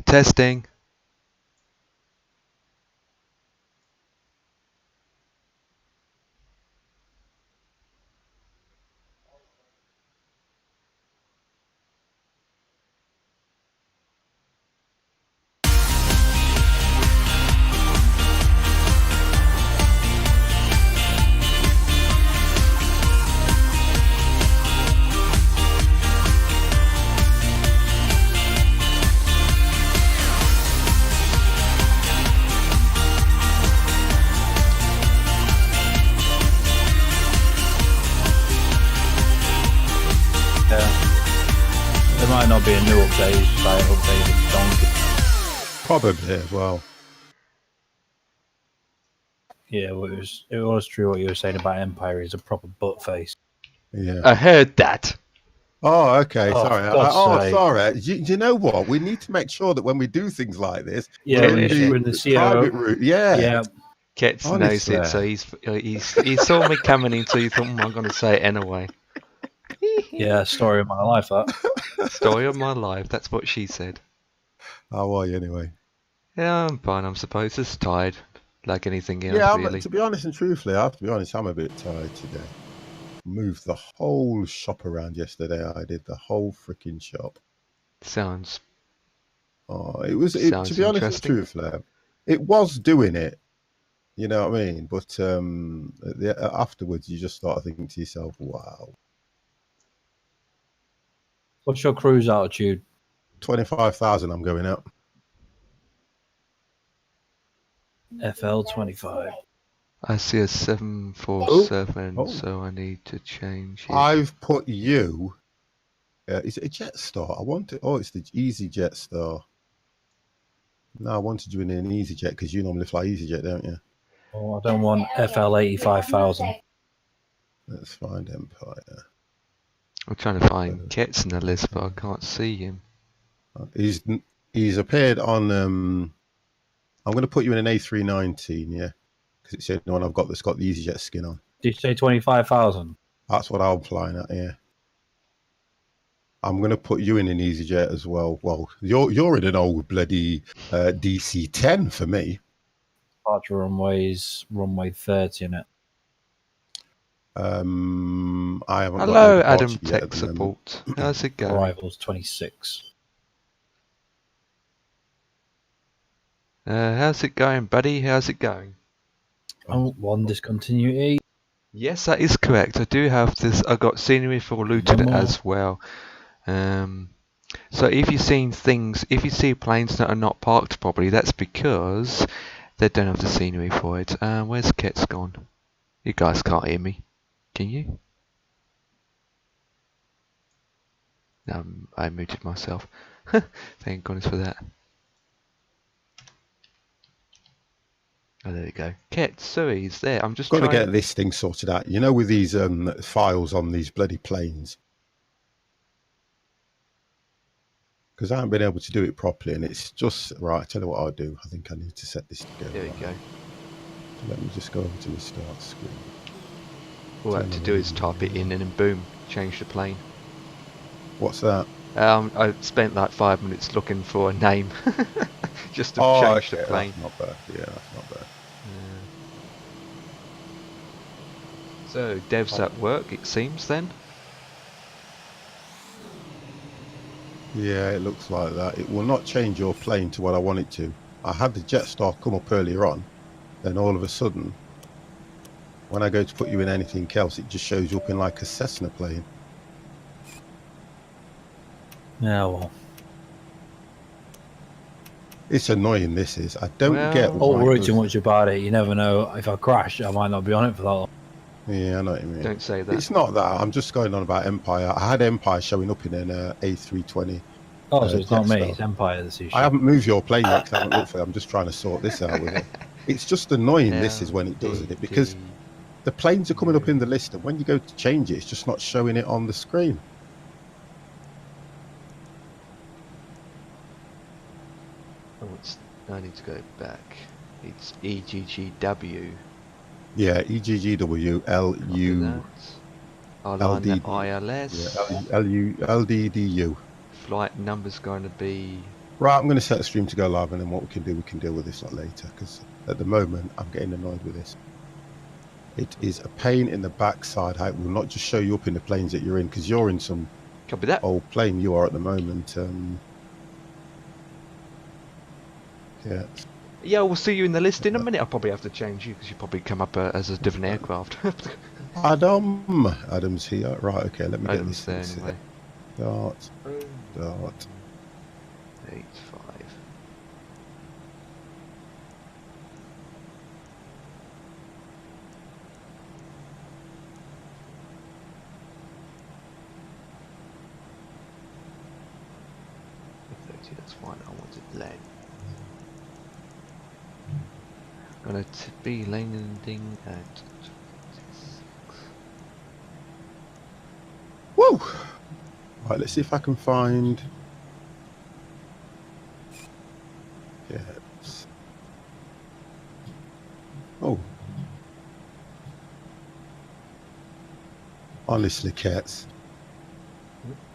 Testing. There might not be a new update, it's just like updated donkey. Probably as well. Yeah, well, it was true what you were saying about Empire. He's a proper butt face. Yeah. I heard that. Oh, okay. Oh, Sorry. for God's sake. Sorry. You know what? We need to make sure that when we do things like this, Yeah, we're we're in in the CO. private route. Yeah. Yeah. Ketz knows Honestly. it, so he saw me coming in, so he thought, I'm going to say it anyway. Yeah, story of my life, that. Story of my life, that's what she said. How are you anyway? Yeah, I'm fine, I'm supposed to. Just tired, like anything else, Yeah, really. to be honest and truthfully, I have to be honest, I'm a bit tired today. Moved the whole shop around yesterday. I did the whole freaking shop. Sounds Oh, to be honest and interesting. truthfully, it was doing it. You know what I mean? But afterwards, you just start thinking to yourself, wow. What's your cruise altitude? 25,000 I'm going up. FL 25. I see a 747, Oh. so I need to change it. I've put you. Is it a Jetstar? I want it. Oh, it's the EZY Jetstar. No, I wanted you in an EasyJet because you normally fly EasyJet, don't you? Oh, I don't want FL 85,000. Let's find Empire. I'm trying to find Ketz in the list, but I can't see him. He's appeared on. I'm going to put you in an A319, yeah, because it's the only one I've got that's got the EasyJet skin on. Did you say 25,000? That's what I'm flying at, yeah. I'm going to put you in an EasyJet as well. Well, you're in an old bloody DC-10 for me. Departure runway's runway 30 in it. I haven't. Hello, got no Adam departure yet Tech at the moment. Support. How's it going? Arrival's 26. How's it going, buddy? How's it going? Oh, one discontinuity. Yes, that is correct. I do have this. I got scenery for Luton as well. So if you've seen things, if you see planes that are not parked properly, that's because they don't have the scenery for it. Where's Ketz gone? You guys can't hear me, can you? I muted myself. Thank goodness for that. Oh, there we go. Ketz, sorry, he's there. I'm just got trying to get this thing sorted out. You know, with these files on these bloody planes. Because I haven't been able to do it properly, and it's just right. I tell you what I'll do. I think I need to set this together. There we go. So let me just go over to the start screen. All I have to do is type it in, and then boom, change the plane. What's that? I spent like 5 minutes looking for a name just to change the plane. That's not bad. Yeah, that's not bad. So devs at work, it seems then. Yeah, it looks like that. It will not change your plane to what I want it to. I had the Jetstar come up earlier on, then all of a sudden, when I go to put you in anything else, it just shows you up in like a Cessna plane. Yeah, well. It's annoying, this is. I don't get why. Don't worry too much about it. You never know. If I crash, I might not be on it for that long. Yeah, I know what you mean. Don't say that. It's not that. I'm just going on about Empire. I had Empire showing up in an A320. Oh, so it's not me. Jetstar. It's Empire that's the issue. I haven't moved your plane yet because I haven't looked for it. I'm just trying to sort this out with it. It's just annoying, this is when it does it, because the planes are coming up in the list, and when you go to change it, it's just not showing it on the screen. I need to go back. It's EGGW. Yeah, EGGW LU. ILS. Yeah, LDDU. Flight number's going to be Right, I'm going to set the stream to go live, and then what we can deal with this lot later, because at the moment I'm getting annoyed with this. It is a pain in the backside how it will not just show you up in the planes that you're in, because you're in some Copy that. old plane you are at the moment. Yeah. Yeah, we'll see you in the list in a minute. I'll probably have to change you because you probably come up as a different aircraft. Adam's here. Right, okay, let me get Adam's this there anyway. Start. 85. That's fine. I want it land. Gonna be landing at. Woo! Right, let's see if I can find. Yes. Oh. Honestly, Cats.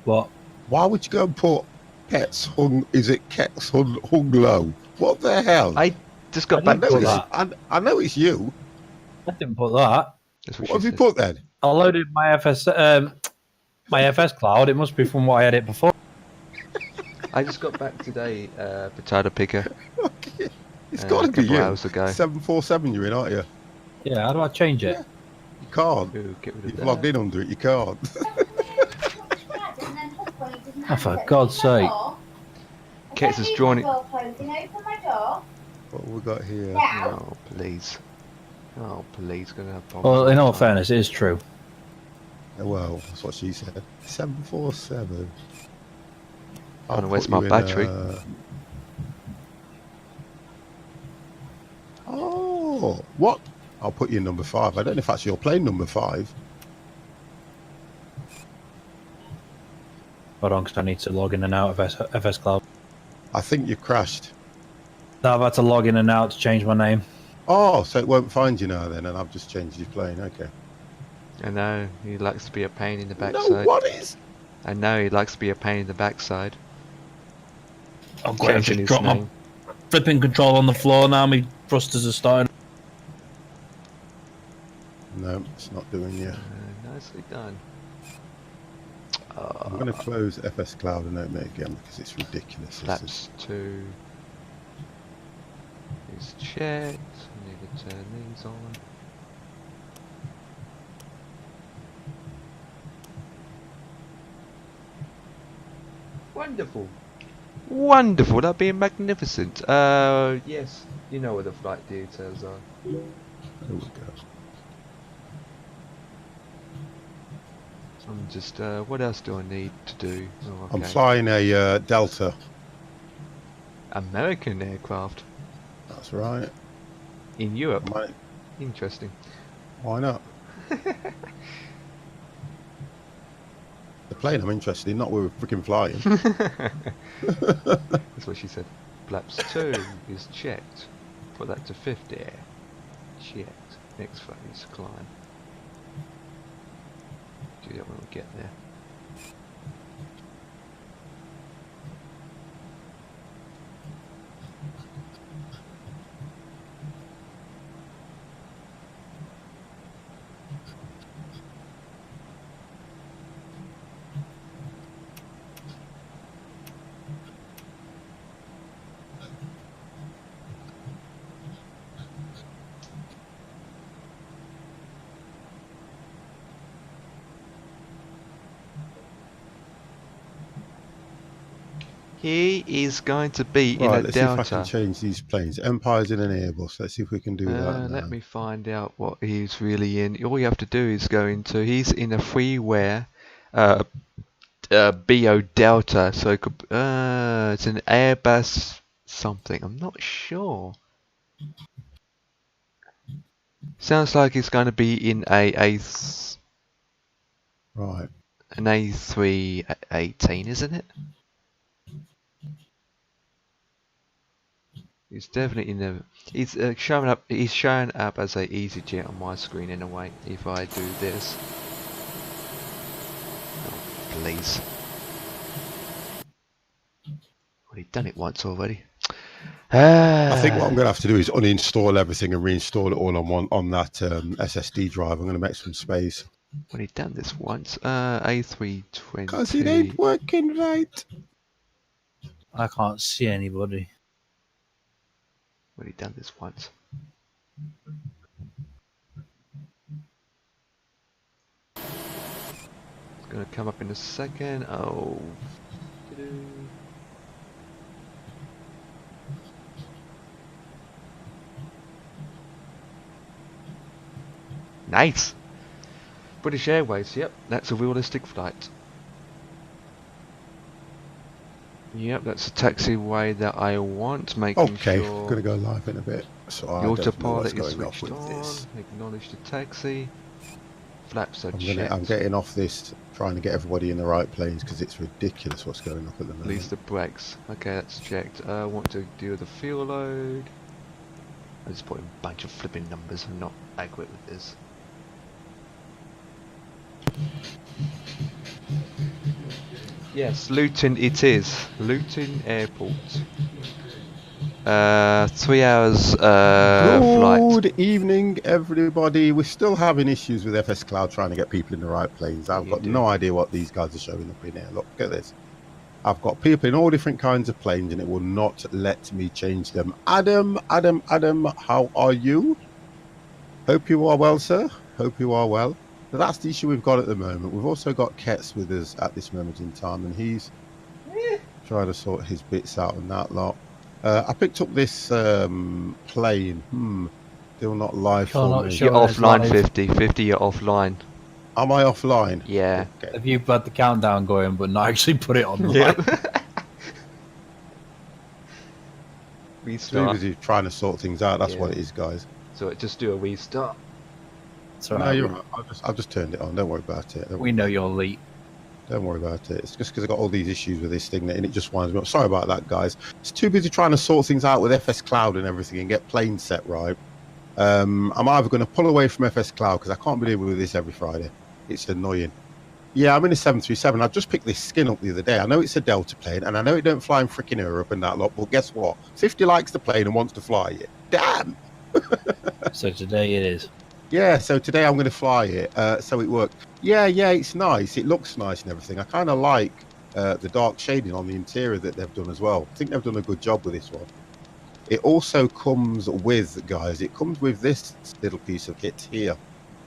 What? Why would you go and put Cats hung? Is it Cats hung low? What the hell? I just got I back didn't to put this. that. I know it's you. I didn't put that. That's What she have you said. put then? I loaded my my FS cloud. It must be from what I had it before. I just got back today, potato picker. Okay. It's got to a be couple you. hours ago. 747 you're in, aren't you? Yeah, how do I change it? Yeah. You can't. Ooh, get rid of You've that. logged in under it. You can't. Oh, for God's sake. Kets has drawn it. What have we got here? Oh, please. Oh, please. Gonna have problems. Well, in all fairness, it is true. Well, that's what she said. 747. Oh, no, where's my battery? Oh, what? I'll put you in number 5. I don't know if that's your plane, number 5. Hold on, because I need to log in and out of FS Cloud. I think you crashed. I've had to log in and out to change my name. Oh, so it won't find you now then, and I've just changed your plane. Okay. I know, he likes to be a pain in the No, backside. what is? I know, he likes to be a pain in the backside. I'm going to Changing just his drop my name. flipping control on the floor now. My thrusters are starting. No, it's not doing you. Nicely done. I'm going to close FS Cloud and open it again because it's ridiculous. Flaps 2 is checked. I need to turn these on. Wonderful. Wonderful, that'd be magnificent. Yes, you know where the flight details are. There we go. I'm just, what else do I need to do? Oh, okay. I'm flying a Delta. American aircraft. That's right. In Europe. Might, Interesting. why not? The plane I'm interested in, not where we're freaking flying. That's what she said. Flaps 2 is checked. Put that to 50. Checked. Next phase, climb. Do that when we get there. He is going to be in Right, a let's see if I Delta. can change these planes. Empire's in an Airbus. Let's see if we can do that now. Let me find out what he's really in. All you have to do is go into. He's in a freeware BO Delta, so it could. It's an Airbus something. I'm not sure. Sounds like it's going to be in Right. an A318, isn't it? He's definitely in the. He's showing up. He's showing up as a EasyJet on my screen in a way. If I do this, oh, please. What are you done it once already. I think what I'm going to have to do is uninstall everything and reinstall it all on that SSD drive. I'm going to make some space. Already done this once. A320. Because it ain't working right. I can't see anybody. Already done this once. It's going to come up in a second. Oh. Nice! British Airways, yep, that's a realistic flight. Yep, that's the taxiway that I want, making Okay, sure I'm going to go live in a bit. So the I don't know what's autopilot is going off switched with on, this. acknowledge the taxi, flaps are checked. I'm getting off this, trying to get everybody in the right planes because it's ridiculous what's going on at the moment. Release the brakes. Okay, that's checked. I want to do the fuel load. I just put in a bunch of flipping numbers. I'm not accurate with this. Yes, Luton it is. Luton Airport. 3 hours flight. Good evening, everybody. We're still having issues with FS Cloud trying to get people in the right planes. I've got no idea what these guys are showing up in here. Look at this. I've got people in all different kinds of planes and it will not let me change them. Adam, how are you? Hope you are well, sir. Hope you are well. So that's the issue we've got at the moment. We've also got Ketz with us at this moment in time and he's trying to sort his bits out and that lot. I picked up this plane. Still not live for me. You're offline, 50, you're offline. Am I offline? Yeah. Okay. Have you had the countdown going, but not actually put it on the Yep. line? Restart. Too busy trying to sort things out. That's what it is, guys. So just do a restart. So No, you're right. I've just turned it on. Don't worry about it. we know you're late. Don't worry about it. It's just because I've got all these issues with this thing and it just winds me up. Sorry about that, guys. It's too busy trying to sort things out with FS Cloud and everything and get planes set right. I'm either going to pull away from FS Cloud because I can't be dealing with this every Friday. It's annoying. Yeah, I'm in a 737. I just picked this skin up the other day. I know it's a Delta plane and I know it don't fly in freaking Europe and that lot, but guess what? 50 likes the plane and wants to fly it. Damn! So today it is. Yeah, so today I'm going to fly it. So it worked. Yeah, it's nice. It looks nice and everything. I kind of like the dark shading on the interior that they've done as well. I think they've done a good job with this one. It also comes with, guys, it comes with this little piece of kit here,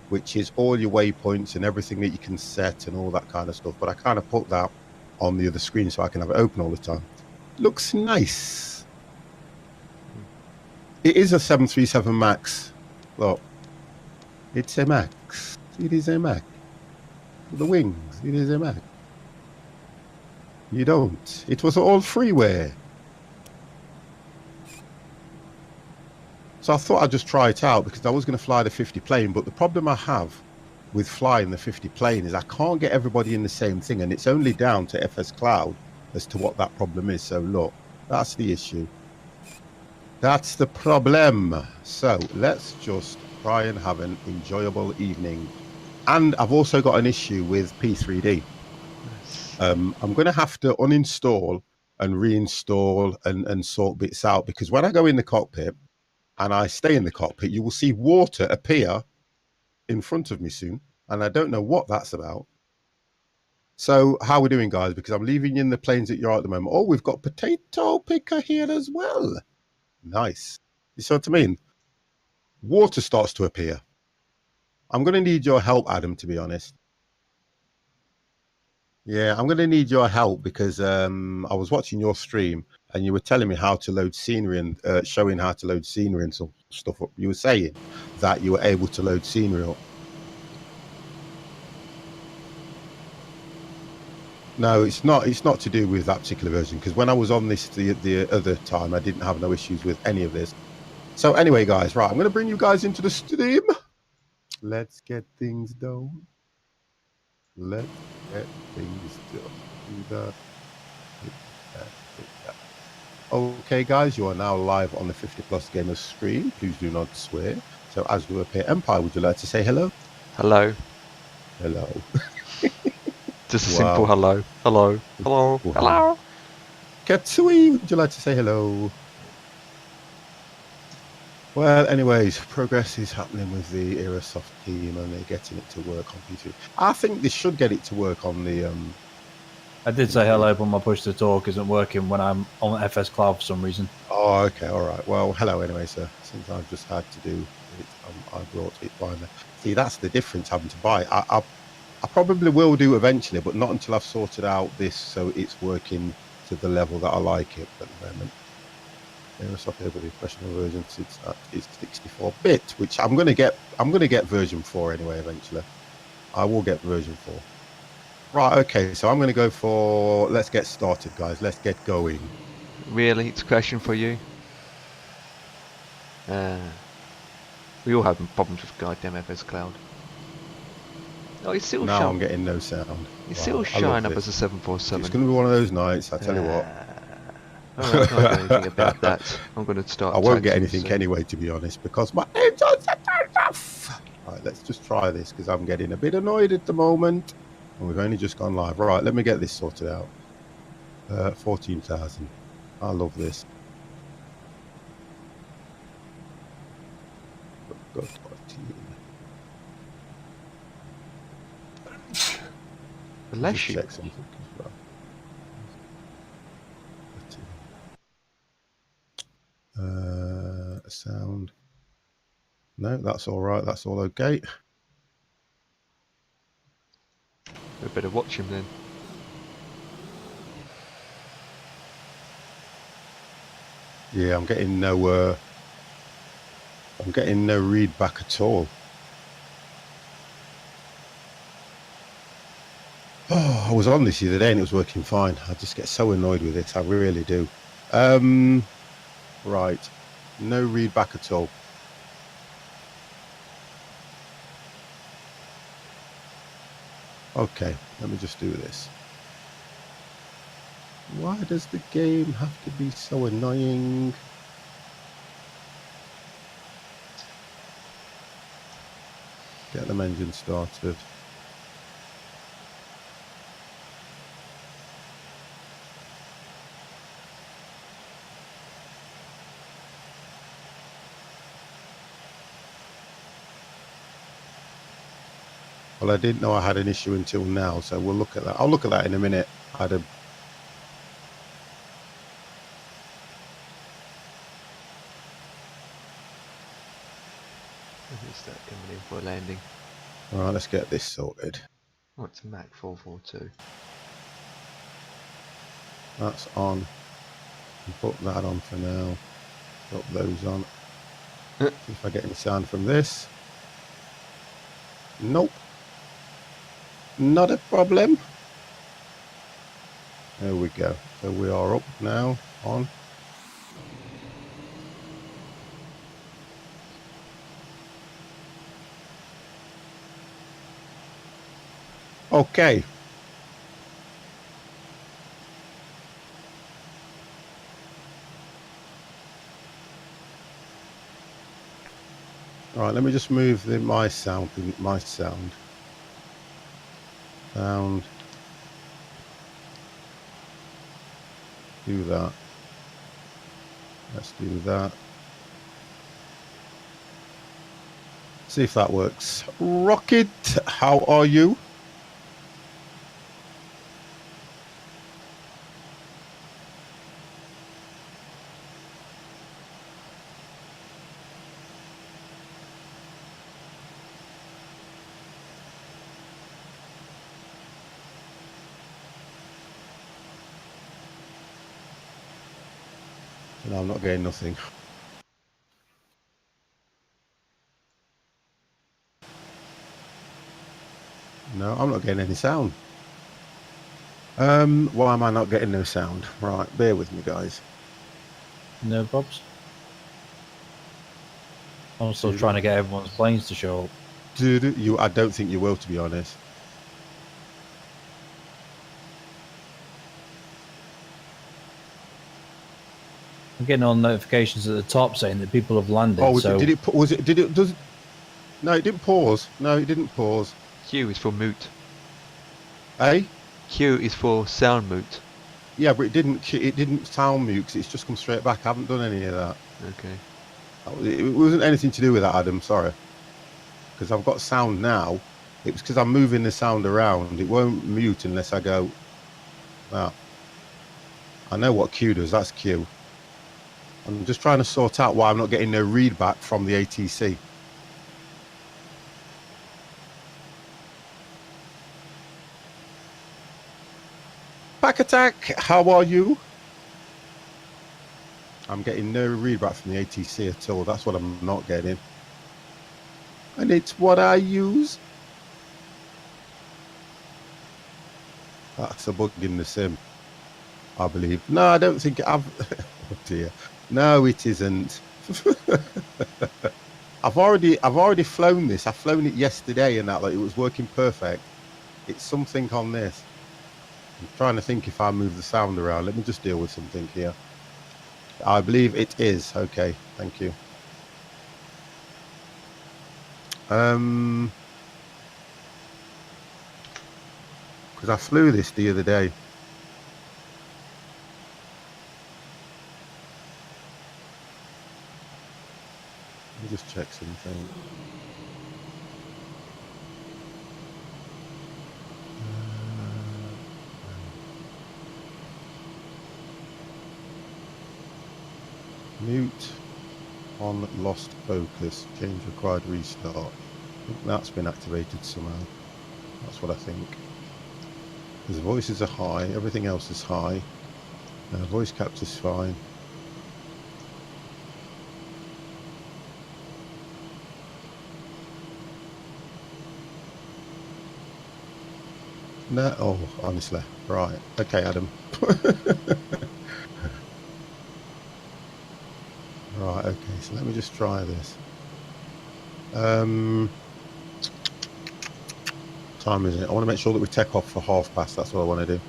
which is all your waypoints and everything that you can set and all that kind of stuff. But I kind of put that on the other screen so I can have it open all the time. Looks nice. It is a 737 MAX. Look, it's a MAX. It is a MAX. The wings, it is a Mac. You don't. It was all freeware. So I thought I'd just try it out because I was going to fly the 50 plane, but the problem I have with flying the 50 plane is I can't get everybody in the same thing, and it's only down to FS Cloud as to what that problem is. So look, that's the issue. That's the problem. So let's just try and have an enjoyable evening. And I've also got an issue with P3D. I'm going to have to uninstall and reinstall and sort bits out because when I go in the cockpit and I stay in the cockpit, you will see water appear in front of me soon. And I don't know what that's about. So how are we doing, guys? Because I'm leaving you in the planes that you're at the moment. Oh, we've got Potato Picker here as well. Nice. You see what I mean? Water starts to appear. I'm going to need your help, Adam, to be honest. Yeah, I'm going to need your help because I was watching your stream and you were telling me how to load scenery and showing how to load scenery and some stuff up. You were saying that you were able to load scenery up. No, it's not. It's not to do with that particular version because when I was on this the other time, I didn't have no issues with any of this. So anyway, guys, right, I'm going to bring you guys into the stream. Let's get things done. Let's get things done. Okay, guys, you are now live on the 50 Plus Gamers stream. Please do not swear. So as you appear, Empire, would you like to say hello? Hello. Hello. Just a simple hello. Hello. Hello. Hello. Katsui, would you like to say hello? Well, anyways, progress is happening with the Aerosoft team, and they're getting it to work on PC. I think they should get it to work on the. I did say hello, but my push to talk isn't working when I'm on FS Cloud for some reason. Oh, okay, all right. Well, hello anyway, sir. Since I've just had to do it, I brought it by me. See, that's the difference having to buy. I probably will do eventually, but not until I've sorted out this so it's working to the level that I like it at the moment. Aerosoft able to professional version since that is 64-bit, which I'm gonna get. I'm gonna get version 4 anyway eventually. I will get version 4. Right. Okay. So I'm gonna go for. Let's get started, guys. Let's get going. Really? It's crashing for you? We all have problems with goddamn FS Cloud. Oh, it's still Now showing. I'm getting no sound. It's Wow, still I showing love up this. as a 747. It's going to be one of those nights. I tell you what. Alright, I can't do anything about that. I'm going to start. I won't get taxing anything soon. anyway, to be honest, because my name's on enough. Right, let's just try this because I'm getting a bit annoyed at the moment, and we've only just gone live. Right, let me get this sorted out. 14,000. I love this. Go 14. Bless Just you. check something as well. Sound. No, that's all right. That's all okay. We better watch him then. Yeah, I'm getting no read back at all. Oh, I was on this the other day and it was working fine. I just get so annoyed with it. I really do. Right. No read back at all. Okay, let me just do this. Why does the game have to be so annoying? Get them engine started. Well, I didn't know I had an issue until now, so we'll look at that. I'll look at that in a minute. I had a Who's that coming in for a landing? All right, let's get this sorted. Oh, it's a Mac 442. That's on. Put that on for now. Put those on. See if I get any sound from this. Nope. Not a problem. There we go. So we are up now on. Okay. All right, let me just move my sound. Sound. Do that. Let's do that. See if that works. Rocket, how are you? No, I'm not getting nothing. No, I'm not getting any sound. Why am I not getting no sound? Right, bear with me, guys. No probs. I'm still trying to get everyone's planes to show up. I don't think you will, to be honest. I'm getting all notifications at the top saying that people have landed. Oh, so did it? Was it? Did it? Does? No, it didn't pause. No, it didn't pause. Q is for mute. Eh? Q is for sound mute. Yeah, but it didn't sound mute because it's just come straight back. I haven't done any of that. Okay. It wasn't anything to do with that, Adam. Sorry, because I've got sound now. It was because I'm moving the sound around. It won't mute unless I go. Ah, I know what Q does. That's Q. I'm just trying to sort out why I'm not getting no read back from the ATC. Pack attack. How are you? I'm getting no read back from the ATC at all. That's what I'm not getting. And it's what I use. That's a bug in the sim, I believe. No, I don't think I've... Oh dear. No, it isn't. I've already flown this. I've flown it yesterday and that, like, it was working perfect. It's something on this. I'm trying to think if I move the sound around. Let me just deal with something here. I believe it is. Okay, thank you. Because I flew this the other day. Let me just check something. Mute on lost focus. Change required restart. I think that's been activated somehow. That's what I think. Because the voices are high, everything else is high. Voice capture's fine. No, oh, honestly. Right. Okay, Adam. Right, okay, so let me just try this. Time is it? I want to make sure that we take off for past. That's what I want to do.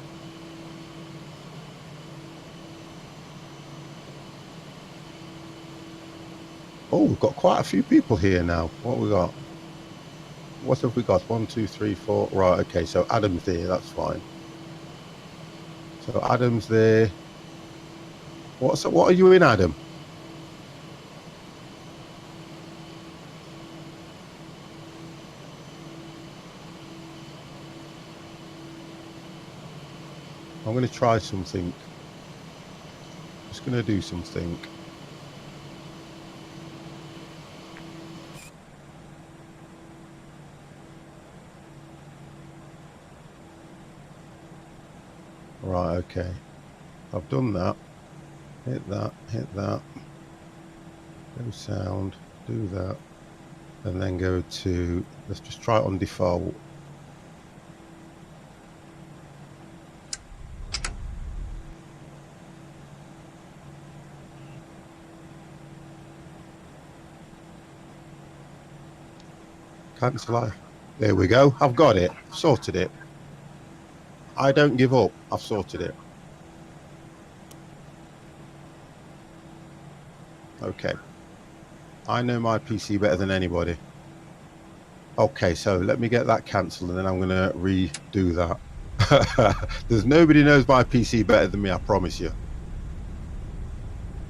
Oh, we've got quite a few people here now. What have we got? What have we got? 1, 2, 3, 4. Right, okay, so Adam's there, that's fine. So Adam's there. What are you in, Adam? I'm going to try something. Just going to do something. Right, okay. I've done that. Hit that, hit that. Go sound, do that. And then go to, let's just try it on default. Cancel live. There we go. I've got it. Sorted it. I don't give up. I've sorted it. Okay. I know my PC better than anybody. Okay, so let me get that cancelled and then I'm going to redo that. There's nobody knows my PC better than me, I promise you.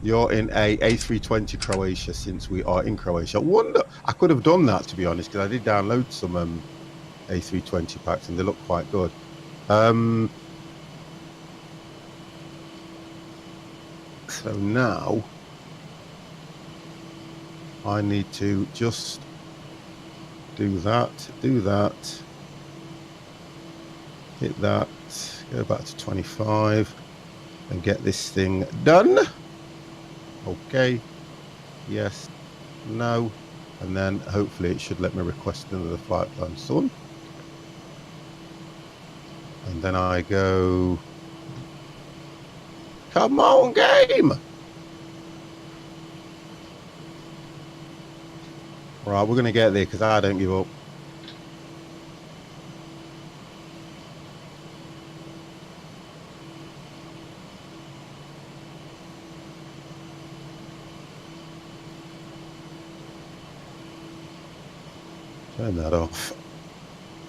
You're in a A320 Croatia since we are in Croatia. Wonder, I could have done that, to be honest, because I did download some A320 packs and they look quite good. So now I need to just do that, hit that, go back to 25 and get this thing done. Okay, yes, no, and then hopefully it should let me request another flight plan soon. And then I go, come on, game. Right, we're going to get there because I don't give up. Turn that off.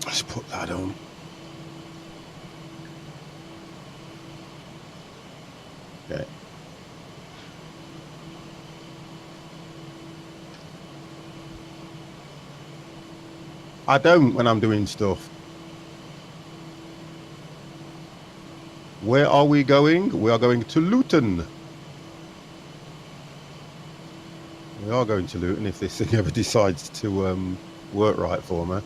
Let's put that on. Okay. I don't when I'm doing stuff. Where are we going? We are going to Luton. We are going to Luton if this thing ever decides to work right for me. Right,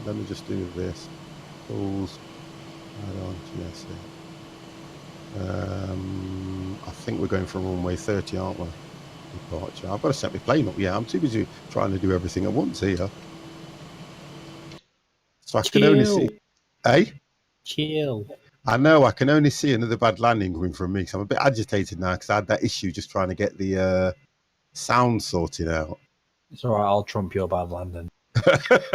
let me just do this. Tools. Add on GSA. I think we're going from runway 30, aren't we? Departure. I've got to set my plane up. Yeah, I'm too busy trying to do everything at once here. So I can only see. Chill. I know, I can only see another bad landing coming from me. So I'm a bit agitated now because I had that issue just trying to get the sound sorted out. It's all right. I'll trump your bad landing.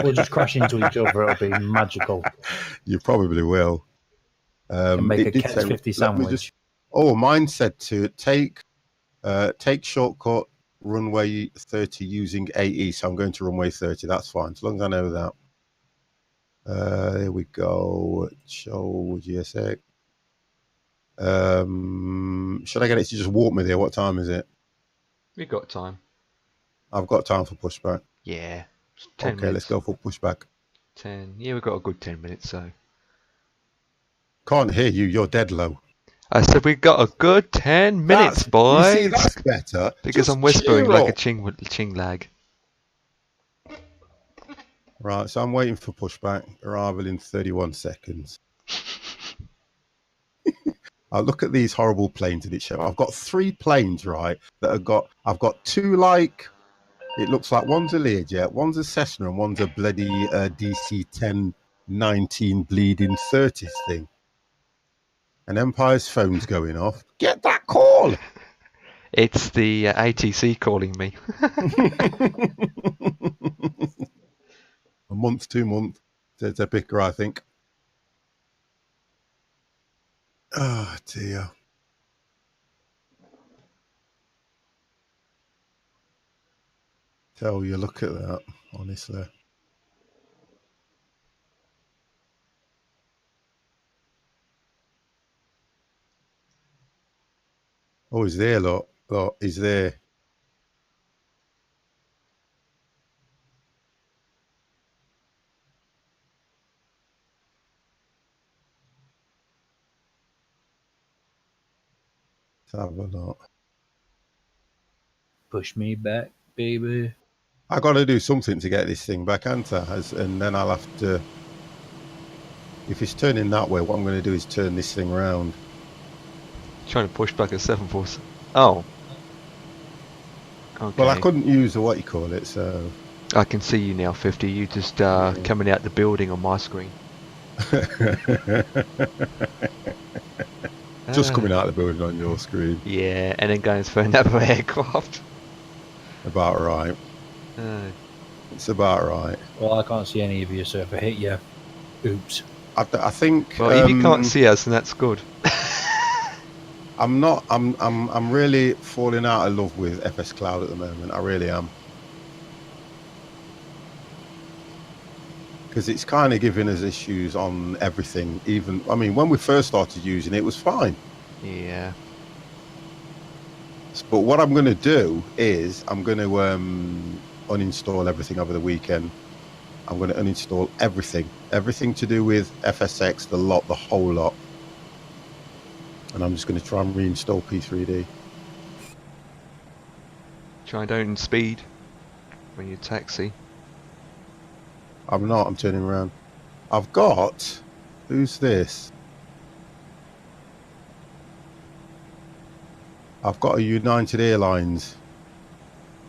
We'll just crash into each other. It'll be magical. You probably will. And make a did catch say- 50 let me sandwich. Oh, mine said to take shortcut runway 30 using AE. So I'm going to runway 30. That's fine. As long as I know that. There we go. Show GSX. Should I get it to just walk me there? What time is it? We've got time. I've got time for pushback. Yeah. 10 Okay, minutes. let's go for pushback. 10. Yeah, we've got a good 10 minutes, so. Can't hear you. You're dead low. I said we've got a good 10 minutes, boys. You see, that's better. Because Just I'm whispering cheer like up. a ching lag. Right, so I'm waiting for pushback. Arrival in 31 seconds. I look at these horrible planes in it show. I've got 3 planes, right, that have got. I've got 2 like. It looks like one's a Learjet, one's a Cessna, and one's a bloody DC10ᴴᴰ bleeding 30s thing. And Empire's phone's going off. Get that call! It's the ATC calling me. A month, 2 months. It's a picker, I think. Oh, dear. Tell you, look at that, honestly. Oh, he's there, look. Look, he's there. Let's have a look. Push me back, baby. I got to do something to get this thing back, can't I? And then I'll have to. If it's turning that way, what I'm going to do is turn this thing around. Trying to push back at 747. Oh. Okay. Well, I couldn't use the what you call it, so. I can see you now, 50. You just coming out the building on my screen. Just coming out of the building on your screen. Yeah, and then going for another aircraft. About right. It's about right. Well, I can't see any of you, so if I hit you, oops. I think. Well, if you can't see us, then that's good. I'm not. I'm really falling out of love with FS Cloud at the moment. I really am. Because it's kind of giving us issues on everything. Even, I mean, when we first started using it, it was fine. Yeah. But what I'm going to do is I'm going to uninstall everything over the weekend. I'm going to uninstall everything to do with FSX, the whole lot. And I'm just going to try and reinstall P3D. Try and don't speed when you taxi. I'm not, I'm turning around. I've got, who's this? I've got a United Airlines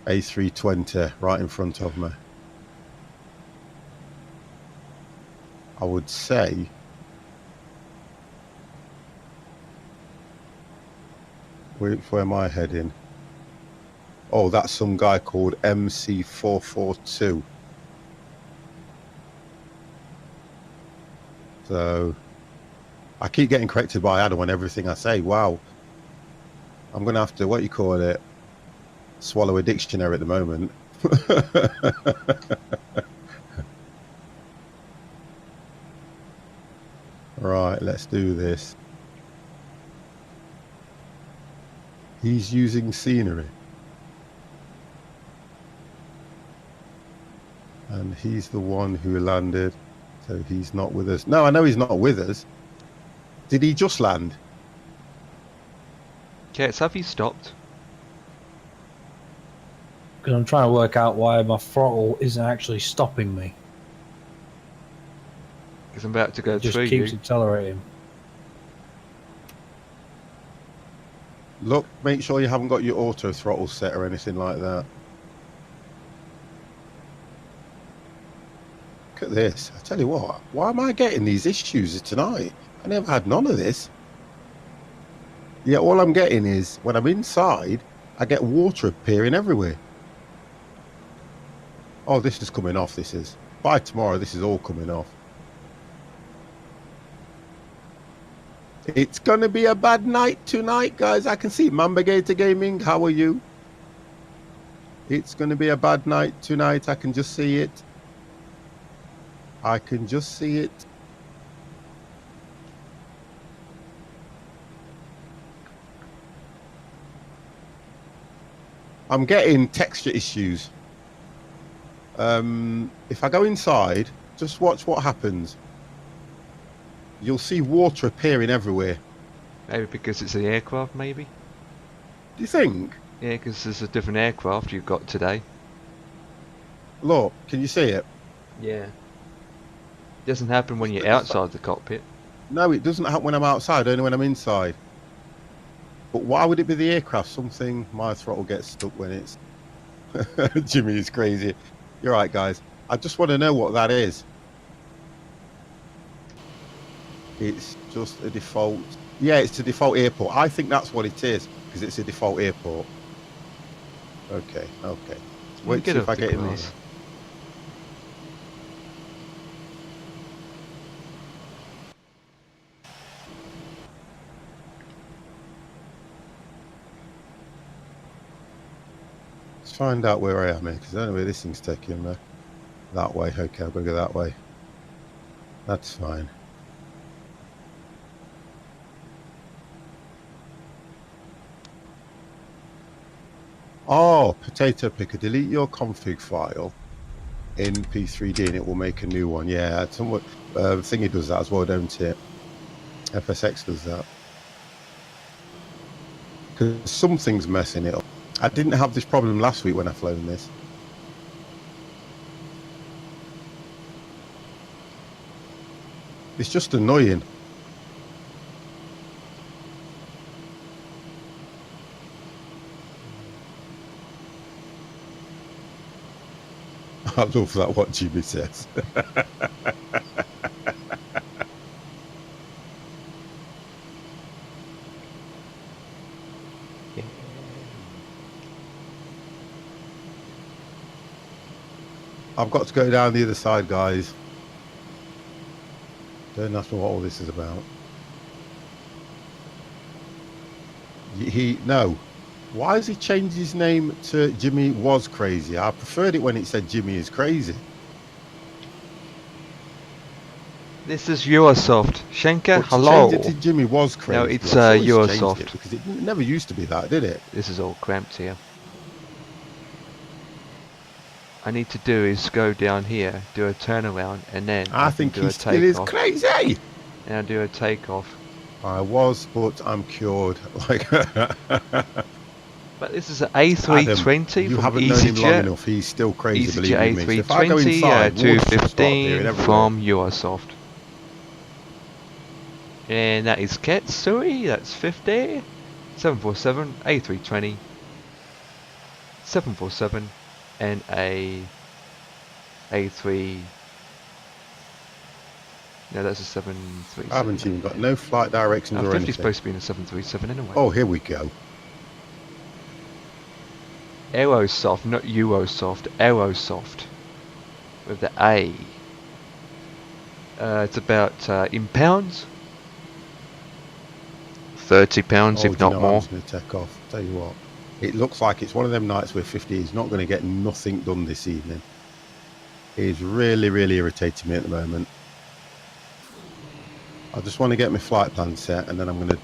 A320 right in front of me. I would say where am I heading? Oh, that's some guy called MC442. So I keep getting corrected by Adam on everything I say. Wow. I'm going to have to, what you call it, swallow a dictionary at the moment. Right, let's do this. He's using scenery. And he's the one who landed. So he's not with us. No, I know he's not with us. Did he just land? Okay, so have you stopped? Because I'm trying to work out why my throttle isn't actually stopping me. Because I'm about to go It just through keeps you. accelerating. Look, make sure you haven't got your auto throttle set or anything like that. Look at this. I tell you what, why am I getting these issues tonight? I never had none of this. Yeah, all I'm getting is when I'm inside, I get water appearing everywhere. Oh, this is coming off, this is. By tomorrow, this is all coming off. It's going to be a bad night tonight, guys. I can see Mamba Gator Gaming. How are you? It's going to be a bad night tonight. I can just see it. I can just see it. I'm getting texture issues. If I go inside, just watch what happens. You'll see water appearing everywhere. Maybe because it's the aircraft, maybe? Do you think? Yeah, because there's a different aircraft you've got today. Look, can you see it? Yeah. Doesn't happen when you're outside the cockpit. No, it doesn't happen when I'm outside, only when I'm inside. But why would it be the aircraft? Something, my throttle gets stuck when it's... Jimmy is crazy. You're right, guys. I just want to know what that is. It's just a default... Yeah, it's a default airport. I think that's what it is, because it's a default airport. Okay, okay. Wait till if I get in there. Let's find out where I am here, because I don't know where this thing's taking me. That way, okay, I've got to go that way. That's fine. Oh, potato picker, delete your config file in P3D and it will make a new one. Yeah, somewhat thingy does that as well, don't it? FSX does that. Because something's messing it up. I didn't have this problem last week when I flown this. It's just annoying. I love that, what Jimmy says. I've got to go down the other side, guys. Don't ask me what all this is about. No. Why has he changed his name to Jimmy Was Crazy? I preferred it when it said Jimmy is Crazy. This is Eurosoft. Schenker, But to hello. change it to Jimmy Was Crazy. No, it's I'm sure he's changed Eurosoft. it, because it never used to be that, did it? This is all cramped here. I need to do is go down here, do a turnaround, and then I think do he a still is takeoff. crazy. And I'll do a takeoff. I was, but I'm cured. Like, But this is an A320 Adam, you from haven't known him long EZY. enough. He's still crazy, EZY believe me. So if I go A320 inside, water will start appearing 215 everywhere. from Eurosoft. And that is Katsui, that's 50. 747, A320, 747, and a A3. No, that's a 737. I haven't even got no flight directions or 50 is anything. supposed to be in a 737 anyway. Oh, here we go. Aerosoft, not Eurosoft, Aerosoft. With the A. It's about, in pounds, 30 pounds, if not more. I'm just going to take off. Tell you what, it looks like it's one of them nights where 50 is not going to get nothing done this evening. It is really, really irritating me at the moment. I just want to get my flight plan set, and then I'm going to...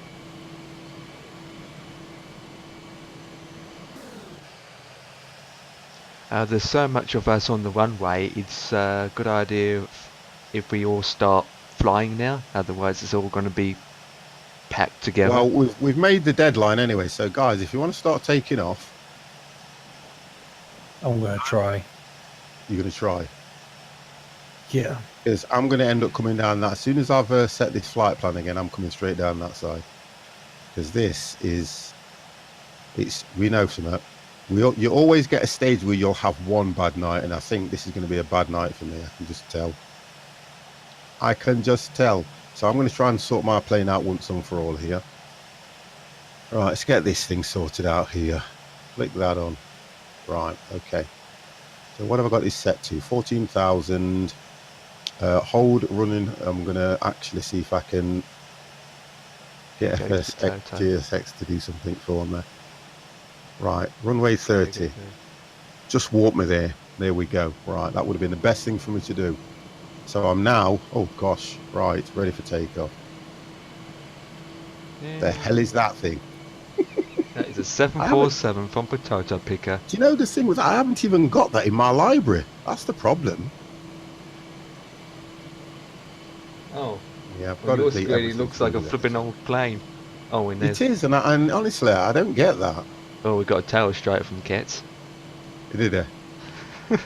There's so much of us on the runway. It's a good idea if we all start flying now. Otherwise, it's all going to be packed together. Well, we've made the deadline anyway. So, guys, if you want to start taking off, I'm going to try. you're going to try. Yeah. Because I'm going to end up coming down that. As soon as I've set this flight plan again, I'm coming straight down that side. Because this is, we know something. You always get a stage where you'll have one bad night, and I think this is going to be a bad night for me. I can just tell. I can just tell. So I'm going to try and sort my plane out once and for all here. Right, let's get this thing sorted out here. Flick that on. Right, okay. So what have I got this set to? 14,000. Hold running. I'm going to actually see if I can get FSX GSX to do something for me. Right, runway 30. Just warp me there. There we go. Right, that would have been the best thing for me to do. So I'm now, oh gosh, right, ready for takeoff. Yeah. The hell is that thing? That is a 747 from Potato Picker. Do you know the thing was I haven't even got that in my library. That's the problem. Oh. Yeah, I've got it. It looks like a flipping old plane. Oh, and it is, and honestly, I don't get that. Oh, we got a tail straight from Kets. Did it?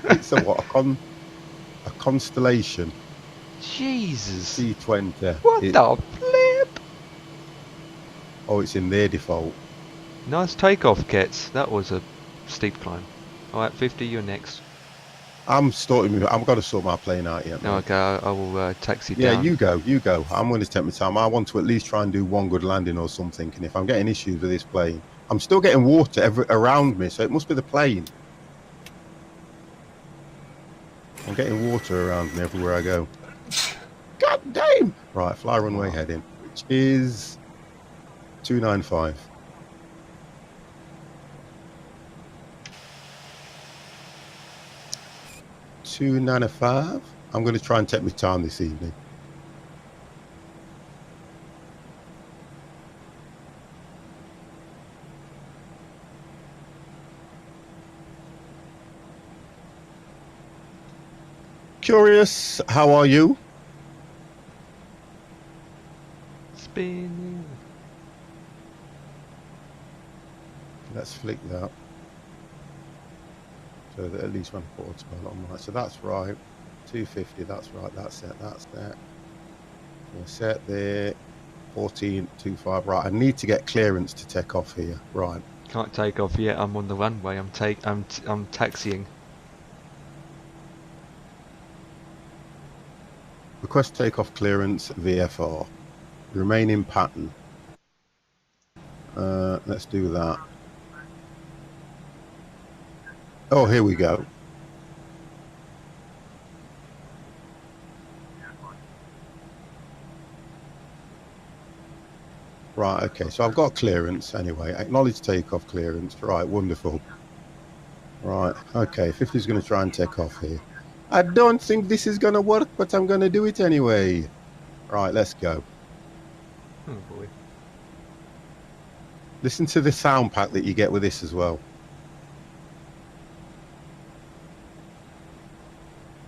It's a what? A Constellation. Jesus. C20. What the flip? Oh, it's in their default. Nice takeoff, Kets. That was a steep climb. Alright, 50, you're next. I've got to sort my plane out yet. No, okay, I will taxi down. Yeah, you go. I'm going to take my time. I want to at least try and do one good landing or something. And if I'm getting issues with this plane, I'm still getting water around me, so it must be the plane. I'm getting water around me everywhere I go. God damn! Right, fly runway heading, which is 295. $295. I'm going to try and take my time this evening. Curious, how are you? Spinning. Let's flick that. So that at least one quarter spell on right. So that's right. 250, that's right. That's set. We're set there. 14.25. Right. I need to get clearance to take off here. Right. Can't take off yet. I'm on the runway. I'm taxiing. Request takeoff clearance VFR. Remain in pattern. Let's do that. Oh, here we go. Right, okay, so I've got clearance anyway. Acknowledge takeoff clearance. Right, wonderful. Right, okay, 50 is going to try and take off here. I don't think this is going to work, but I'm going to do it anyway. Right, let's go. Oh boy. Listen to the sound pack that you get with this as well.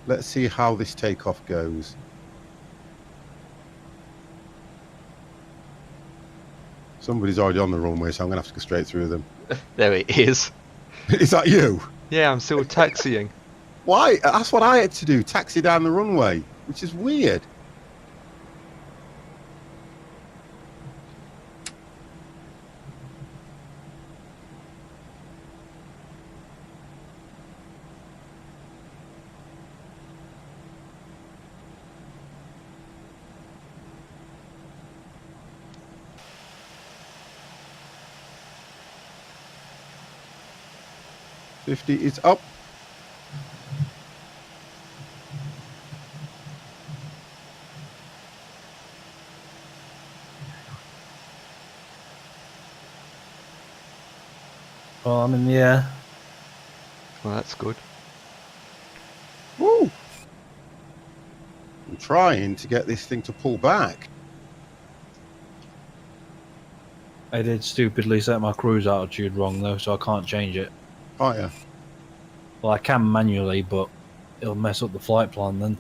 Let's see how this takeoff goes. Somebody's already on the runway, so I'm going to have to go straight through them. There it is. Is that you? Yeah, I'm still taxiing. Why? That's what I had to do, taxi down the runway, which is weird. $50 is up. Well, I'm in the air. Well, that's good. Woo! I'm trying to get this thing to pull back. I did stupidly set my cruise altitude wrong though, so I can't change it. Oh yeah. Well, I can manually, but it'll mess up the flight plan then.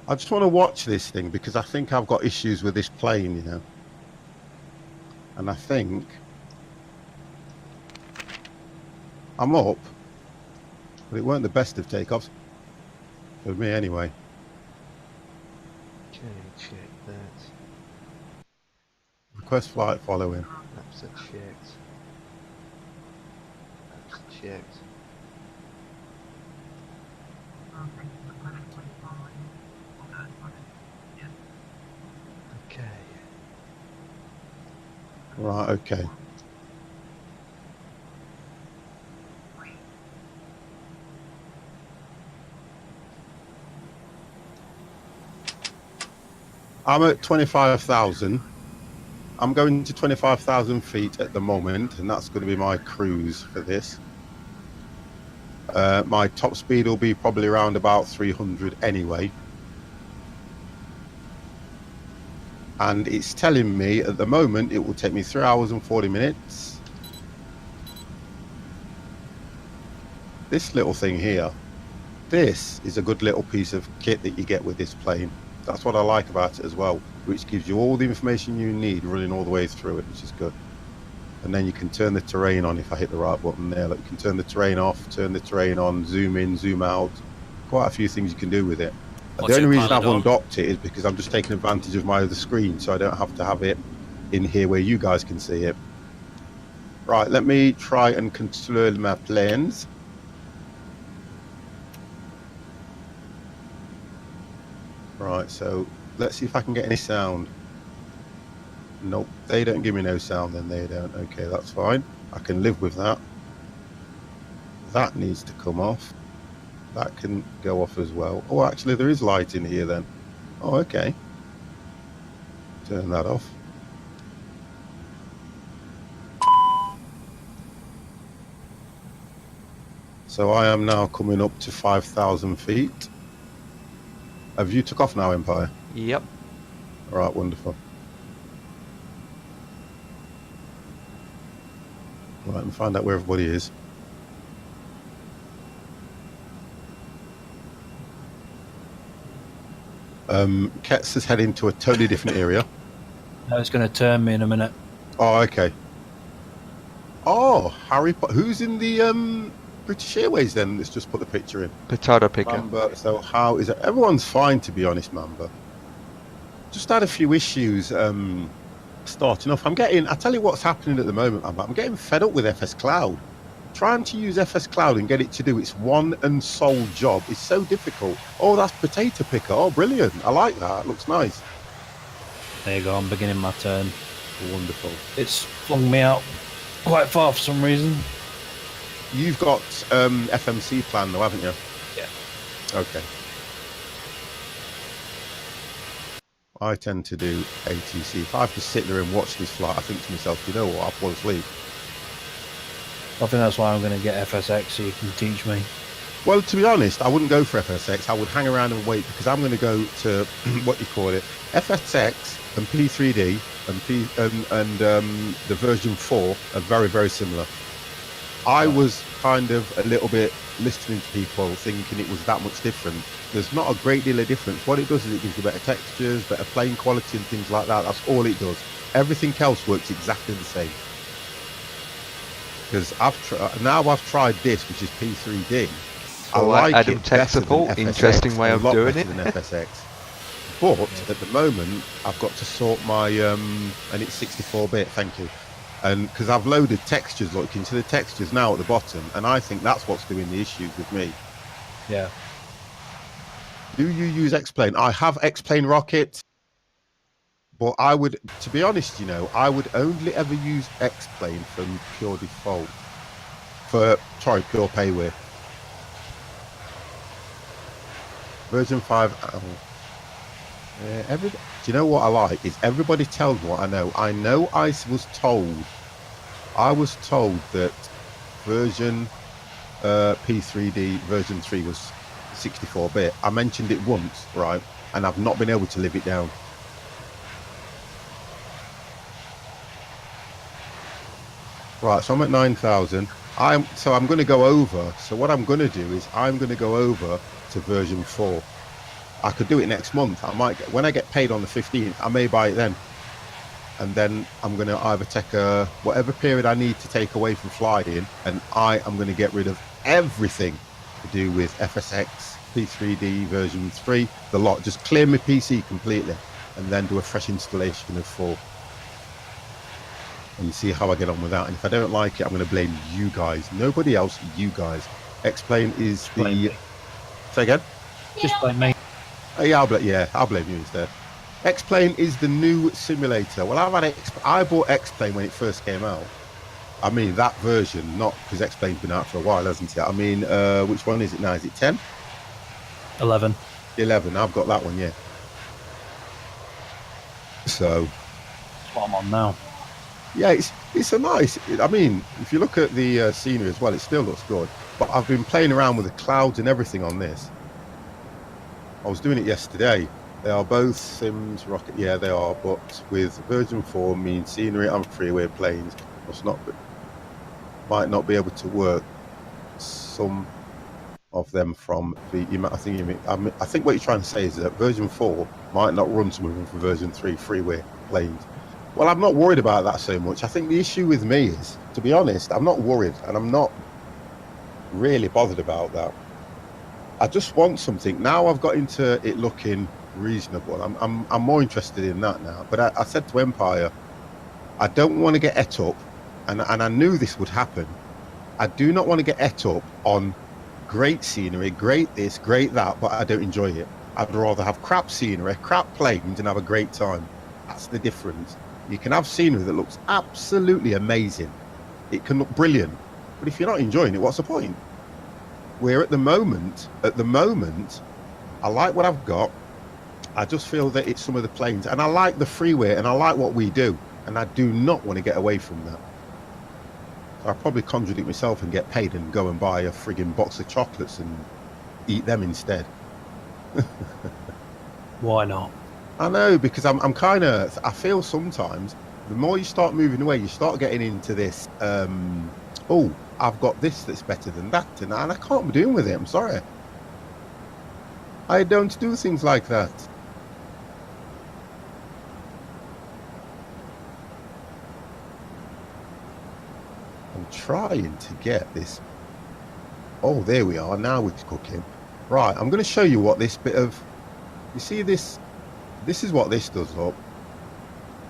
I just want to watch this thing because I think I've got issues with this plane, you know. And I think I'm up, but it weren't the best of takeoffs for me anyway. Okay, check that. Request flight following. Maps are checked. Maps are checked. Okay. Right, okay. I'm at 25,000. I'm going to 25,000 feet at the moment, and that's going to be my cruise for this. My top speed will be probably around about 300 anyway. And it's telling me at the moment it will take me 3 hours and 40 minutes. This little thing here, this is a good little piece of kit that you get with this plane. That's what I like about it as well, which gives you all the information you need running all the way through it, which is good. And then you can turn the terrain on if I hit the right button there. Like you can turn the terrain off, turn the terrain on, zoom in, zoom out. Quite a few things you can do with it. The only reason I've undocked it is because I'm just taking advantage of my other screen, so I don't have to have it in here where you guys can see it. Right, let me try and control my planes. Right, so let's see if I can get any sound. Nope, they don't give me no sound, then they don't. Okay, that's fine. I can live with that. That needs to come off. That can go off as well. Oh, actually, there is light in here then. Oh, okay. Turn that off. So I am now coming up to 5,000 feet. Have you took off now, Empire? Yep. All right, wonderful. Right, and find out where everybody is. Ketz is heading to a totally different area. No, it's going to turn me in a minute. Oh, okay. Oh, Harry Potter. Who's in the British Airways then? Let's just put the picture in. Potato picker. Mamba. So how is it? Everyone's fine, to be honest, Mamba. Just had a few issues starting off. I tell you what's happening at the moment, Mamba. I'm getting fed up with FS Cloud. Trying to use FS Cloud and get it to do its one and sole job is so difficult. Oh, that's potato picker. Oh, brilliant. I like that. It looks nice. There you go, I'm beginning my turn. Wonderful. It's flung me out quite far for some reason. You've got FMC plan though, haven't you? Yeah. Okay. I tend to do ATC. If I have to sit there and watch this flight, I think to myself, you know what, I'll fall asleep. I think that's why I'm going to get FSX so you can teach me. Well, to be honest, I wouldn't go for FSX. I would hang around and wait because I'm going to go to what you call it, FSX and P3D and the version 4 are very, very similar. I was kind of a little bit listening to people thinking it was that much different. There's not a great deal of difference. What it does is it gives you better textures, better plane quality and things like that. That's all it does. Everything else works exactly the same. Because I've tried this, which is P3D. I like Adam it tech better support. than FSX, Interesting way of a lot doing better it. than FSX. But at the moment, I've got to sort my and it's 64-bit. Thank you. And because I've loaded textures, look into the textures now at the bottom, and I think that's what's doing the issues with me. Yeah. Do you use X-Plane? I have X-Plane Rocket, but I would, to be honest, you know, I would only ever use X-Plane from pure default. Pure payware. Version 5. Do you know what I like? Is everybody tells what I know. I was told that version P3D version 3 was 64-bit. I mentioned it once, right? And I've not been able to live it down. Right, so I'm at 9,000. I'm going to go over. So what I'm going to do is I'm going to go over to version 4. I could do it next month. I might get, when I get paid on the 15th, I may buy it then. And then I'm going to either take whatever period I need to take away from flying, and I am going to get rid of everything to do with FSX, P3D version 3, the lot. Just clear my PC completely, and then do a fresh installation of 4. And see how I get on with that. And if I don't like it, I'm going to blame you guys. Nobody else, you guys. X-Plane is the... Say again? Just like me. Yeah, I'll blame you instead. X-Plane is the new simulator. Well, I bought X-Plane when it first came out. I mean, that version, not because X-Plane's been out for a while, hasn't it? I mean, which one is it now? Is it 10? 11. 11. I've got that one, yeah. So... That's what I'm on now. Yeah, it's a nice... I mean, if you look at the scenery as well, it still looks good. But I've been playing around with the clouds and everything on this. I was doing it yesterday. They are both Sims rocket. Yeah, they are. But with version 4, means scenery and freeway planes might not be able to work. Some of them from the. I think what you're trying to say is that version 4 might not run some of them from version 3 freeway planes. Well, I'm not worried about that so much. I think the issue with me is, to be honest, I'm not worried, and I'm not really bothered about that. I just want something. Now I've got into it looking reasonable. I'm more interested in that now. But I said to Empire, I don't want to get et up, and I knew this would happen. I do not want to get et up on great scenery, great this, great that, but I don't enjoy it. I'd rather have crap scenery, crap planes, and have a great time. That's the difference. You can have scenery that looks absolutely amazing. It can look brilliant, but if you're not enjoying it, what's the point? Where at the moment, I like what I've got. I just feel that it's some of the planes, and I like the freeway, and I like what we do, and I do not want to get away from that. So I'll probably contradict myself and get paid and go and buy a frigging box of chocolates and eat them instead. Why not? I know, because I'm kind of, I feel sometimes the more you start moving away, you start getting into this, oh, I've got this that's better than that, and I can't be doing with it. I'm sorry. I don't do things like that. I'm trying to get this. Oh, there we are. Now it's cooking. Right, I'm going to show you what this bit of... You see this? This is what this does, look.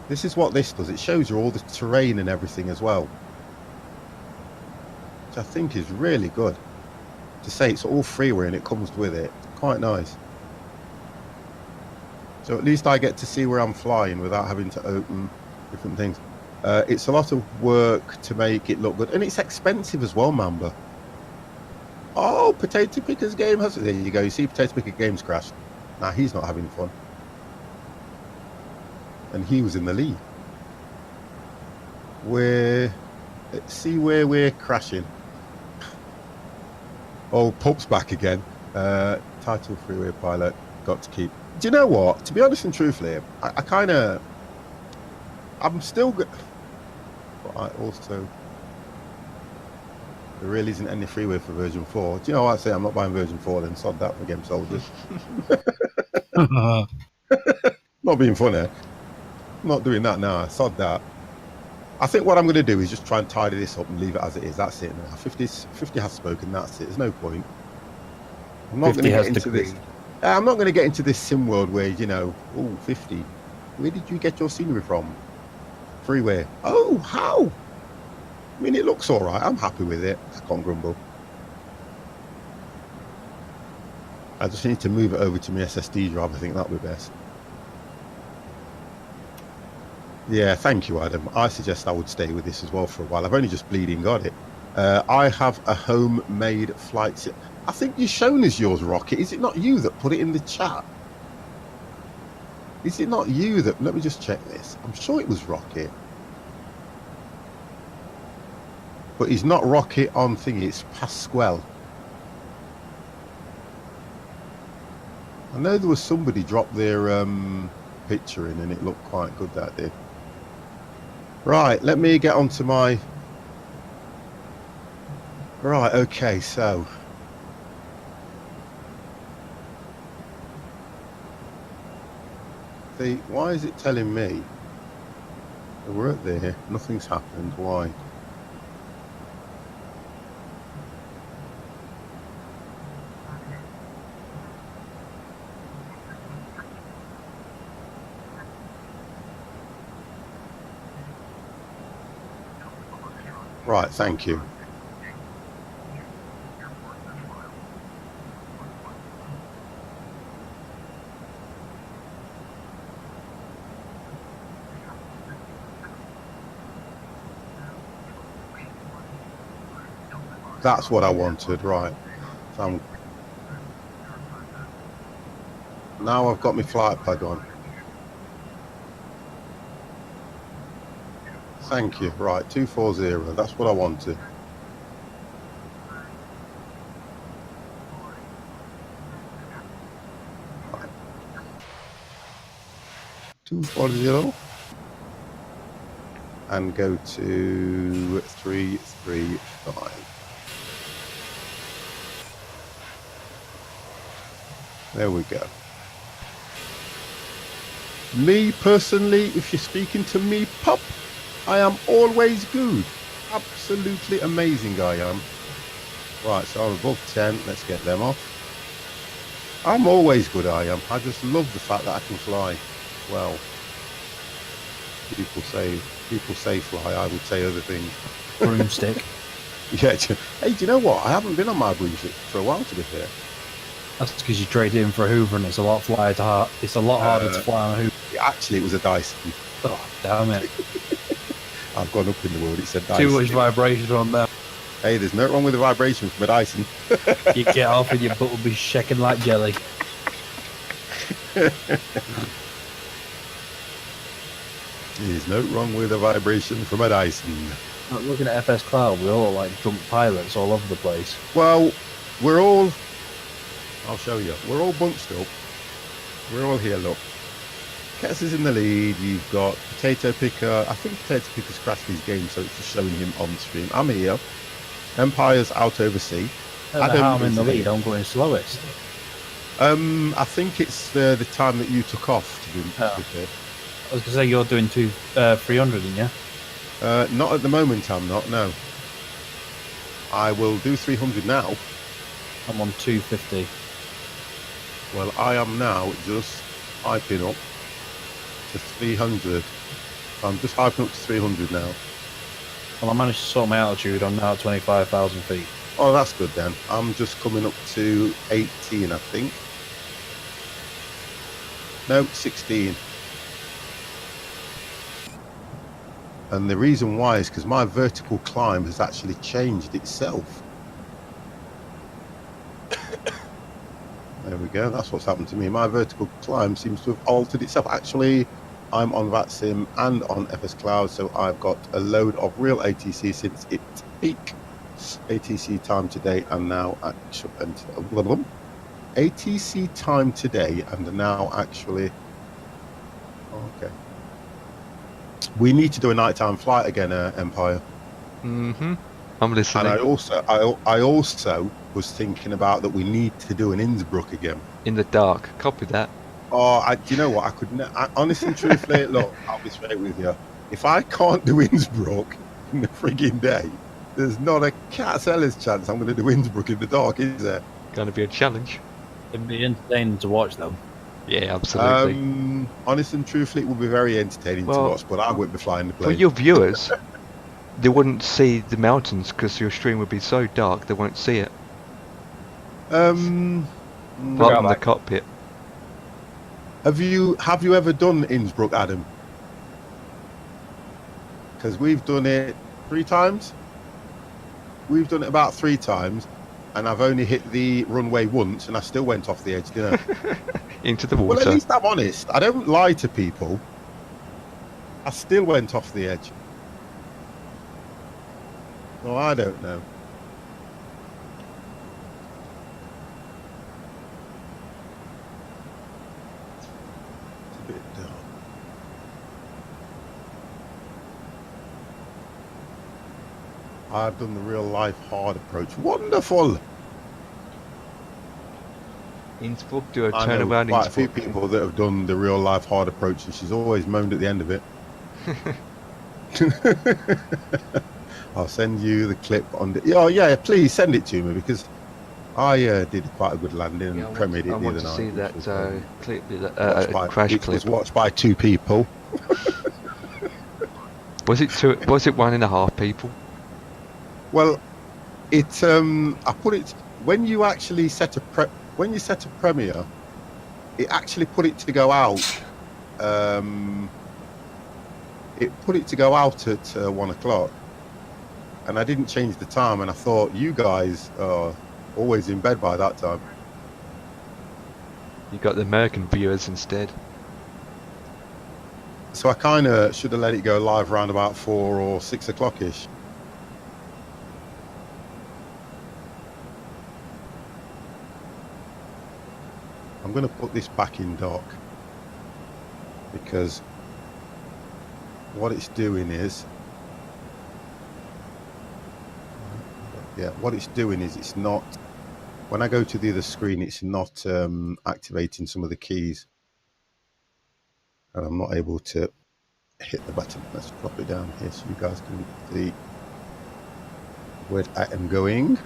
This is what this does. It shows you all the terrain and everything as well. Which I think is really good. To say it's all freeway and it comes with it. Quite nice. So at least I get to see where I'm flying without having to open different things. It's a lot of work to make it look good. And it's expensive as well, Mamba. Oh, Potato Picker's game has... There you go. You see Potato Picker game's crashed. Nah, he's not having fun. And he was in the lead. Let's see where we're crashing. Oh, Pup's back again. Title freeway pilot. Got to keep... Do you know what? To be honest and truthfully, I kind of... I'm still good. But I also... There really isn't any freeway for version 4. Do you know what I say? I'm not buying version 4 then. Sod that for Game Soldiers. Not being funny. I'm not doing that now. Sod that. I think what I'm going to do is just try and tidy this up and leave it as it is. That's it now. 50 has spoken. That's it. There's no point. I'm not going to get into this. I'm not going to get into this sim world where, you know, oh, 50. Where did you get your scenery from? Freeway. Oh, how? I mean, it looks all right. I'm happy with it. I can't grumble. I just need to move it over to my SSD drive. I think that would be best. Yeah, thank you, Adam. I suggest I would stay with this as well for a while. I've only just bleeding got it. I have a homemade flight sim. I think you've shown us yours, Rocket. Is it not you that put it in the chat? Is it not you that... Let me just check this. I'm sure it was Rocket. But he's not Rocket on thingy. It's Pasquale. I know there was somebody dropped their picture in and it looked quite good, that did. Right, let me get onto my Right, okay, so see, why is it telling me we're at there, nothing's happened? Why? Right, thank you. That's what I wanted, right. So now I've got my flight pad on. Thank you. Right, 240. That's what I wanted. Right. 240 and go to 335. There we go. Me personally, if you're speaking to me, pup, I am always good. Absolutely amazing I am. Right, so I'm above 10. Let's get them off. I'm always good, I am. I just love the fact that I can fly. Well, people say fly, I would say other things. Broomstick. Yeah, hey, do you know what? I haven't been on my broomstick for a while, to be fair. That's because you traded in for a Hoover and it's a lot It's a lot harder to fly on a Hoover. Actually, it was a Dyson. Oh, damn it. I've gone up in the world, it said Dyson. Too much vibration on that. Hey, there's no wrong with the vibration from a Dyson. You get off and your butt will be shaking like jelly. There's no wrong with a vibration from a Dyson. Looking at FS Cloud, we all look like drunk pilots all over the place. Well, we're all... I'll show you. We're all bunched up. We're all here, look. Kets is in the lead. You've got Potato Picker. I think Potato Picker's crashed his game, so it's just showing him on stream. I'm here. Empire's out over sea. I'm in the lead. I'm going slowest. I think it's the time that you took off to be fair. I was going to say you're doing 300, didn't you? Not at the moment, I'm not, no. I will do 300 now. I'm on 250. Well, I am now just hyping up to 300. I'm just hyping up to 300 now. Well, I managed to sort my altitude. I'm now at 25,000 feet. Oh, that's good then. I'm just coming up to 18, I think. No, 16. And the reason why is because my vertical climb has actually changed itself. There we go. That's what's happened to me. My vertical climb seems to have altered itself. Actually, I'm on VATSIM and on FS Cloud, so I've got a load of real ATC since its peak. ATC time today and now actually... ATC time today and now actually... Okay. We need to do a nighttime flight again, Empire. Mm-hmm. I'm listening. And I also was thinking about that we need to do an Innsbruck again. In the dark. Copy that. Oh, do you know what? I could honestly and truthfully, look, I'll be straight with you. If I can't do Innsbruck in the frigging day, there's not a cat's heller's chance I'm going to do Innsbruck in the dark, is there? Going to be a challenge. It'd be entertaining to watch, though. Yeah, absolutely. Honestly and truthfully, it would be very entertaining to watch, but I wouldn't be flying the plane. For your viewers, they wouldn't see the mountains because your stream would be so dark they won't see it. Apart from the cockpit. Have you ever done Innsbruck, Adam? Because we've done it 3 times. We've done it about 3 times, and I've only hit the runway once, and I still went off the edge, didn't I? Into the water. Well, at least I'm honest. I don't lie to people. I still went off the edge. No, I don't know. It's a bit dark. I've done the real life hard approach. Wonderful. Innsbruck, do a I know turnaround quite a few Innsbruck. people that have done the real life hard approach, and she's always moaned at the end of it. I'll send you the clip on the. Oh yeah, please send it to me because I did quite a good landing and Yeah, premiered it the I other want to night. see that clip, crash Which clip. was watched by 2 people. Was it two? Was it 1.5 people? Well, it I put it when you actually set a premiere, it actually put it to go out. It put it to go out at 1 o'clock, and I didn't change the time. And I thought you guys are always in bed by that time. You got the American viewers instead. So I kind of should have let it go live around about 4 or 6 o'clock ish. I'm going to put this back in dock because what it's doing is, it's not, when I go to the other screen, it's not activating some of the keys, and I'm not able to hit the button. Let's drop it down here so you guys can see where I am going.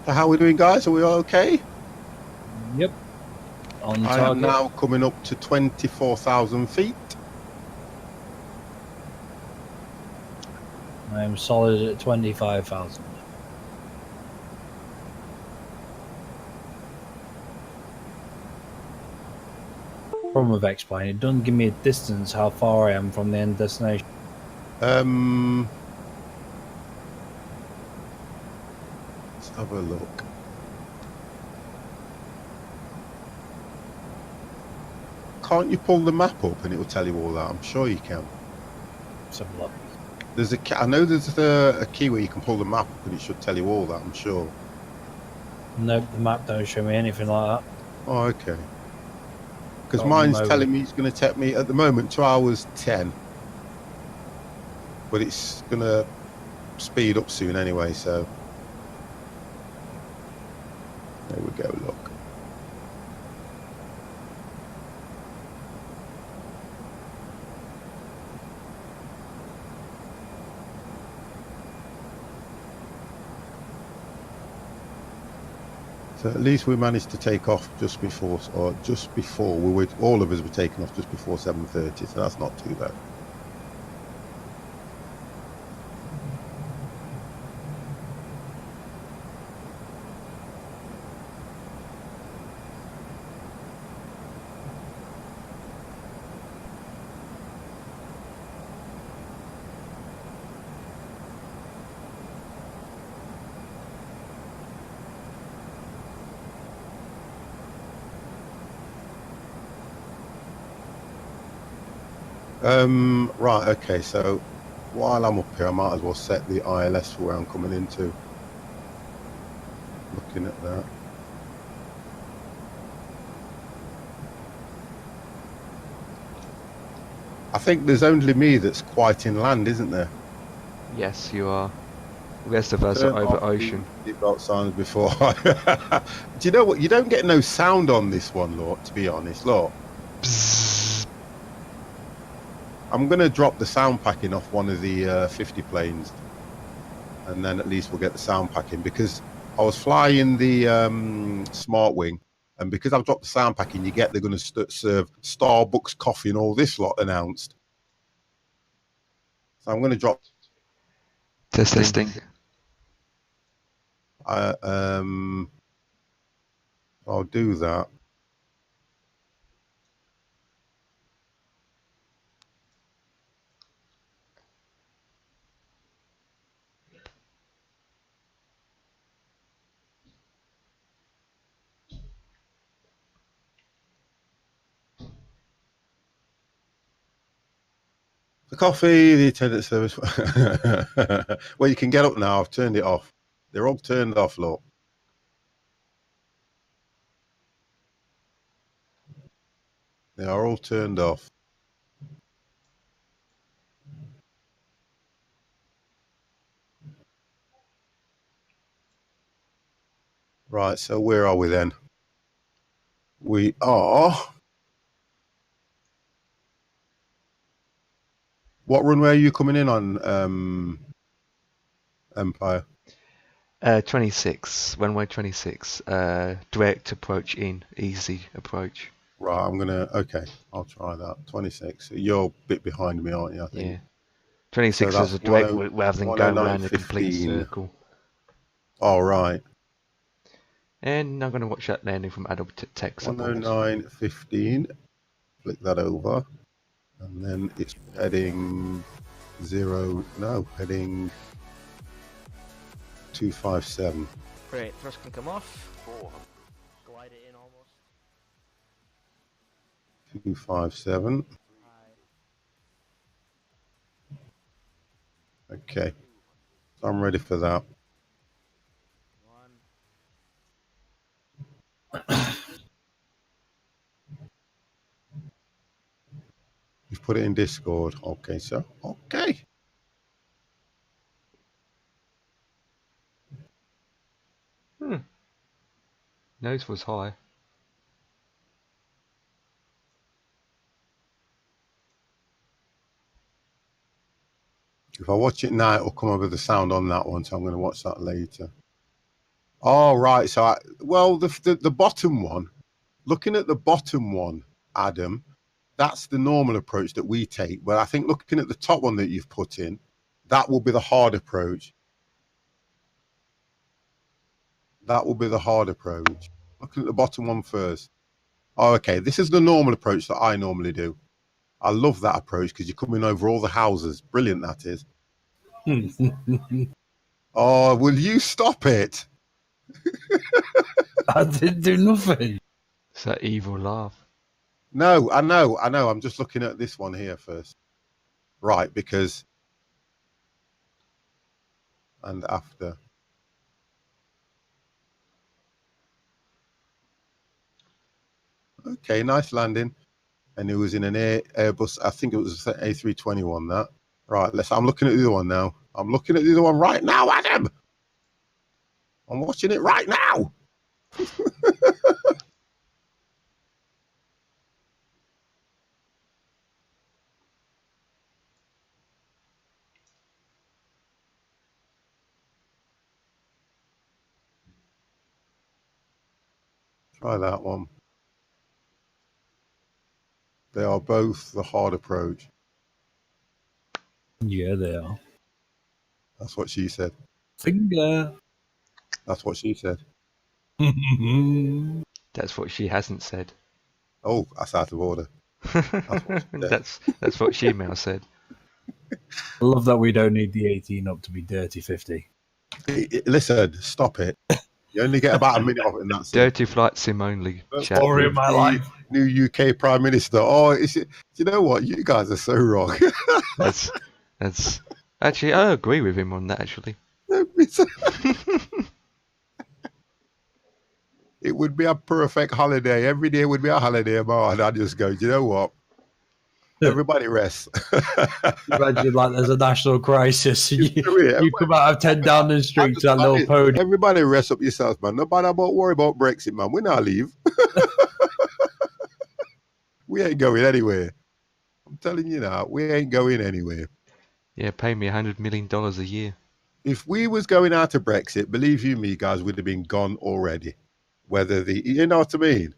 So how are we doing, guys? Are we all okay? Yep. On I target. am now coming up to 24,000 feet. I am solid at 25,000. Problem with X-Plane, it doesn't give me a distance how far I am from the end destination. Let's have a look. Can't you pull the map up and it will tell you all that? I'm sure you can. Let's have a look. There's I know there's a key where you can pull the map up and it should tell you all that, I'm sure. Nope, the map don't show me anything like that. Oh, okay. Because Got mine's them telling over. me it's going to take me, at the moment, 2 hours 10. But it's going to speed up soon anyway, so. There we go, look. So at least we managed to take off just before, all of us were taking off just before 7:30, so that's not too bad. Right, okay, so while I'm up here, I might as well set the ILS for where I'm coming into. Looking at that. I think there's only me that's quite inland, isn't there? Yes, you are. The rest of us are over ocean. Seatbelt signs before. Do you know what? You don't get no sound on this one, Lord, to be honest, look. I'm going to drop the sound packing off one of the 50 planes, and then at least we'll get the sound packing, because I was flying the Smart Wing, And because I've dropped the sound pack in, they're going to serve Starbucks coffee and all this lot announced. So I'm going to drop. Testing. I'll do that. The coffee, the attendant service. Well, you can get up now. I've turned it off. They're all turned off, look. They are all turned off. Right, so where are we then? We are... What runway are you coming in on, Empire? 26, runway 26, direct approach in, easy approach. Right, I'm going to... Okay, I'll try that. 26. You're a bit behind me, aren't you, I think? Yeah. 26 So is a direct that's rather than going around a complete 109.15. circle. All right. And I'm going to watch that landing from adult tech support. 109.15. Flick that over. And then it's heading heading 257. Right, thrust can come off. Glide it in almost. 257. Okay. So I'm ready for that. 1. You've put it in Discord. Okay, sir. Okay. Nose was high. If I watch it now, it'll come over the sound on that one, so I'm going to watch that later. All right. So, the bottom one, looking at the bottom one, Adam, that's the normal approach that we take. But I think looking at the top one that you've put in, that will be the hard approach. That will be the hard approach. Looking at the bottom one first. Oh, okay. This is the normal approach that I normally do. I love that approach because you're coming over all the houses. Brilliant, that is. Oh, will you stop it? I didn't do nothing. It's that evil laugh. No, I know. I'm just looking at this one here first. Right, because... And after... Okay, nice landing. And it was in an Airbus, I think it was an A320 that. Right, I'm looking at the other one now. I'm looking at the other one right now, Adam! I'm watching it right now! Try that one. They are both the hard approach. Yeah, they are. That's what she said. Finger. That's what she said. That's what she hasn't said. Oh, that's out of order. That's what she now said. I love that we don't need the 18 up to be dirty 50. Listen, stop it. You only get about a minute of it, and that's Dirty flight sim only. Chat. Story of my life. New UK Prime Minister. Oh, you know what? You guys are so wrong. That's actually, I agree with him on that. Actually, it would be a perfect holiday. Every day would be a holiday, and I'd just go, you know what? Everybody rest. Imagine like there's a national crisis. You come out of 10 Downing Street to that little podium. Everybody rest up yourselves, man. Nobody worry about Brexit, man. We're not leave. We ain't going anywhere. I'm telling you now, we ain't going anywhere. yeah, pay me $100 million a year. If we was going out of Brexit, believe you me, guys, we'd have been gone already. whether the, you know what I mean?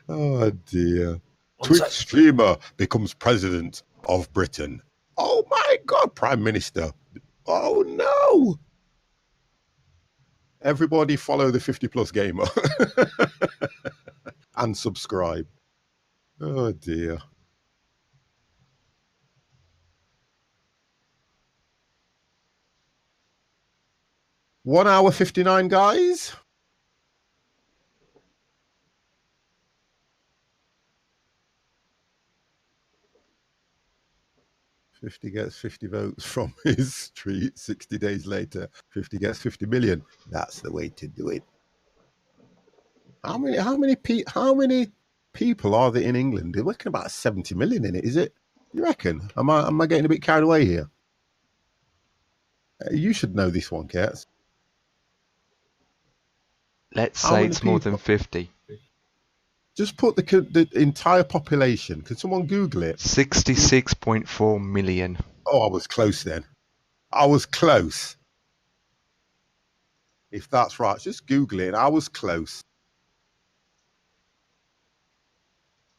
Oh dear. Twitch streamer becomes president of Britain. Oh my God, Prime Minister. Oh no. Everybody follow the 50 Plus Gamer and subscribe. Oh dear. 1 hour 59, guys. "50 gets 50 votes from his street. 60 days later, 50 gets 50 million. That's the way to do it." How many people are there in England? They're working about 70 million in it, is it? You reckon? Am I getting a bit carried away here? You should know this one, Kets. Let's say it's more than 50. Just put the entire population. Could someone Google it? 66.4 million. Oh, I was close then. I was close. If that's right, just Google it. I was close.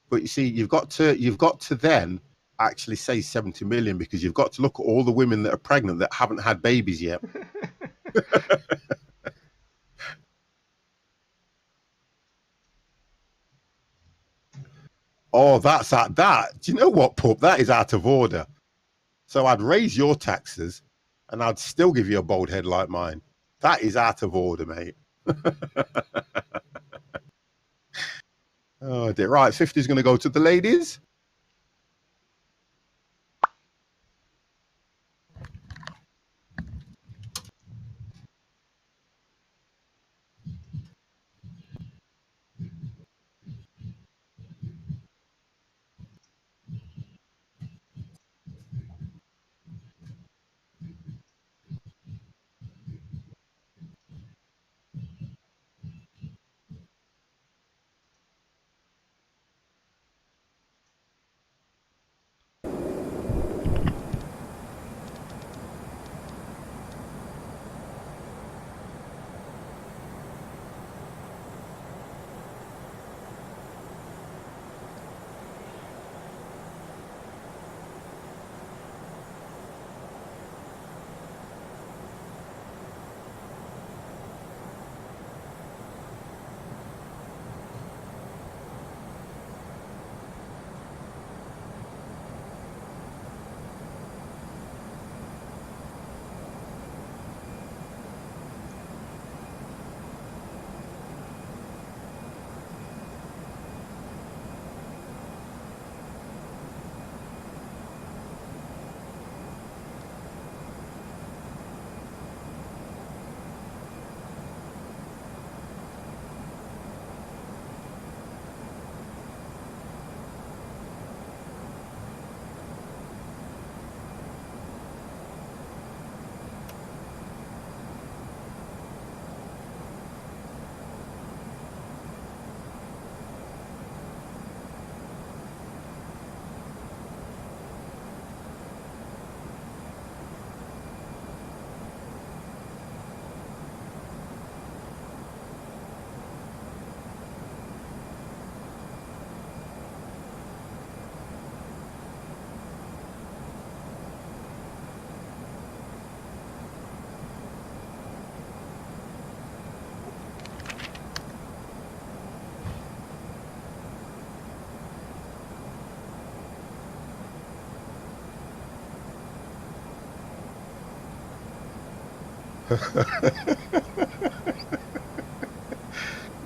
But you see, you've got to then actually say 70 million, because you've got to look at all the women that are pregnant that haven't had babies yet. Oh, that's that. Do you know what, Pup? That is out of order. So I'd raise your taxes and I'd still give you a bald head like mine. That is out of order, mate. Oh dear. Right, 50 is going to go to the ladies.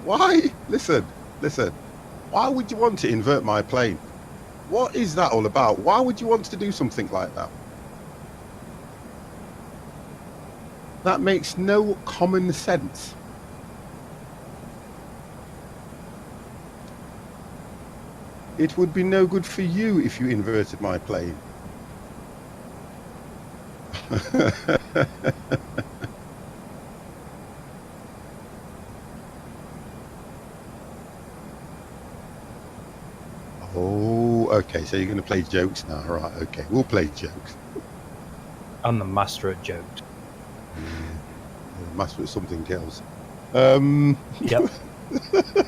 Why? Listen. Why would you want to invert my plane? What is that all about? Why would you want to do something like that? That makes no common sense. It would be no good for you if you inverted my plane. Oh, okay, so you're going to play jokes now. Right, okay, we'll play jokes. I'm the master at jokes. Master at something else. Yep.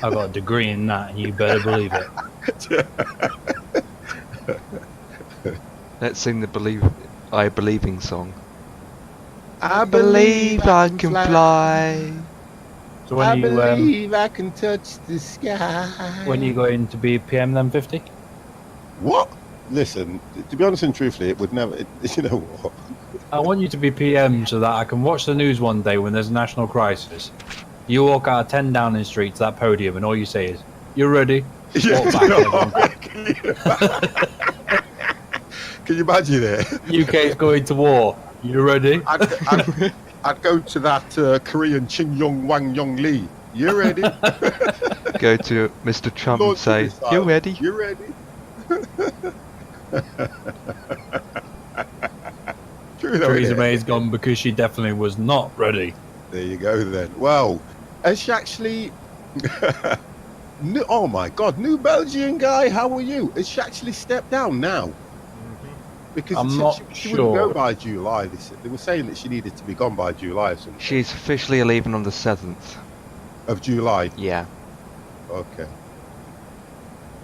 I got a degree in that, and you better believe it. Let's sing the I Believing song. I believe I can fly. So when I you believe I can touch the sky. when you go in to be PM then 50? What? Listen, to be honest and truthfully, it would never. You know what? I want you to be PM so that I can watch the news one day when there's a national crisis. You walk out of 10 Downing Street to that podium, and all you say is, "You ready?" Walk back, Can you imagine it? UK's going to war. You ready? I'd go to that Korean Ching Yong Wang Yong Lee. You ready? Go to Mr. Trump and say, "You ready?" You ready? Theresa May's gone because she definitely was not ready. There you go then. Well, has she actually... oh my God, new Belgian guy, how are you? Has she actually stepped down now? Because I'm not she sure. wouldn't go by July. They were saying that she needed to be gone by July or something. She's officially leaving on the 7th. Of July? Yeah. Okay.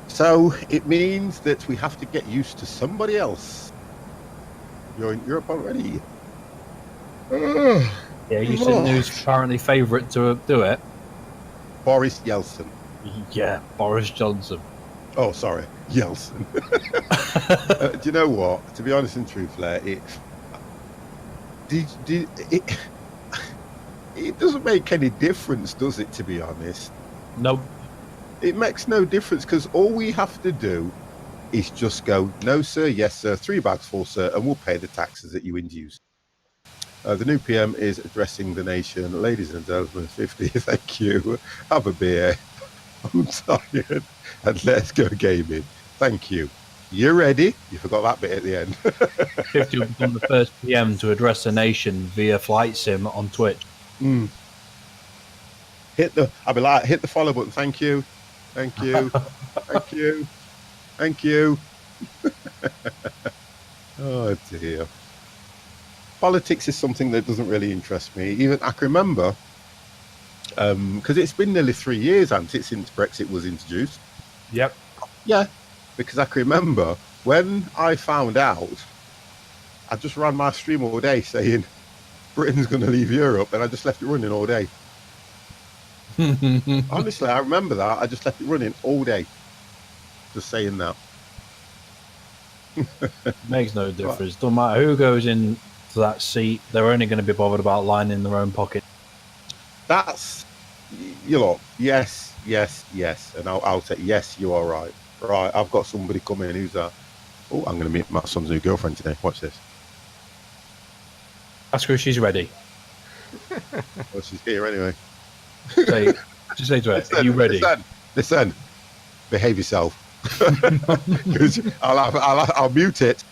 So it means that we have to get used to somebody else. You're in Europe already. Yeah, you said who's apparently favourite to do it? Boris Yeltsin. Yeah, Boris Johnson. Oh, sorry, Yeltsin. Do you know what? To be honest and truthfully, it doesn't make any difference, does it? To be honest, Nope. it makes no difference because all we have to do is just go, no, sir, yes, sir, 3 bags full, sir, and we'll pay the taxes that you induce. The new PM is addressing the nation. Ladies and gentlemen, 50, thank you. Have a beer. I'm tired. And let's go gaming. Thank you. You ready? You forgot that bit at the end. 50 will become the first PM to address the nation via flight sim on Twitch. I'll be like, hit the follow button. Thank you. Thank you. Thank you. Thank you. Oh dear. Politics is something that doesn't really interest me. Even I can remember, because it's been nearly 3 years, hasn't it, since Brexit was introduced. Yep. Yeah, because I can remember when I found out, I just ran my stream all day saying Britain's going to leave Europe, and I just left it running all day. Honestly, I remember that. I just left it running all day, just saying that. Makes no difference. Doesn't matter who goes in to that seat. They're only going to be bothered about lining their own pocket. That's, you know, yes, yes, yes. And I'll say, yes, you are right. Right, I've got somebody coming who's that. Oh, I'm going to meet my son's new girlfriend today. Watch this. Ask her if she's ready. Well, she's here anyway. Just say to her, are you ready? Listen. Behave yourself. I'll mute it.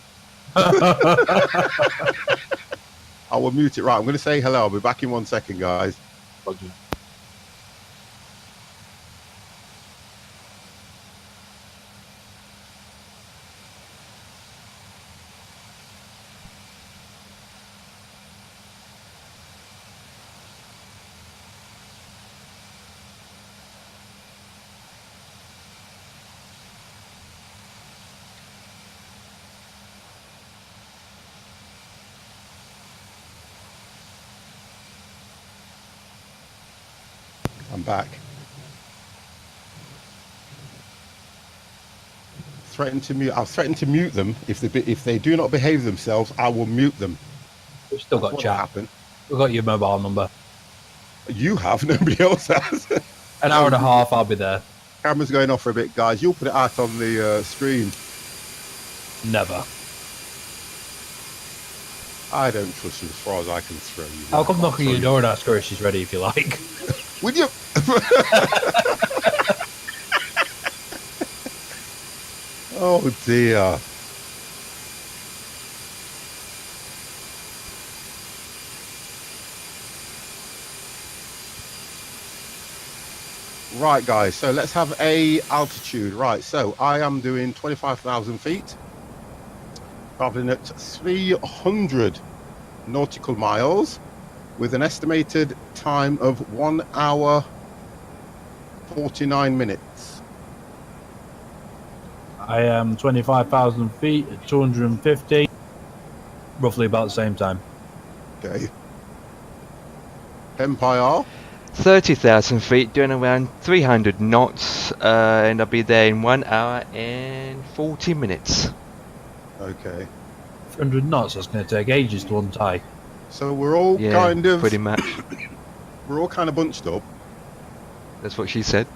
I will mute it. Right, I'm going to say hello. I'll be back in 1 second, guys. Roger. I'm back. I've threatened to mute them. If they do not behave themselves, I will mute them. We've still got chat. Happen. We've got your mobile number. You have, nobody else has. An hour and a half, I'll be there. Camera's going off for a bit, guys. You'll put it out on the screen. Never. I don't trust you as far as I can throw you. I'll come knock on your door and ask her if she's ready if you like. Would you? Oh dear. Right, guys, so let's have a altitude. Right, so I am doing 25,000 feet, traveling at 300 nautical miles with an estimated time of 1 hour 49 minutes. I am 25,000 feet at 250, roughly about the same time. Okay. Empire. 30,000 feet, doing around 300 knots, and I'll be there in 1 hour and 40 minutes. Okay. 100 knots, that's going to take ages to untie. So we're all Yeah, kind of pretty much. we're all kind of bunched up. That's what she said.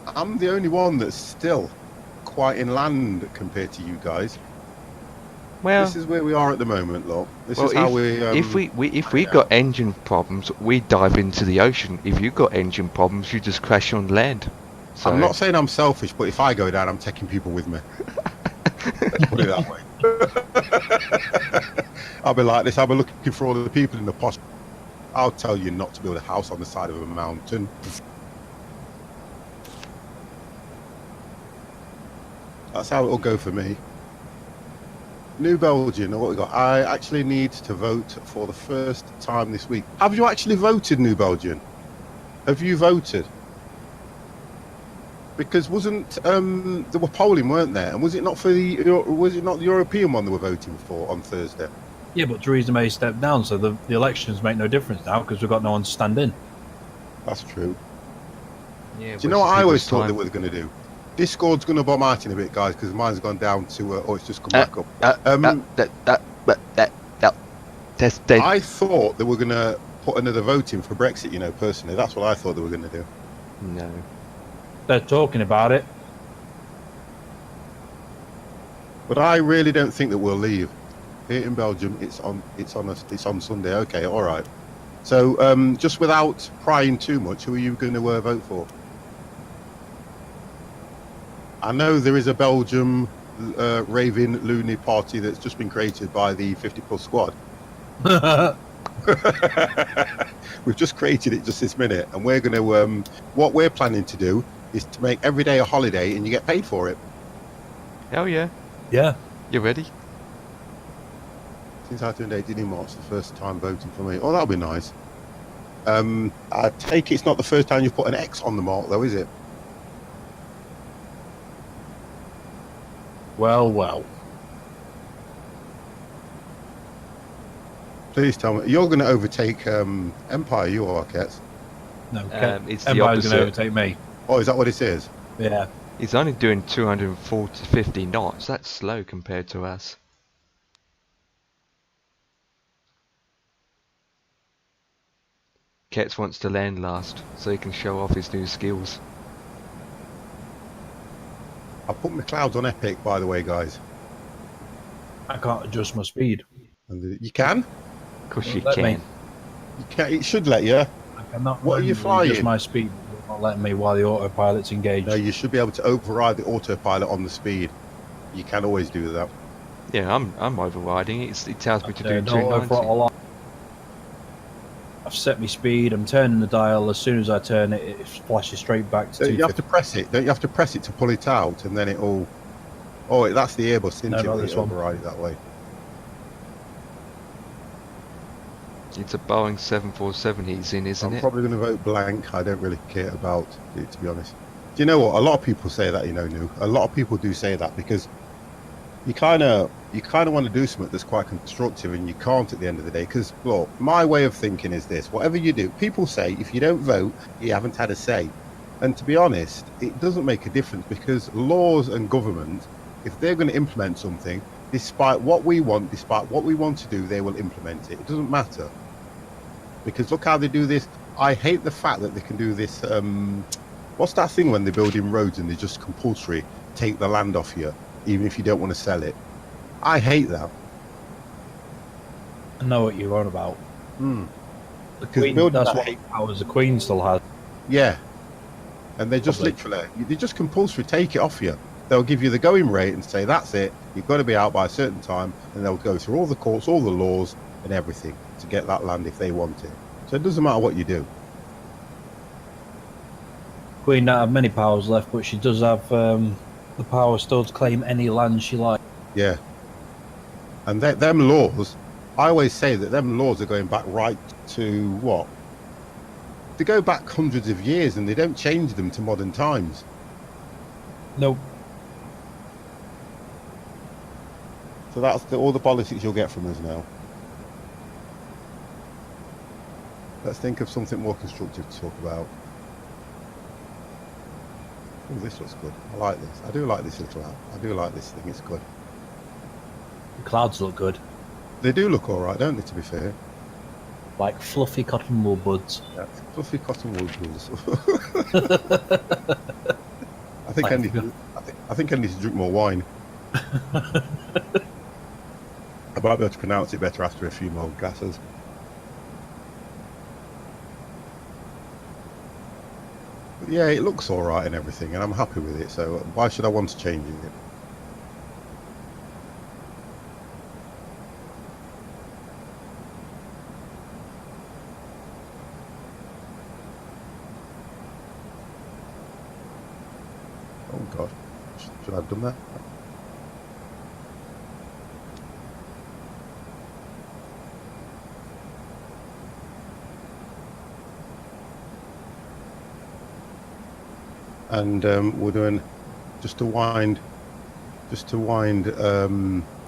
I'm the only one that's still quite inland compared to you guys. Well, This is where we are at the moment, look. This well, is how we. if we got engine problems, we dive into the ocean. If you got engine problems, you just crash on land. So, I'm not saying I'm selfish, but if I go down, I'm taking people with me. Let's put it that way. I'll be like this. I'll be looking for all the people in the posh. I'll tell you not to build a house on the side of a mountain. That's how it'll go for me. New Belgian, what we got? I actually need to vote for the first time this week. Have you actually voted, New Belgian? Have you voted? Because wasn't there were polling, weren't there? And was it not the European one they were voting for on Thursday? Yeah, but Theresa May stepped down, so the elections make no difference now because we've got no one to stand in. That's true. yeah, Do you know what I always thought they were going to do? Discord's going to bomb out in a bit, guys, because mine's gone down to. Oh, it's just come back up. Tested. I thought they were going to put another vote in for Brexit. You know, personally, that's what I thought they were going to do. No. They're talking about it. But I really don't think that we'll leave. Here in Belgium, it's on Sunday. Okay, all right. So, just without prying too much, who are you going to vote for? I know there is a Belgium raving loony party that's just been created by the 50 plus squad. We've just created it just this minute, and we're going to what we're planning to do is to make every day a holiday, and you get paid for it. Hell yeah. Yeah. You ready? Since I turned 18 in March, the first time voting for me. Oh, that'll be nice. I take it's not the first time you've put an X on the mark, though, is it? Well, well. Please tell me. You're going to overtake Empire, you are, Kets. No, It's the Empire's going to opposite. overtake me. Oh, is that what it is? Yeah. He's only doing 240 to 50 knots. That's slow compared to us. Ketz wants to land last so he can show off his new skills. I put my clouds on Epic, by the way, guys. I can't adjust my speed. And you can? Of course you Let me. can. You can. It should let you. I cannot What are you flying? adjust my speed. It's not letting me while the autopilot's engaged. No, you should be able to override the autopilot on the speed. You can always do that. Yeah, I'm overriding. It tells me to do Don't 290. throttle on. I've set my speed. I'm turning the dial. As soon as I turn it, it flashes straight back to Don't you have 250. to press it? Don't you have to press it to pull it out, and then it'll? Oh, that's the Airbus, isn't No, it? not When this you one. override it that way. It's a Boeing 747 he's in, isn't I'm it? probably going to vote blank. I don't really care about it, to be honest. Do you know what? A lot of people say that, you know, New. A lot of people do say that because you kind of want to do something that's quite constructive, and you can't at the end of the day. Because, look, my way of thinking is this: whatever you do, people say if you don't vote, you haven't had a say. And to be honest, it doesn't make a difference because laws and government, if they're going to implement something, despite what we want to do, they will implement it. It doesn't matter. Because look how they do this. I hate the fact that they can do this. What's that thing when they're building roads and they just compulsory take the land off you, even if you don't want to sell it? I hate that. I know what you're on about. Mm. The Because Queen, building that's that- what powers the Queen still has. Yeah. And they just Probably. they just compulsory take it off you. They'll give you the going rate and say, that's it, you've got to be out by a certain time, and they'll go through all the courts, all the laws and everything to get that land if they want it. So it doesn't matter what you do. Queen don't have many powers left, but she does have the power still to claim any land she likes. Yeah. And them laws, I always say that them laws are going back right to what? They go back hundreds of years and they don't change them to modern times. Nope. So that's all the politics you'll get from us now. Let's think of something more constructive to talk about. Oh, this looks good. I like this. I do like this little app. I do like this thing. It's good. The clouds look good. They do look all right, don't they, to be fair? Like fluffy cotton wool buds. Yeah, fluffy cotton wool balls. I think I need to drink more wine. I might be able to pronounce it better after a few more glasses. But yeah, it looks all right and everything, and I'm happy with it. So why should I want to change it? Oh God, should I have done that? And we're doing just to wind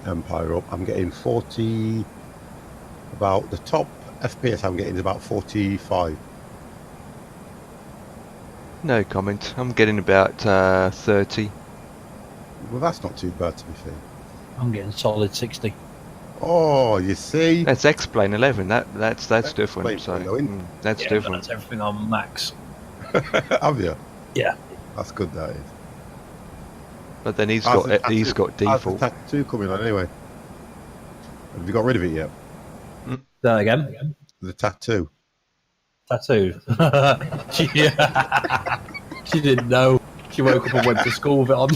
Empire up. I'm getting 40. About the top FPS I'm getting is about 45. No comment. I'm getting about 30. Well, that's not too bad, to be fair. I'm getting solid 60. Oh, you see, That's X-Plane 11. That's different. X-Plane So going. that's Yeah, but different. that's everything on max. have you? Yeah. That's good. That is. But then he's How's got the default. How's the tattoo coming on anyway? Have you got rid of it yet? That again. The tattoo. Tattoo. She didn't know. She woke up and went to school with it on.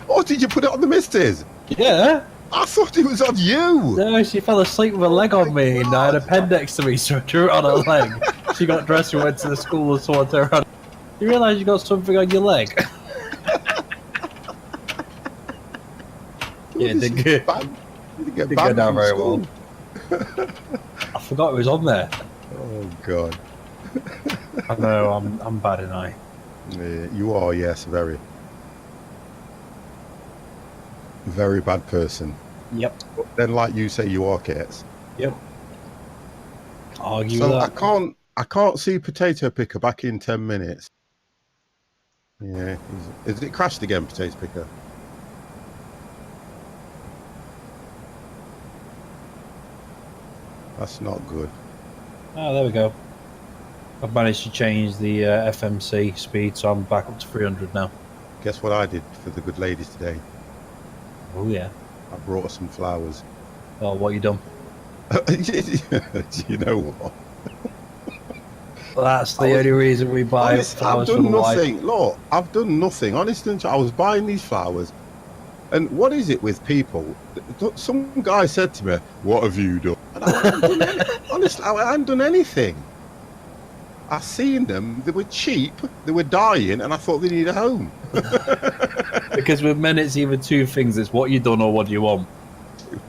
Oh, did you put it on the missus? Yeah. I thought it was on you. No, she fell asleep with a leg on me, and I had a pen next to me, so I drew it on her leg. She got dressed and went to the school and saw her on. You realise you got something on your leg? Yeah, This did is good. bad. You didn't get Didn't go banned down from very school. I forgot it was on there. Oh God. I know, I'm bad, and I. Yeah, you are, yes, very. Very bad person. Yep. But then, like you say, you are Kits. Yep. Argue So with that. I can't see Potato Picker back in 10 minutes. Yeah, is it crashed again, Potato Picker? That's not good. Oh, there we go. I've managed to change the FMC speed, so I'm back up to 300 now. Guess what I did for the good ladies today? Oh yeah. I brought her some flowers. Oh, what you done? Do you know what? Well, that's the only reason we buy Honest, I've flowers for done the wife. nothing. Look, I've done nothing. Honestly, I was buying these flowers. And what is it with people? Some guy said to me, "What have you done?" And I haven't done honestly, I hadn't done anything. I seen them. They were cheap. They were dying, and I thought they needed a home. Because with men, it's either two things: it's what you done or what you want.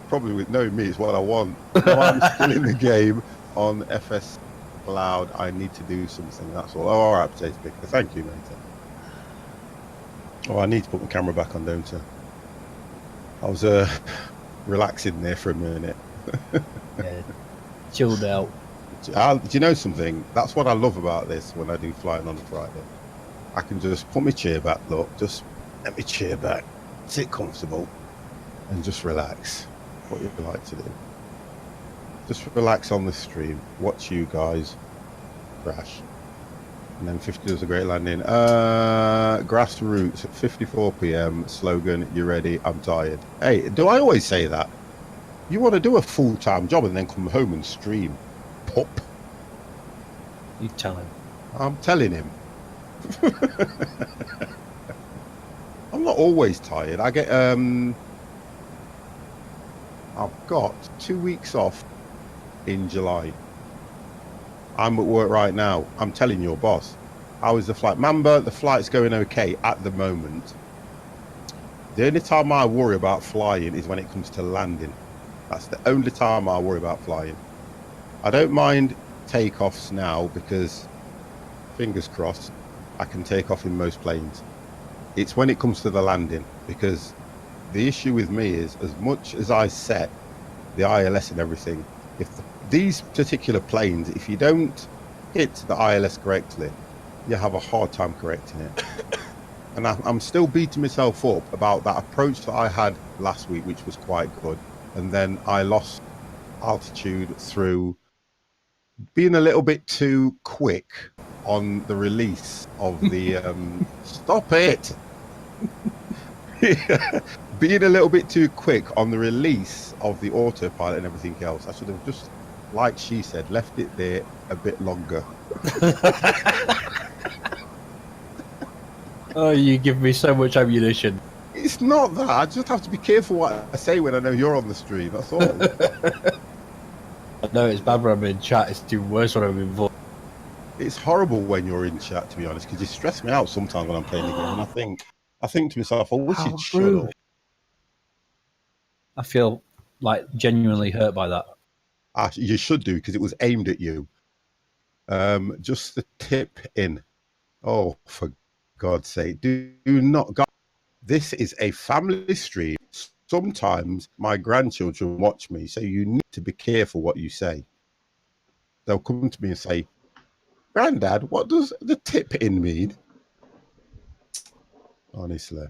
Probably with knowing me, it's what I want. Now I'm still in the game on FS Cloud. I need to do something. That's all. Oh, all right, Potato Picker. Thank you, mate. Oh, I need to put my camera back on, don't I? I was relaxing there for a minute. Yeah. Chilled out. Do you know something? That's what I love about this when I do flying on a Friday. I can just put my chair back, look, just let me chair back, sit comfortable, and just relax. What you like to do. Just relax on the stream, watch you guys crash. And then 50 does a great landing. Grassroots at 54 PM, slogan, you ready? I'm tired. Hey, do I always say that? You want to do a full-time job and then come home and stream? Pup. You tell him. I'm telling him. I'm not always tired. I get I've got 2 weeks off in July. I'm at work right now. I'm telling your boss. How is the flight? Mamba, the flight's going okay at the moment. The only time I worry about flying is when it comes to landing. That's the only time I worry about flying. I don't mind takeoffs now because, fingers crossed, I can take off in most planes. It's when it comes to the landing, because the issue with me is, as much as I set the ILS and everything, these particular planes, if you don't hit the ILS correctly, you have a hard time correcting it. And I'm still beating myself up about that approach that I had last week, which was quite good. And then I lost altitude through being a little bit too quick on the release of the stop it. Being a little bit too quick on the release of the autopilot and everything else. I should have just, like she said, left it there a bit longer. Oh, you give me so much ammunition. It's not that. I just have to be careful what I say when I know you're on the stream. That's all. I know it's bad when I'm in chat. It's even worse when I'm in voice. It's horrible when you're in chat, to be honest, because you stress me out sometimes when I'm playing the game. And I think to myself, I wish you'd shut up. I feel like genuinely hurt by that. You should do, because it was aimed at you. Just the tip in. Oh, for God's sake, do not go. This is a family stream. Sometimes my grandchildren watch me, so you need to be careful what you say. They'll come to me and say, Granddad, what does the tip in mean? Honestly.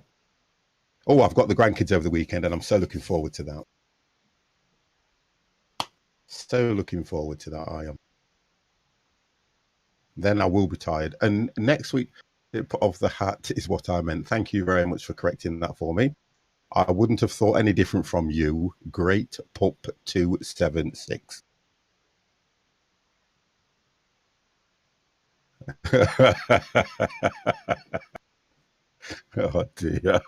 Oh, I've got the grandkids over the weekend, and I'm so looking forward to that. So looking forward to that, I am. Then I will be tired. And next week, tip of the hat is what I meant. Thank you very much for correcting that for me. I wouldn't have thought any different from you. Great Pup 276. Oh dear.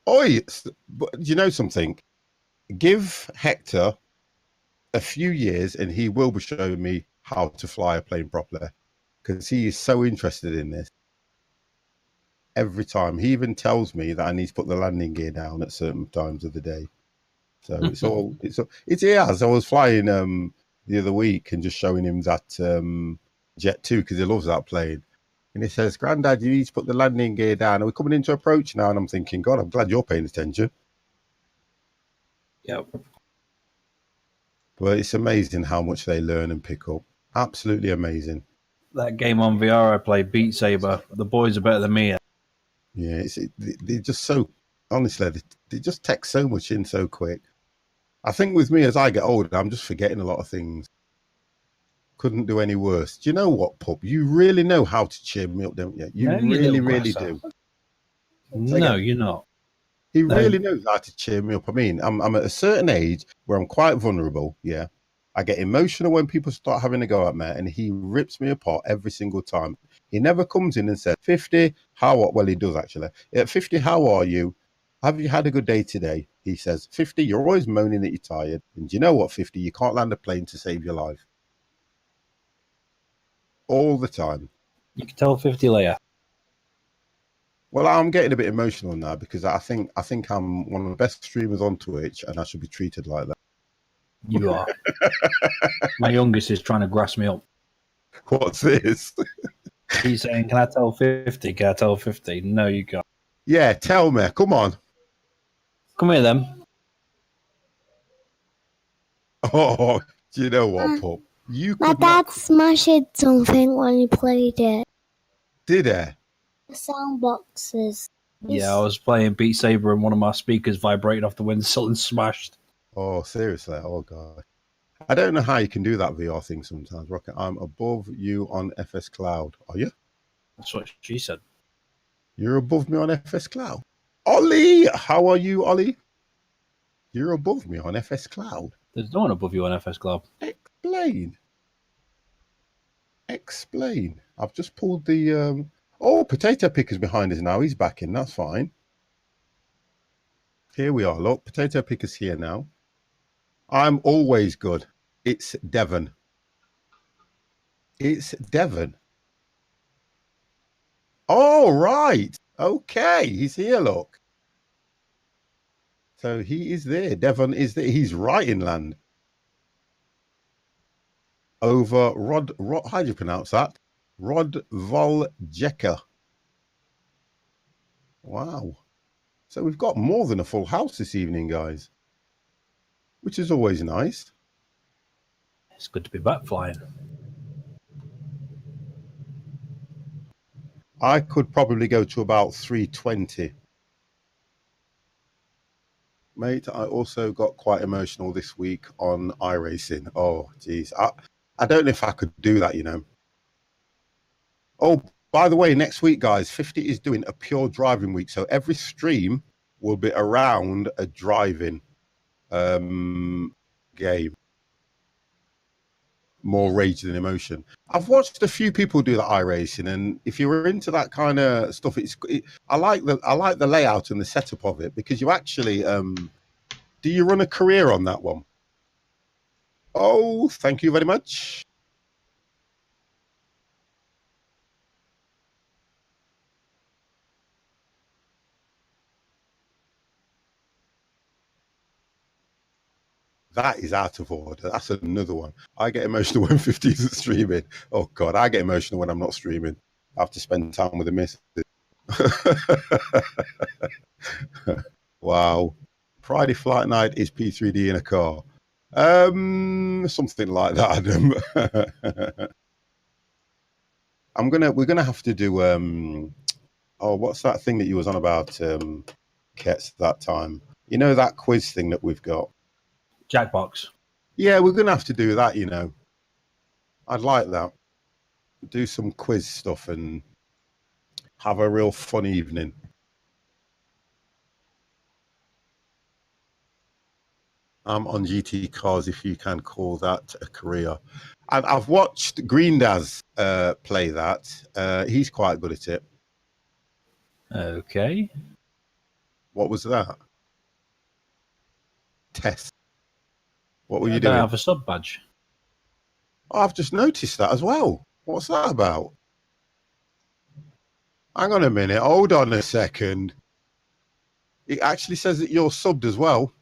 Oi, but you know something? Give Hector a few years and he will be showing me how to fly a plane properly, because he is so interested in this. Every time he even tells me that I need to put the landing gear down at certain times of the day. So it's as I was flying the other week and just showing him that Jet 2, because he loves that plane. And he says, Granddad, you need to put the landing gear down. And we're coming into approach now. And I'm thinking, God, I'm glad you're paying attention. Yep. But it's amazing how much they learn and pick up. Absolutely amazing. That game on VR I play, Beat Saber, the boys are better than me. Yeah, they're just so, honestly, they just take so much in so quick. I think with me, as I get older, I'm just forgetting a lot of things. Couldn't do any worse. Do you know what, Pup? You really know how to cheer me up, don't you? You really do. No, you're not. He really knows how to cheer me up. I mean, I'm at a certain age where I'm quite vulnerable, yeah. I get emotional when people start having a go at me, and he rips me apart every single time. He never comes in and says, 50, well, he does actually. At 50, how are you? Have you had a good day today? He says, 50, you're always moaning that you're tired. And do you know what, 50? You can't land a plane to save your life. All the time. You can tell 50 later. Well, I'm getting a bit emotional now because I think I'm one of the best streamers on Twitch, and I should be treated like that. You are. My youngest is trying to grass me up. What's this? He's saying, can I tell 50? Can I tell 50? No, you can't. Yeah, tell me. Come on. Come here, then. Oh, do you know what, Pup? My dad smashed something when he played it. Did he? The sound boxes. Yeah, I was playing Beat Saber and one of my speakers vibrated off the windshield and smashed. Oh, seriously? Oh, God. I don't know how you can do that VR thing sometimes, Rocket. I'm above you on FS Cloud. Are you? That's what she said. You're above me on FS Cloud. Ollie! How are you, Ollie? You're above me on FS Cloud. There's no one above you on FS Cloud. Explain. I've just pulled the... Oh, Potato Picker's behind us now. He's back in. That's fine. Here we are. Look, Potato Picker's here now. I'm always good. It's Devon. Oh, right. Okay. He's here, look. So he is there. Devon is there. He's right inland. Over how do you pronounce that? Rodvoljeka. Wow. So we've got more than a full house this evening, guys, which is always nice. It's good to be back flying. I could probably go to about 320. Mate, I also got quite emotional this week on iRacing. Oh, geez. I don't know if I could do that, you know. Oh, by the way, next week, guys, 50 is doing a pure driving week. So every stream will be around a driving game. More rage than emotion. I've watched a few people do that iRacing, and if you're into that kind of stuff, I like the layout and the setup of it, because you actually do you run a career on that one? Oh, thank you very much. That is out of order. That's another one. I get emotional when 50 isn't streaming. Oh, God, I get emotional when I'm not streaming. I have to spend time with the missus. Wow. Friday flight night is P3D in a car. Something like that, Adam. We're gonna have to do oh, what's that thing that you was on about, Kets, that time? You know, that quiz thing that we've got? Jackbox. Yeah, we're going to have to do that, you know. I'd like that. Do some quiz stuff and have a real fun evening. I'm on GT cars, if you can call that a career. And I've watched Greendaz play that. He's quite good at it. Okay. What was that? Test. What were you I doing? don't have a sub badge. Oh, I've just noticed that as well. What's that about? Hang on a minute. Hold on a second. It actually says that you're subbed as well.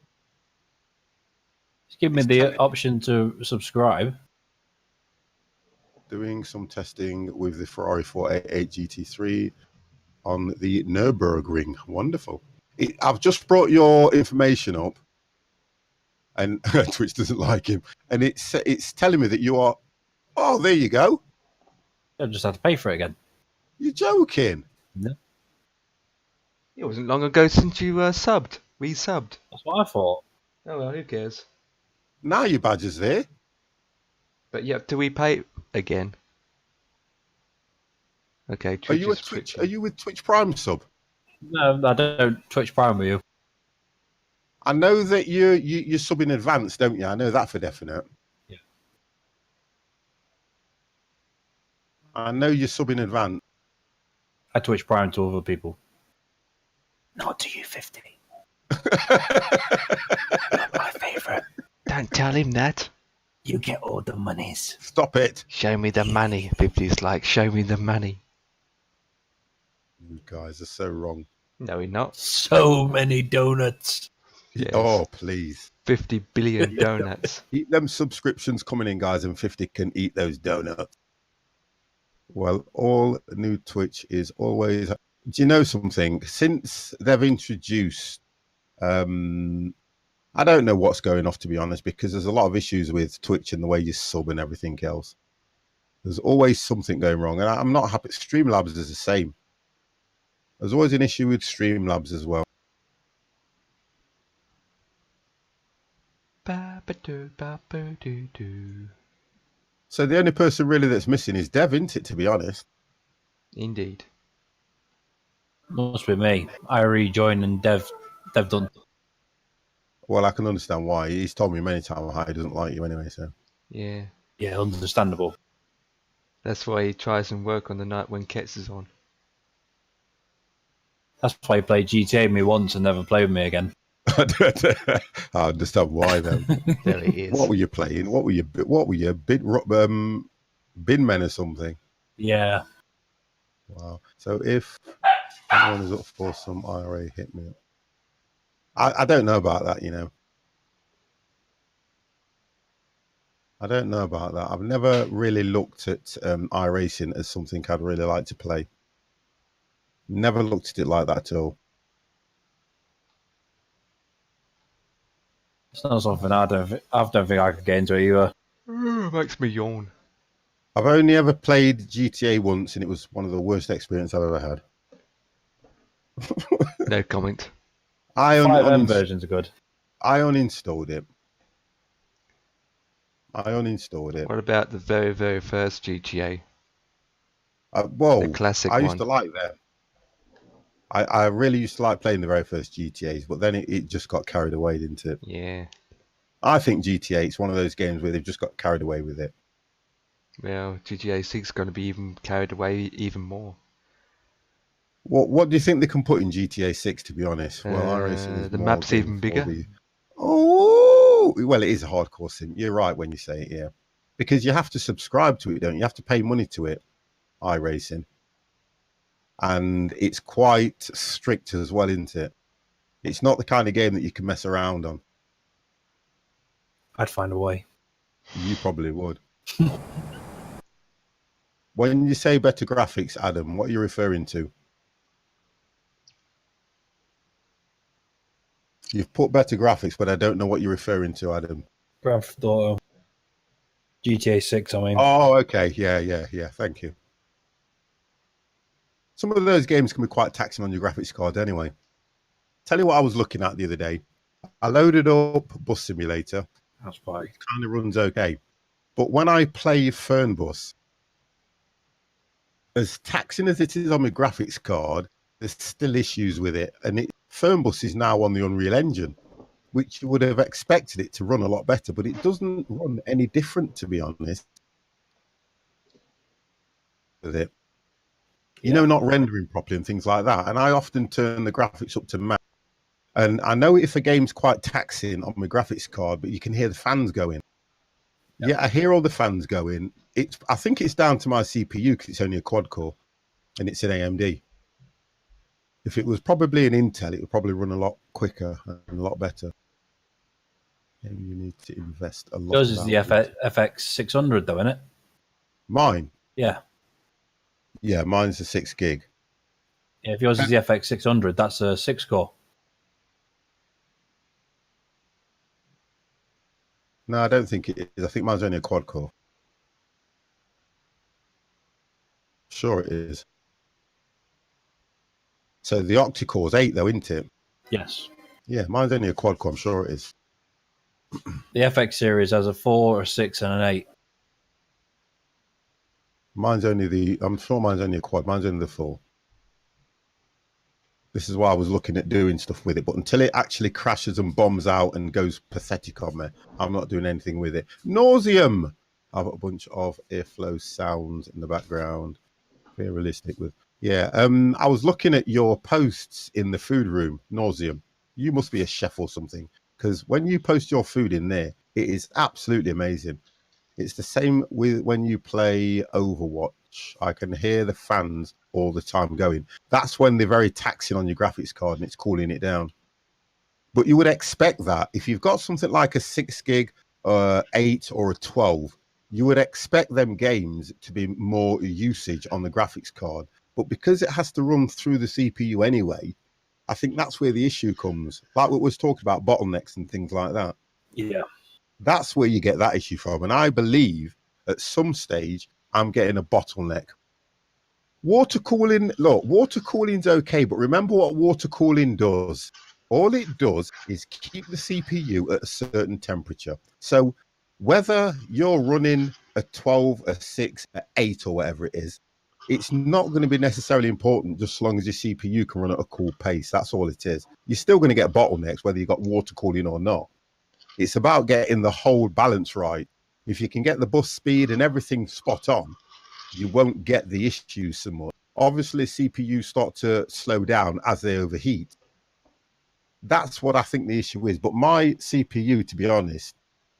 Just give me the option to subscribe. Doing some testing with the Ferrari 488 GT3 on the Nürburgring. Wonderful. I've just brought your information up, and Twitch doesn't like him, and it's telling me that you are. Oh, there you go. I just have to pay for it again. You're joking. No. It wasn't long ago since you subbed. We subbed. That's what I thought. Oh well, who cares? Now your badge is there. But yeah, do we pay again? Okay. Are you with Twitch? Are you with Twitch Prime sub? No, I don't Twitch Prime with you. I know that you sub in advance, don't you? I know that for definite. Yeah. I know you sub in advance. I Twitch Prime to other people. Not to you, 50. Not my favourite. Don't tell him that. You get all the monies. Stop it. Show me the money. 50's like, show me the money. You guys are so wrong. No, we're not. So many donuts. Yes. Oh, please. 50 billion donuts. Eat them subscriptions coming in, guys, and 50 can eat those donuts. Well, all new Twitch is always... Do you know something? Since they've introduced... I don't know what's going off, to be honest, because there's a lot of issues with Twitch and the way you sub and everything else. There's always something going wrong, and I'm not happy. Streamlabs is the same. There's always an issue with Streamlabs as well. So the only person really that's missing is Dev, isn't it, to be honest? Indeed. Must be me. I rejoined and Dev done. Well, I can understand why. He's told me many times how he doesn't like you anyway, so... Yeah. Yeah, understandable. That's why he tries and work on the night when Kets is on. Oh, That's why he played GTA with me once and never played with me again. I understand why then. There he is. What were you playing? What were you bin men or something? Yeah. Wow. So if anyone is up for some IRA, hit me up. I don't know about that, you know. I don't know about that. I've never really looked at iRacing as something I'd really like to play. Never looked at it like that at all. It's not something I don't think I could get into either. Makes me yawn. I've only ever played GTA once, and it was one of the worst experiences I've ever had. No comment. 5M versions are good. I uninstalled it. What about the very, very first GTA? Well, The classic I used one. to like that. I really used to like playing the very first GTAs, but then it just got carried away, didn't it? Yeah. I think GTA is one of those games where they've just got carried away with it. Well, GTA 6 is going to be even carried away even more. What do you think they can put in GTA 6, to be honest? Well, iRacing is the more map's game even for bigger. Oh, well, it is a hardcore sim. You're right when you say it, yeah. Because you have to subscribe to it, don't you? You have to pay money to it, iRacing. And it's quite strict as well, isn't it? It's not the kind of game that you can mess around on. I'd find a way. You probably would. When you say better graphics, Adam, what are you referring to? You've put better graphics, but I don't know what you're referring to, Adam. Grand Theft Auto. GTA 6, I mean. Oh, okay. Yeah. Thank you. Some of those games can be quite taxing on your graphics card anyway. Tell you what I was looking at the other day. I loaded up Bus Simulator. That's fine. It kind of runs okay. But when I play Fernbus, as taxing as it is on my graphics card, there's still issues with it. And Fernbus is now on the Unreal Engine, which you would have expected it to run a lot better, but it doesn't run any different, to be honest, with it. You know, not rendering properly and things like that. And I often turn the graphics up to max. And I know if a game's quite taxing on my graphics card, but you can hear the fans going. Yeah, I hear all the fans going. I think it's down to my CPU because it's only a quad core and it's an AMD. If it was probably an Intel, it would probably run a lot quicker and a lot better. And you need to invest a lot. Yours is the FX 600 though, isn't it? Mine? Yeah. Yeah, mine's a 6 gig. Yeah, if yours is the FX 600, that's a 6 core. No, I don't think it is. I think mine's only a quad core. Sure it is. So the octa-core's 8 though, isn't it? Yes. Yeah, mine's only a quad core. I'm sure it is. The FX series has a 4, a 6, and an 8. I'm sure mine's only a quad. Mine's only the 4. This is why I was looking at doing stuff with it. But until it actually crashes and bombs out and goes pathetic on me, I'm not doing anything with it. Nauseum! I've got a bunch of airflow sounds in the background. Very realistic with... Yeah, I was looking at your posts in the food room. Nauseum. You must be a chef or something. Because when you post your food in there, it is absolutely amazing. It's the same with when you play Overwatch. I can hear the fans all the time going. That's when they're very taxing on your graphics card and it's cooling it down. But you would expect that if you've got something like a 6 gig, 8 or a 12, you would expect them games to be more usage on the graphics card. But because it has to run through the CPU anyway, I think that's where the issue comes. Like what was talking about bottlenecks and things like that. Yeah. That's where you get that issue from. And I believe at some stage, I'm getting a bottleneck. Water cooling, look, water cooling's okay, but remember what water cooling does. All it does is keep the CPU at a certain temperature. So whether you're running a 12, a 6, a 8 or whatever it is, it's not going to be necessarily important just as long as your CPU can run at a cool pace. That's all it is. You're still going to get bottlenecks whether you've got water cooling or not. It's about getting the whole balance right. If you can get the bus speed and everything spot on, you won't get the issues so much. Obviously, CPUs start to slow down as they overheat. That's what I think the issue is. But my CPU, to be honest,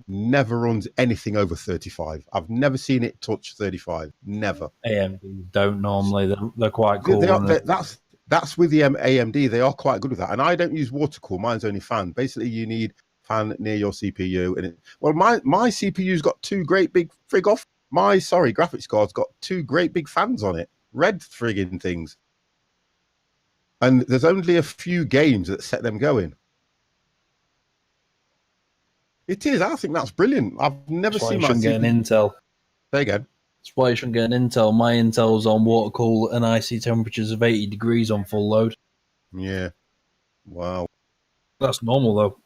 never runs anything over 35. I've never seen it touch 35. Never. AMD don't normally. They're quite cool. That's with the AMD. They are quite good with that. And I don't use water cool. Mine's only fan. Basically, you need fan near your CPU. And my CPU's got two great big graphics card's got two great big fans on it. Red friggin' things. And there's only a few games that set them going. It is. I think that's brilliant. I've never seen my CPU. Get an Intel. Say again. That's why you shouldn't get an Intel. My Intel's on water cool and I see temperatures of 80 degrees on full load. Yeah. Wow. That's normal though.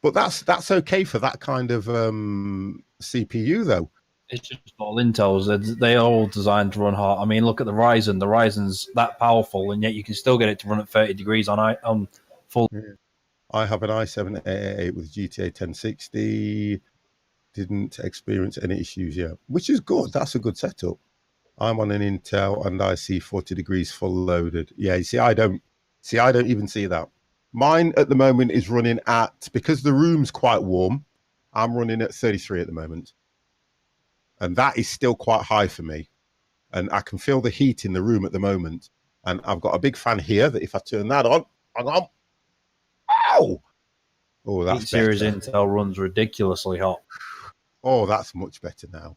But that's okay for that kind of CPU though. It's just all Intels. They are all designed to run hot. I mean, look at the Ryzen. The Ryzen's that powerful, and yet you can still get it to run at 30 degrees on full. Yeah. I have an i7 88 with GTA 1060. Didn't experience any issues yet, which is good. That's a good setup. I'm on an Intel and I see 40 degrees full loaded. Yeah, you see, I don't even see that. Mine at the moment is running at, because the room's quite warm, I'm running at 33 at the moment. And that is still quite high for me. And I can feel the heat in the room at the moment. And I've got a big fan here that if I turn that on, hang on. Ow! Oh, that's Series better. Intel runs ridiculously hot. Oh, that's much better now.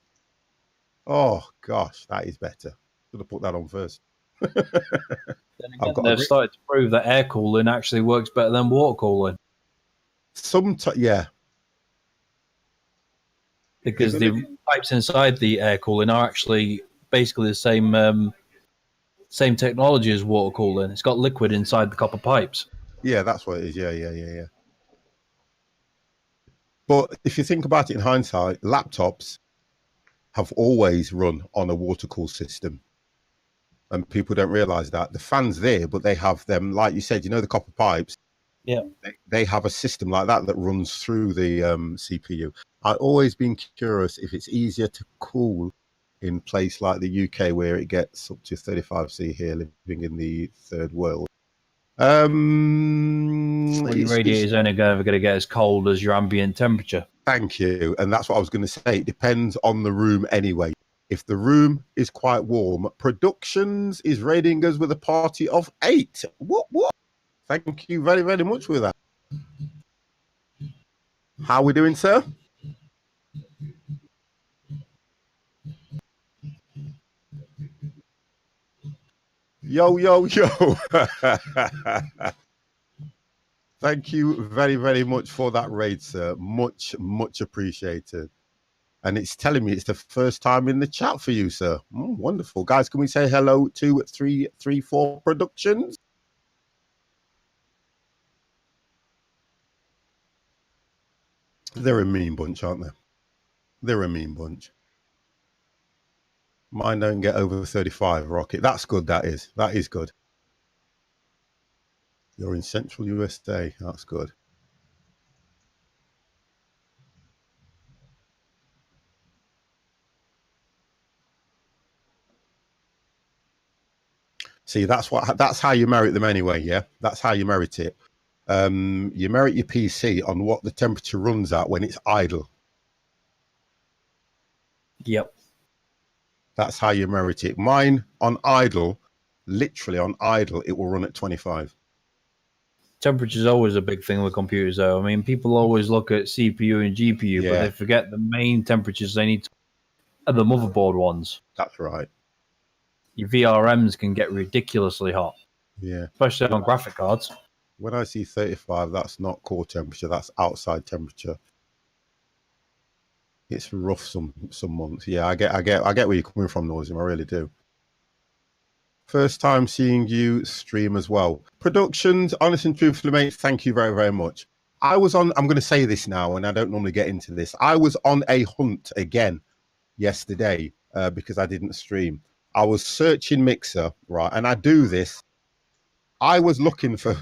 Oh, gosh, that is better. Should have put that on first. Then again, they've started to prove that air cooling actually works better than water cooling. Yeah. Because the pipes inside the air cooling are actually basically the same technology as water cooling. It's got liquid inside the copper pipes. Yeah, that's what it is. Yeah. But if you think about it in hindsight, laptops have always run on a water cool system. And people don't realize that. The fan's there, but they have them, like you said, the copper pipes. Yeah. They have a system like that runs through the CPU. I've always been curious if it's easier to cool in a place like the UK where it gets up to 35°C here, living in the third world. Your radiator is only going to get as cold as your ambient temperature. Thank you. And that's what I was going to say. It depends on the room anyway. If the room is quite warm, Productions is rating us with a party of 8. What? Thank you very, very much for that. How are we doing, sir? Yo. Thank you very, very much for that raid, sir. Much, much appreciated. And it's telling me it's the first time in the chat for you, sir. Wonderful. Guys, can we say hello to 334 Productions? They're a mean bunch, aren't they? They're a mean bunch. Mine don't get over 35, Rocket. That's good, that is. That is good. You're in Central USA. That's good. See, that's how you merit them anyway, yeah? That's how you merit it. You merit your PC on what the temperature runs at when it's idle. Yep. That's how you merit it. Mine on idle, literally on idle, it will run at 25. Temperature is always a big thing with computers, though. I mean, people always look at CPU and GPU, but they forget the main temperatures they need are the motherboard ones. That's right. Your VRMs can get ridiculously hot. Yeah. Especially on graphic cards. When I see 35, that's not core temperature, that's outside temperature. It's rough some months. Yeah, I get where you're coming from, Norzim, I really do. First time seeing you stream as well. Productions, honest and truthfully, mate, thank you very, very much. I'm going to say this now, and I don't normally get into this. I was on a hunt again yesterday because I didn't stream. I was searching Mixer, right? And I do this. I was looking for,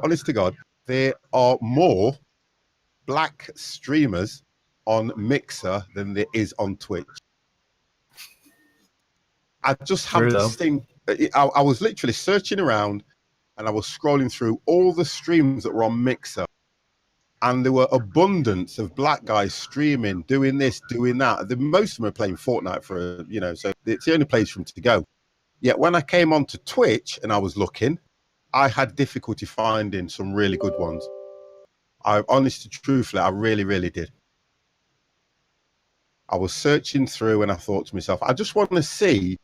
honest to God, there are more black streamers on Mixer than there is on Twitch. I just have this thing. I was literally searching around and I was scrolling through all the streams that were on Mixer. And there were abundance of black guys streaming, doing this, doing that. Most of them are playing Fortnite so it's the only place for them to go. Yet when I came onto Twitch and I was looking, I had difficulty finding some really good ones. I honestly, truthfully, I really, really did. I was searching through and I thought to myself, I just want to see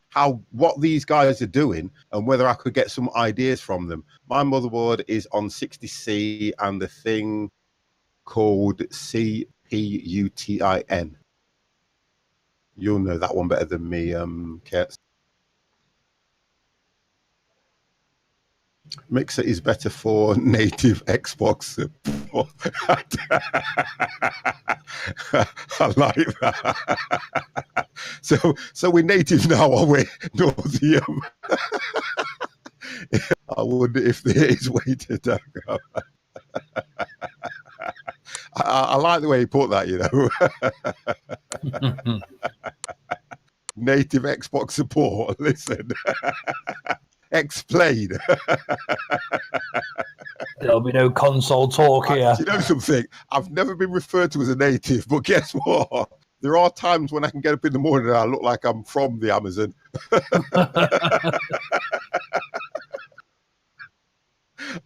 what these guys are doing and whether I could get some ideas from them. My motherboard is on 60C and the thing called CPUTIN. You'll know that one better than me, Kurt. Mixer is better for native Xbox. I like that. So we're native now, are we? Nauseum. I wonder if there is way to go. I like the way he put that, you know. Native Xbox support. Listen. Explain. There'll be no console talk here. You know something? I've never been referred to as a native, but guess what? There are times when I can get up in the morning and I look like I'm from the Amazon.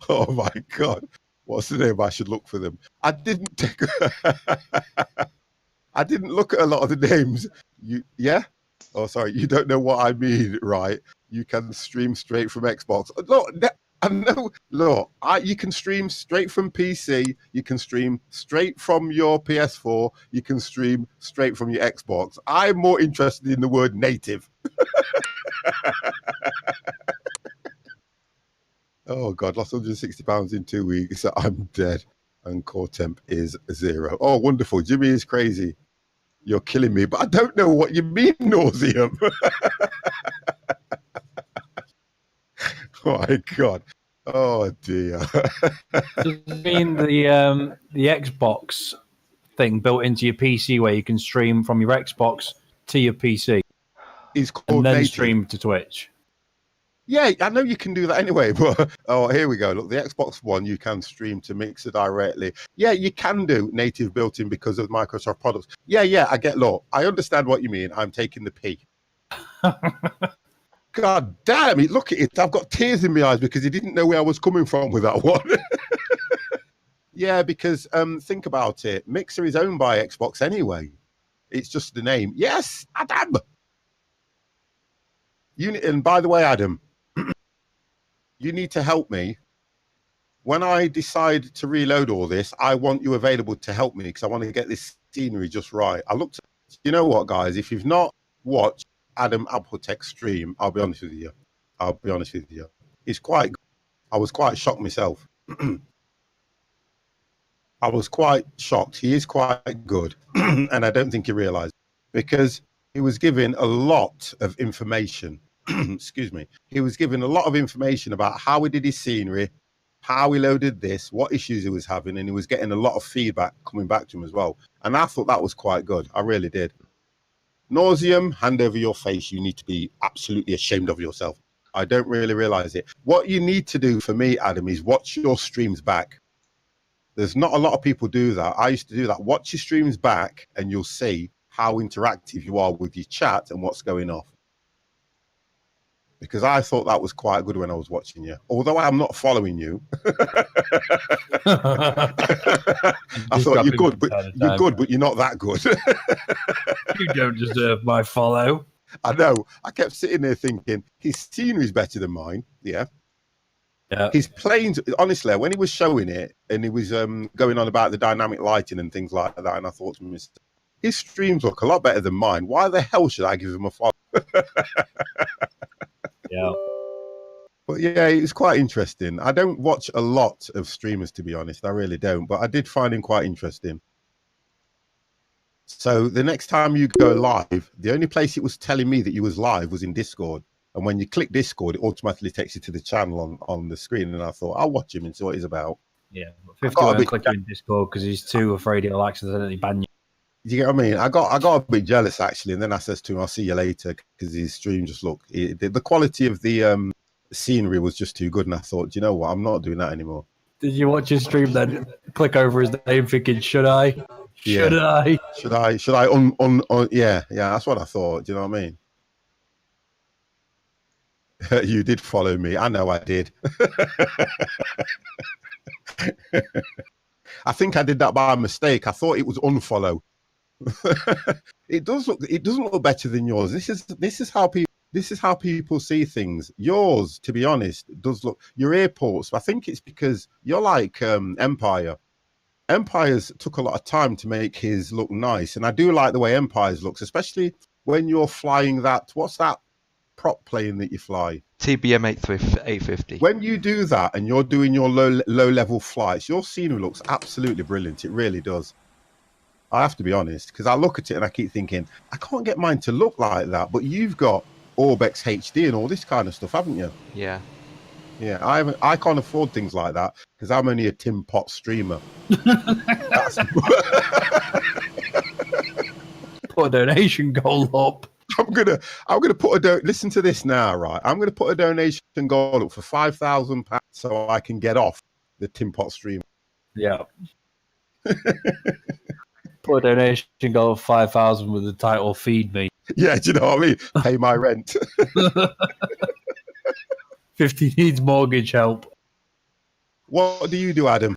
Oh my God. What's the name? I should look for them. I didn't look at a lot of the names. Yeah? Oh, sorry. You don't know what I mean, right? You can stream straight from Xbox. Look, I know. Look, you can stream straight from PC. You can stream straight from your PS4. You can stream straight from your Xbox. I'm more interested in the word native. Oh God, lost £160 in 2 weeks. I'm dead, and core temp is 0. Oh, wonderful. Jimmy is crazy. You're killing me, but I don't know what you mean, nauseum. Oh my God. Oh dear. Does it mean the Xbox thing built into your PC where you can stream from your Xbox to your PC? Is called and then native. Stream to Twitch. Yeah, I know you can do that anyway, but oh, here we go. Look, the Xbox One, you can stream to Mixer directly. Yeah, you can do native built-in because of Microsoft products. Yeah, I get. Look, I understand what you mean. I'm taking the P. God damn it, look at it. I've got tears in my eyes because he didn't know where I was coming from with that one. Yeah, because think about it. Mixer is owned by Xbox anyway. It's just the name. Yes, Adam. And by the way, Adam, you need to help me. When I decide to reload all this, I want you available to help me because I want to get this scenery just right. I looked, you know what, guys? If you've not watched Adam Appletech stream, I'll be honest with you. It's quite good. I was quite shocked myself. I was quite shocked. He is quite good. And I don't think he realized because he was given a lot of information. Excuse me. He was given a lot of information about how he did his scenery, how he loaded this, what issues he was having, and he was getting a lot of feedback coming back to him as well. And I thought that was quite good. I really did. Nauseum, hand over your face. You need to be absolutely ashamed of yourself. I don't really realize it. What you need to do for me, Adam, is watch your streams back. There's not a lot of people do that. I used to do that. Watch your streams back and you'll see how interactive you are with your chat and what's going off. Because I thought that was quite good when I was watching you. Although I'm not following you. I thought you're good, but you're not that good. You don't deserve my follow. I know. I kept sitting there thinking, his scenery is better than mine. Yeah. His planes, honestly, when he was showing it and he was going on about the dynamic lighting and things like that, and I thought to myself, his streams look a lot better than mine. Why the hell should I give him a follow? Yeah. But yeah, it's quite interesting. I don't watch a lot of streamers, to be honest. I really don't. But I did find him quite interesting. So the next time you go live, the only place it was telling me that you was live was in Discord. And when you click Discord, it automatically takes you to the channel on the screen. And I thought, I'll watch him and see what he's about. Yeah, but 50 won't click you in Discord because he's too afraid he'll accidentally ban you. Do you get what I mean? I got a bit jealous, actually. And then I says to him, I'll see you later, because his stream just looked... The quality of the scenery was just too good. And I thought, you know what? I'm not doing that anymore. Did you watch his stream then? Click over his name thinking, should I? Should I? Should I? Yeah, that's what I thought. Do you know what I mean? You did follow me. I know I did. I think I did that by mistake. I thought it was unfollow. It doesn't look better than yours. This is how people see things. Yours, to be honest, does look your airports. I think it's because you're like Empire. Empire's took a lot of time to make his look nice, and I do like the way Empire's looks, especially when you're flying that. What's that prop plane that you fly? TBM 850. When you do that and you're doing your low level flights, your scenery looks absolutely brilliant. It really does. I have to be honest, because I look at it and I keep thinking, I can't get mine to look like that. But you've got Orbex HD and all this kind of stuff, haven't you? Yeah. Yeah, I can't afford things like that because I'm only a tin pot streamer. Put a donation goal up. I'm gonna put a listen to this now, right? I'm gonna put a donation goal up for £5,000 so I can get off the tin pot stream. Yeah. Put a donation goal of 5,000 with the title "Feed Me." Yeah, do you know what I mean? Pay my rent. 50 needs mortgage help. What do you do, Adam?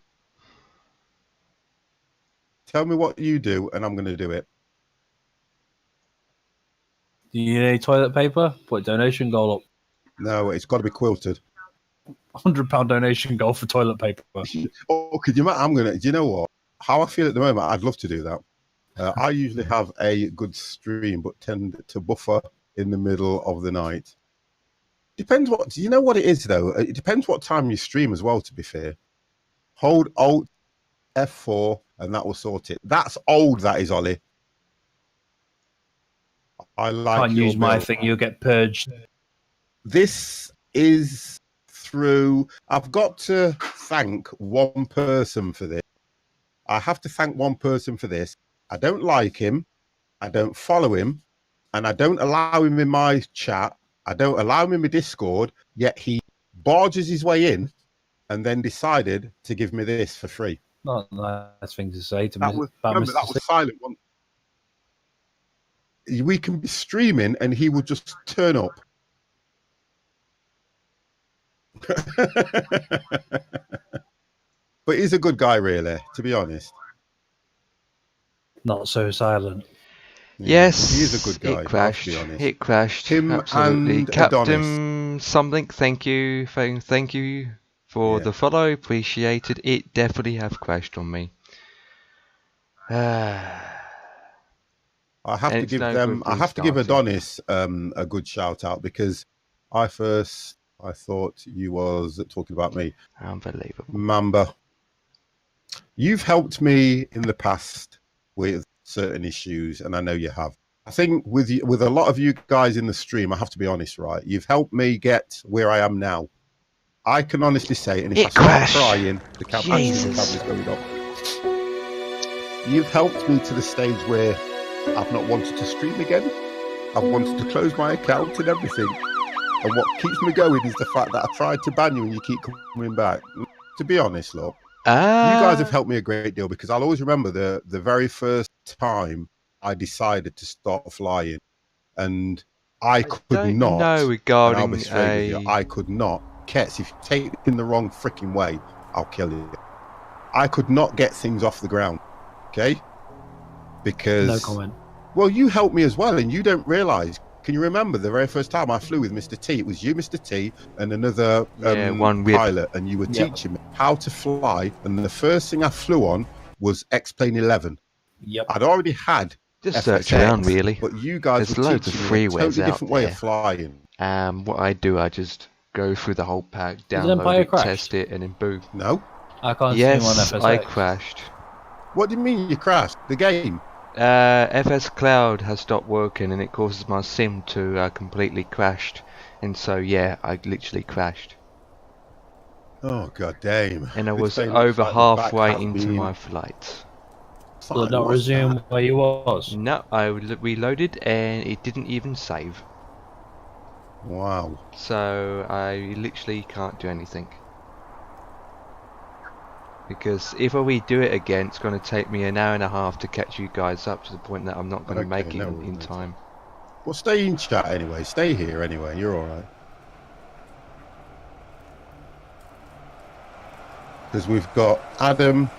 Tell me what you do, and I'm gonna do it. Do you need any toilet paper? Put a donation goal up. No, it's got to be quilted. £100 donation goal for toilet paper. Oh, could you? Do you know what? How I feel at the moment, I'd love to do that. I usually have a good stream, but tend to buffer in the middle of the night. Depends what. Do you know what it is though? It depends what time you stream as well. To be fair, hold Alt F4 and that will sort it. That's old. That is, Ollie. I like. Can't use my thing. You'll get purged. This is through. I've got to thank one person for this. I have to thank one person for this. I don't like him. I don't follow him. And I don't allow him in my chat. I don't allow him in my Discord. Yet he barges his way in and then decided to give me this for free. Not a nice thing to say to me. That was silent one. We can be streaming and he will just turn up. But he's a good guy, really, to be honest. Not so silent. Yeah, Yes, he is a good guy. It crashed. To be honest. It crashed. Him Absolutely. and Captain something. Thank you. Thank you for the follow. Appreciated. It definitely have crashed on me. I have to give them. I have to give Adonis a good shout out because I thought you was talking about me. Unbelievable. Mamba, you've helped me in the past with certain issues, and I know you have. I think with a lot of you guys in the stream, I have to be honest, right? You've helped me get where I am now. I can honestly say, and if I start crying, the camera's going up. You've helped me to the stage where I've not wanted to stream again. I've wanted to close my account and everything. And what keeps me going is the fact that I tried to ban you and you keep coming back. To be honest, look, you guys have helped me a great deal because I'll always remember the very first time I decided to start flying, and I could not. No, regarding I'll be straight with you, I could not. Kets, if you take it in the wrong freaking way, I'll kill you. I could not get things off the ground. Okay, because no comment. Well, you helped me as well, and you don't realise. Can you remember the very first time I flew with Mr. T? It was you, Mr. T, and another pilot, and you were teaching me how to fly. And the first thing I flew on was X-Plane 11. Yep. I'd already had just FSX, search around, really. But you guys There's were loads of teaching me a freeways totally out different way there. of flying. What I do, I just go through the whole pack, download it, test it, and then boom. No. I can't see him on FSX. I crashed. What do you mean you crashed? The game? FS Cloud has stopped working and it causes my sim to completely crashed, and so yeah, I literally crashed. Oh god damn! And I was over halfway into my flight. Will it not resume where you was? No, I reloaded and it didn't even save. Wow. So I literally can't do anything. Because if I redo it again, it's going to take me an hour and a half to catch you guys up to the point that I'm not going to make it in time. Well, stay in chat anyway. Stay here anyway. You're all right. Because we've got Adam.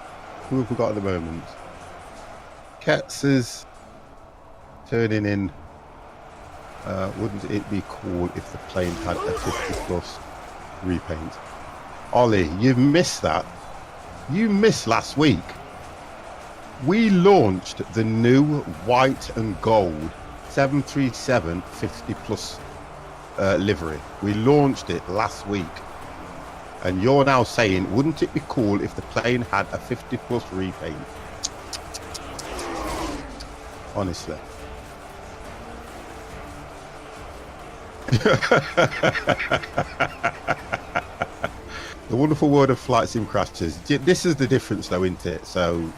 Who have we got at the moment? Ketz is turning in. Wouldn't it be cool if the plane had a 50 plus repaint? Ollie, you've missed that. You missed last week. We launched the new white and gold 737 50 plus livery. We launched it last week. And you're now saying, wouldn't it be cool if the plane had a 50 plus repaint? Honestly. The wonderful world of flight sim crashes. This is the difference though, isn't it? So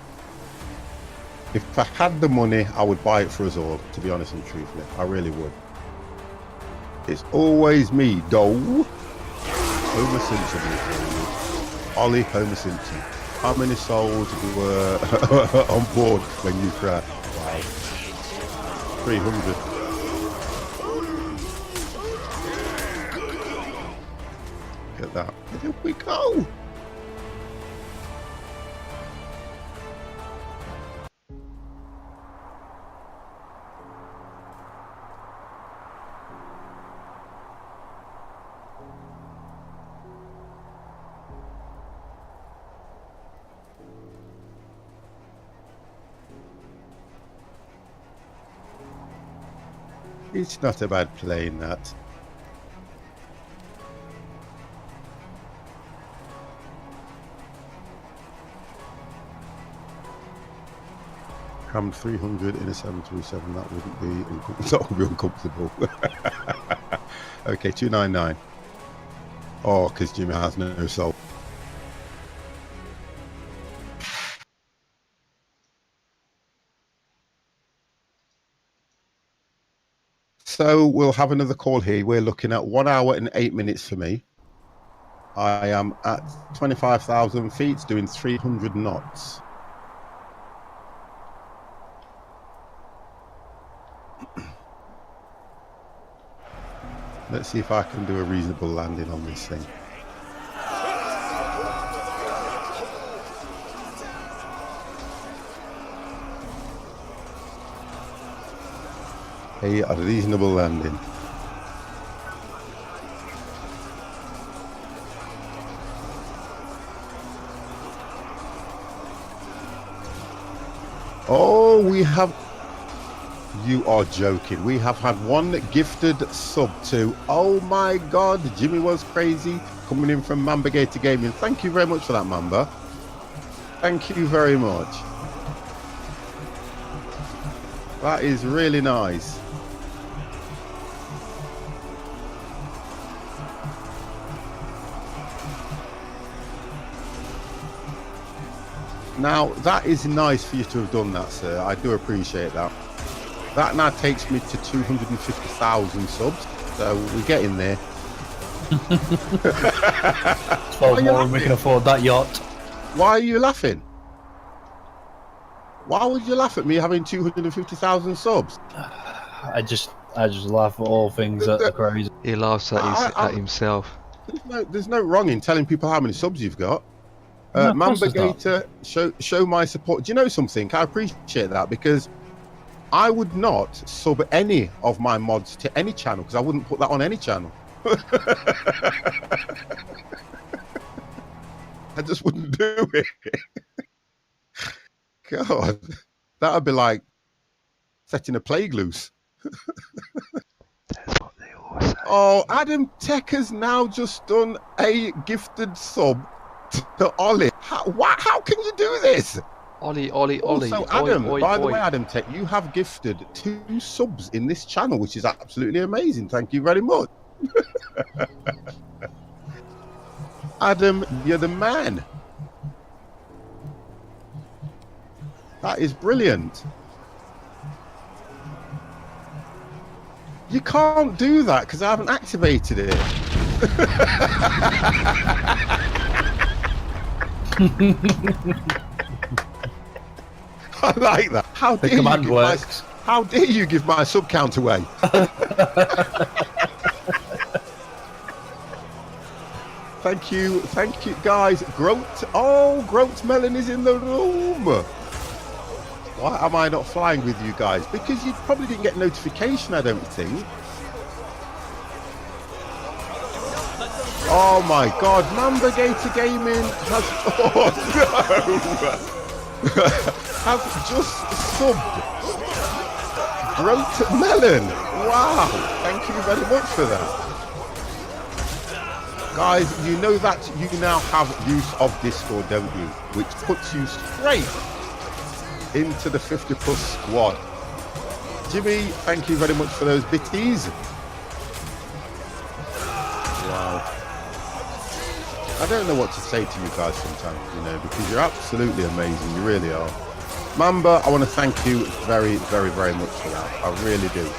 if I had the money, I would buy it for us all, to be honest and truthfully. I really would. It's always me, though. Homer Simpson. Ollie Homer Simpson. How many souls were on board when you crashed? Wow. 300. Look at that. Here we go. It's not a bad plane, that. Crammed 300 in a 737, that wouldn't be uncomfortable. Okay, 299. Oh, because Jimmy has no soul. So we'll have another call here. We're looking at 1 hour and 8 minutes for me. I am at 25,000 feet, doing 300 knots. Let's see if I can do a reasonable landing on this thing. A reasonable landing. Oh, we have... You are joking. We have had one gifted sub to... Oh my God, Jimmy was crazy. Coming in from Mamba Gator Gaming. Thank you very much for that, Mamba. Thank you very much. That is really nice. Now, that is nice for you to have done that, sir. I do appreciate that. That now takes me to 250,000 subs, so we're getting there. 12 more and we can afford that yacht. Why are you laughing? Why would you laugh at me having 250,000 subs? I just laugh at all things that are crazy. He laughs at himself. There's no wrong in telling people how many subs you've got. Mamba Gator, show my support. Do you know something? I appreciate that, because I would not sub any of my mods to any channel, because I wouldn't put that on any channel. I just wouldn't do it. God, that would be like setting a plague loose. That's what they all say. Oh, Adam Tech has now just done a gifted sub to Ollie. How can you do this? Ollie. Also, Adam, by the way, Adam Tech, you have gifted 2 subs in this channel, which is absolutely amazing. Thank you very much. Adam, you're the man. That is brilliant. You can't do that because I haven't activated it. I like that. How dare command works. How dare you give my sub count away? Thank you, guys. Groat Melon is in the room. Why am I not flying with you guys? Because you probably didn't get notification, I don't think. Oh my God, Mamba Gator Gaming has, has just subbed Groat Melon. Wow, thank you very much for that. Guys, you know that you now have use of Discord, don't you? Which puts you straight into the 50 plus squad. Jimmy, thank you very much for those bitties. Wow. I don't know what to say to you guys sometimes, you know, because you're absolutely amazing. You really are. Mamba, I want to thank you very, very, very much for that. I really do.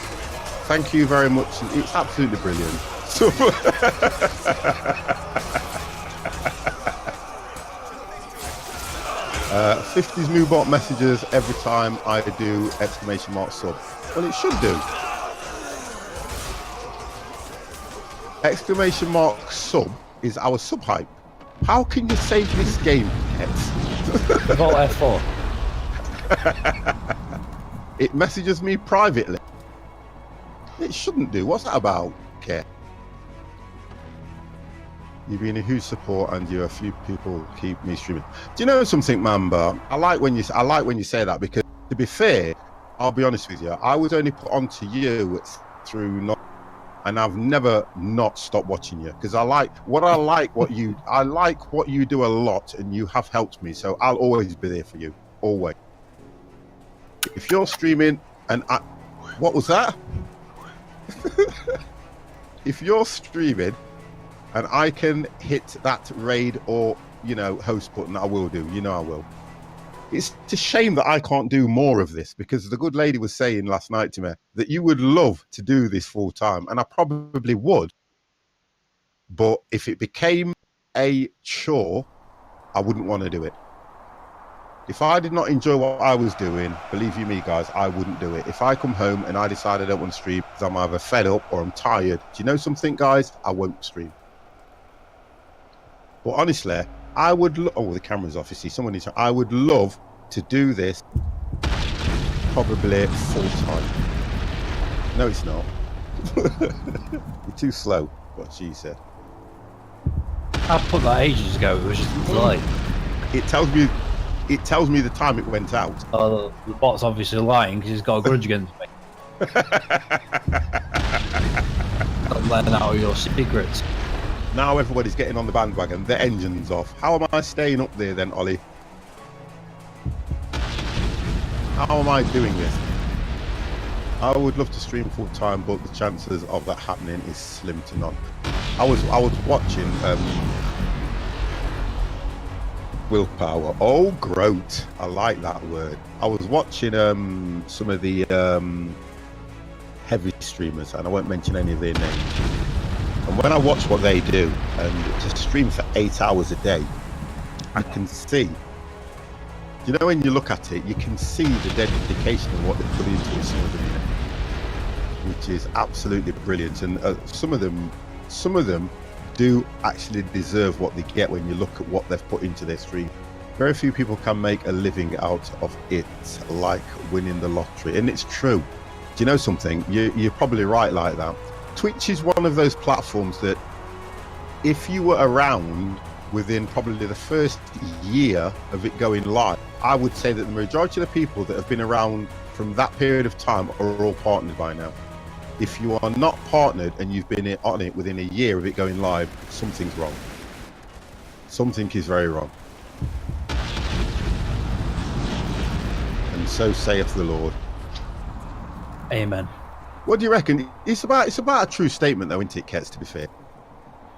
Thank you very much. It's absolutely brilliant. So 50s new bot messages every time I do exclamation mark sub. Well, it should do. Exclamation mark sub is our sub hype. How can you save this game, X? Vault F4. It messages me privately. It shouldn't do. What's that about? Okay. You've been a huge support, and a few people keep me streaming. Do you know something, Mamba? I like when you say that, because to be fair, I'll be honest with you. I was only put onto you through and I've never not stopped watching you, because I like what you do a lot, and you have helped me. So I'll always be there for you, always. If you're streaming and what was that? If you're streaming and I can hit that raid or, you know, host button, I will do. You know I will. It's a shame that I can't do more of this, because the good lady was saying last night to me that you would love to do this full time, and I probably would. But if it became a chore, I wouldn't want to do it. If I did not enjoy what I was doing, believe you me, guys, I wouldn't do it. If I come home and I decide I don't want to stream because I'm either fed up or I'm tired, do you know something, guys? I won't stream. But honestly, I would. Oh, the camera's off. You see, someone needs. I would love to do this probably full time. No, it's not. You're too slow. What she said. I put that ages ago. It was just like. It tells me the time it went out. Oh, the bot's obviously lying because he's got a grudge against me. Stop letting out all your secrets. Now everybody's getting on the bandwagon. The engine's off. How am I staying up there then, Ollie? How am I doing this? I would love to stream full time, but the chances of that happening is slim to none. I was watching Willpower. Oh, Groat. I like that word. I was watching some of the heavy streamers, and I won't mention any of their names. And when I watch what they do, and to stream for 8 hours a day, I can see. You know, when you look at it, you can see the dedication and what they put into it, some of them, which is absolutely brilliant. And some of them do actually deserve what they get when you look at what they've put into their stream. Very few people can make a living out of it, like winning the lottery. And it's true. Do you know something? You're probably right like that. Twitch is one of those platforms that if you were around within probably the first year of it going live, I would say that the majority of the people that have been around from that period of time are all partnered by now. If you are not partnered and you've been on it within a year of it going live, something's wrong. Something is very wrong. And so saith the Lord. Amen. What do you reckon? It's about a true statement, though, isn't it, Kets, to be fair?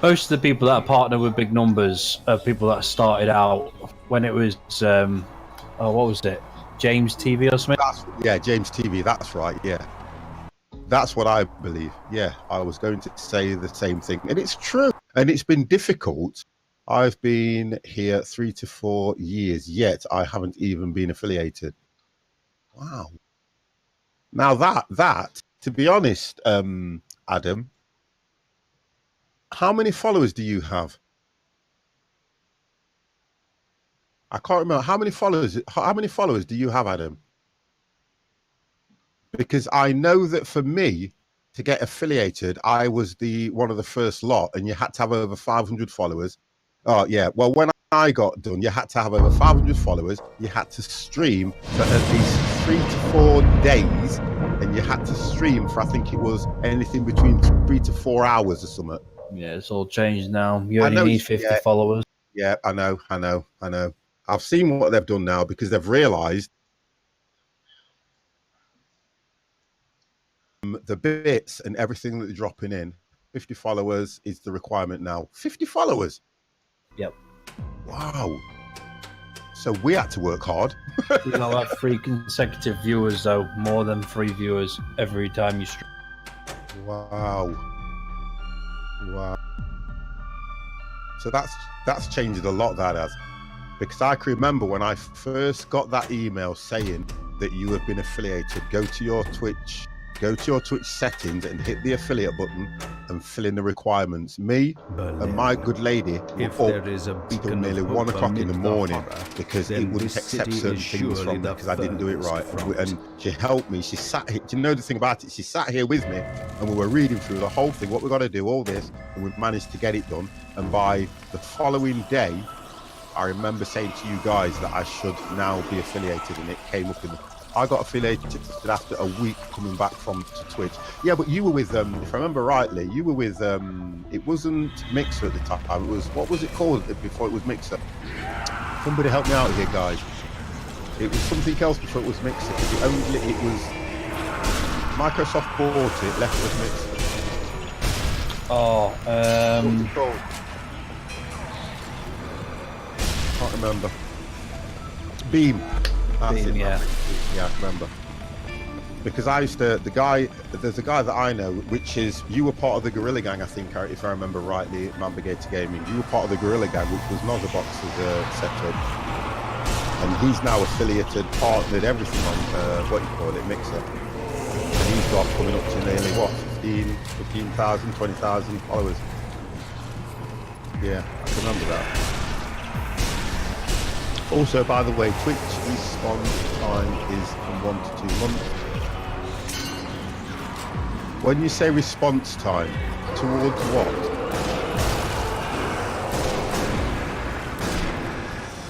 Most of the people that partner with big numbers are people that started out when it was, what was it? James TV or something? Yeah, James TV, that's right, yeah. That's what I believe. Yeah, I was going to say the same thing. And it's true. And it's been difficult. I've been here 3 to 4 years, yet I haven't even been affiliated. Wow. Now that, to be honest, Adam, how many followers do you have? I can't remember how many followers. How many followers do you have, Adam? Because I know that for me to get affiliated, I was one of the first lot, and you had to have over 500 followers. Oh yeah. Well, when I got done, you had to have over 500 followers. You had to stream for at least 3 to 4 days, and you had to stream for, I think it was anything between 3 to 4 hours or something. Yeah, it's all changed now. You I only know, need 50 yeah. followers. Yeah, I know. I've seen what they've done now, because they've realised the bits and everything that they're dropping in. 50 followers is the requirement now. 50 followers? Yep. Wow. So we had to work hard. You gotta have 3 consecutive viewers, though. More than 3 viewers every time you stream. Wow. So that's changed a lot, that has. Because I can remember when I first got that email saying that you have been affiliated, go to your Twitch settings and hit the affiliate button and fill in the requirements. Me and my good lady were up till nearly 1 o'clock in the morning because it wouldn't accept certain things from me because I didn't do it right. And she helped me. She sat here. Do you know the thing about it? She sat here with me and we were reading through the whole thing, what we got to do, all this, and we managed to get it done. And by the following day, I remember saying to you guys that I should now be affiliated, and it came up in the... I got affiliated after a week coming back from Twitch. Yeah, but you were with, if I remember rightly, you were with, it wasn't Mixer at the time. It was, what was it called before it was Mixer? Somebody help me out here, guys. It was something else before it was Mixer. It was Microsoft bought it, left it as Mixer. Oh, What was it called? Can't remember. Beam. That's Beam, it, yeah. Yeah, I remember. Because I used to, there's a guy that I know, which is, you were part of the Guerrilla Gang, I think, if I remember rightly, Mambigator Gaming. You were part of the Guerrilla Gang, which was Nozerbox's setup. And he's now affiliated, partnered, everything on, what you call it, Mixer. And he's got coming up to nearly, what, 15,000, 20,000 followers. Yeah, I can remember that. Also, by the way, Twitch response time is from 1 to 2 months. When you say response time, towards what?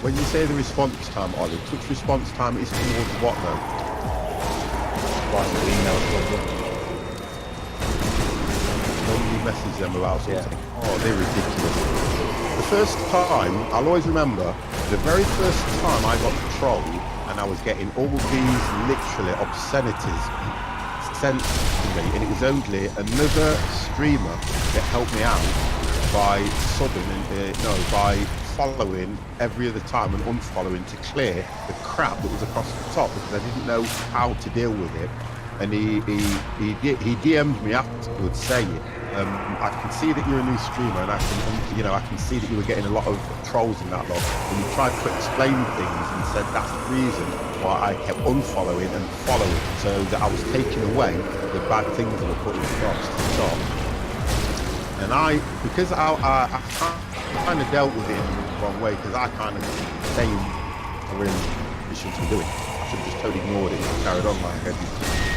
When you say the response time, Ollie, Twitch response time is towards what though? Like the email problem. When you message them about something. Yeah. Oh, they're ridiculous. The first time, I'll always remember, the very first time I got trolled and I was getting all these literally obscenities sent to me, and it was only another streamer that helped me out by by following every other time and unfollowing to clear the crap that was across the top, because I didn't know how to deal with it. And he DM'd me afterwards saying, I can see that you're a new streamer, and I can see that you were getting a lot of trolls in that lot. And you tried to explain things and said that's the reason why I kept unfollowing and following, so that I was taking away the bad things that were putting across the top. And because I kind of dealt with it in the wrong way, because I kind of saying I really shouldn't be doing. I should have just totally ignored it and carried on like I did.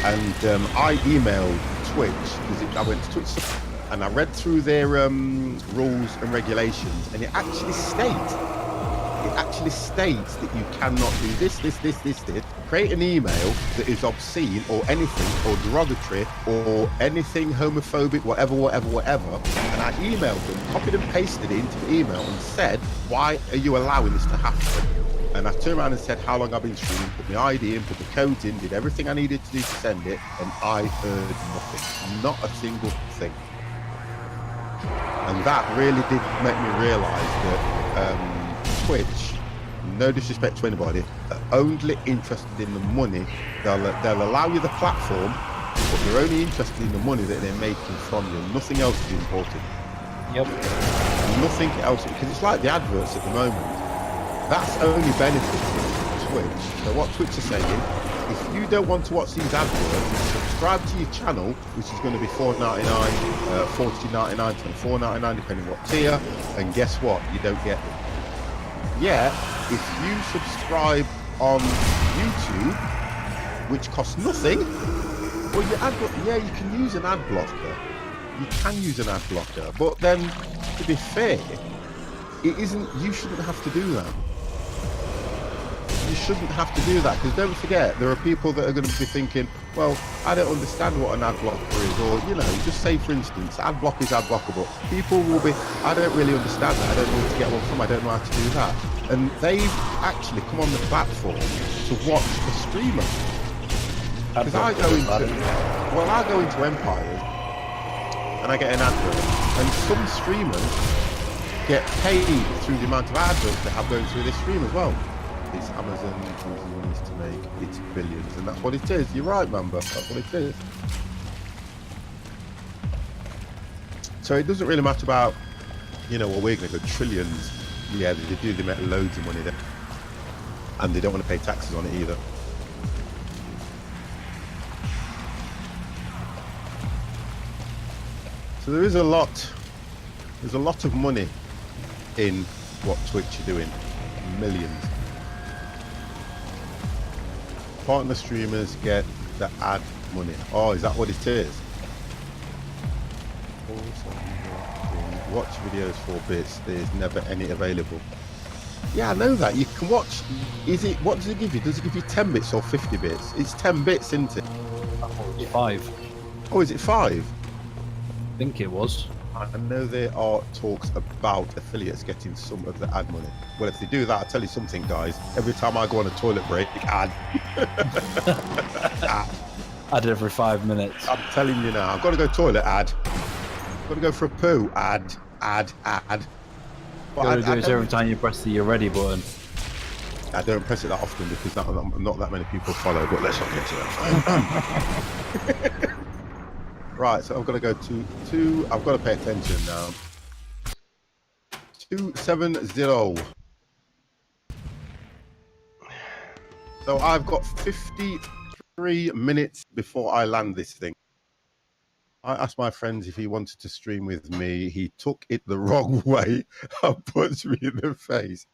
And I emailed Twitch, because I went to Twitch and I read through their rules and regulations, and it actually states that you cannot do this, create an email that is obscene or anything, or derogatory, or anything homophobic, whatever. And I emailed them, copied and pasted it into the email and said, why are you allowing this to happen? And I turned around and said how long I've been streaming, put my ID in, put the codes in, did everything I needed to do to send it, and I heard nothing. Not a single thing. And that really did make me realise that Twitch, no disrespect to anybody, are only interested in the money. They'll allow you the platform, but they're only interested in the money that they're making from you. Nothing else is important. Yep. Nothing else, because it's like the adverts at the moment. That's only benefiting Twitch. So what Twitch is saying, if you don't want to watch these adverts, subscribe to your channel, which is going to be $4.99, $14.99, $24.99, depending what tier, and guess what? You don't get them. Yeah, if you subscribe on YouTube, which costs nothing, well, your ad yeah, you can use an ad blocker. You can use an ad blocker, but then, to be fair, it isn't. You shouldn't have to do that. You shouldn't have to do that, because don't forget, there are people that are going to be thinking, well, I don't understand what an ad blocker is, or, you know, just say, for instance, ad block is ad blocker, but people will be, I don't really understand that, I don't know where to get one from, I don't know how to do that. And they've actually come on the platform to watch the streamer. Because I go into Empires, and I get an advert, and some streamers get paid through the amount of adverts they have going through this stream as well. It's Amazon using money to make its billions, and that's what it is. You're right, Mamba. That's what it is. So it doesn't really matter about, you know, well, we're going to go trillions. Yeah, they do. They make loads of money there, and they don't want to pay taxes on it either. So there is a lot. There's a lot of money in what Twitch are doing. Millions. Partner streamers get the ad money. Oh, is that what it is? Watch videos for bits. There's never any available. Yeah, I know that. You can watch. Is it? What does it give you? Does it give you 10 bits or 50 bits? It's 10 bits, isn't it? 5. Oh, is it 5? I think it was. I know there are talks about affiliates getting some of the ad money. Well, if they do that, I'll tell you something, guys. Every time I go on a toilet break, ad. Ad. Ad every 5 minutes. I'm telling you now. I've got to go toilet, ad. I've got to go for a poo, ad. But You do this every time you press the "You're ready" button. I don't press it that often because not that many people follow, but let's not get to that. Right, so I've got to go to I've got to pay attention now. 270. So I've got 53 minutes before I land this thing. I asked my friends if he wanted to stream with me. He took it the wrong way and punched me in the face.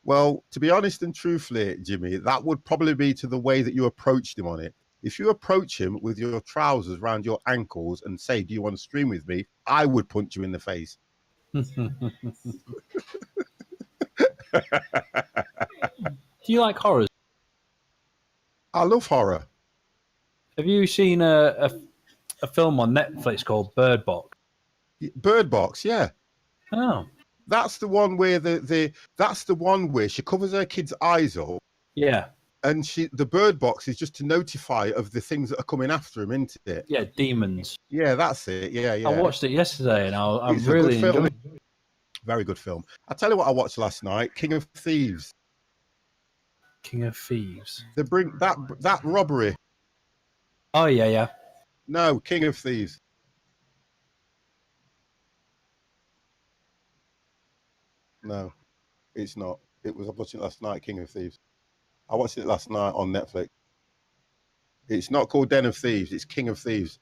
Well, to be honest and truthfully, Jimmy, that would probably be to the way that you approached him on it. If you approach him with your trousers around your ankles and say, do you want to stream with me? I would punch you in the face. Do you like horrors? I love horror. Have you seen a film on Netflix called Bird Box? Bird Box, yeah. Oh. That's the one where that's the one where she covers her kid's eyes up. Yeah. And the bird box is just to notify of the things that are coming after him, isn't it? Yeah, demons. Yeah, that's it. Yeah. I watched it yesterday and I It's really a good film. enjoyed it. Very good film. I tell you what I watched last night, King of Thieves. King of Thieves. They bring that robbery. Oh, yeah. No, King of Thieves. No, it's not. I was watching it last night, King of Thieves. I watched it last night on Netflix. It's not called Den of Thieves, it's King of Thieves.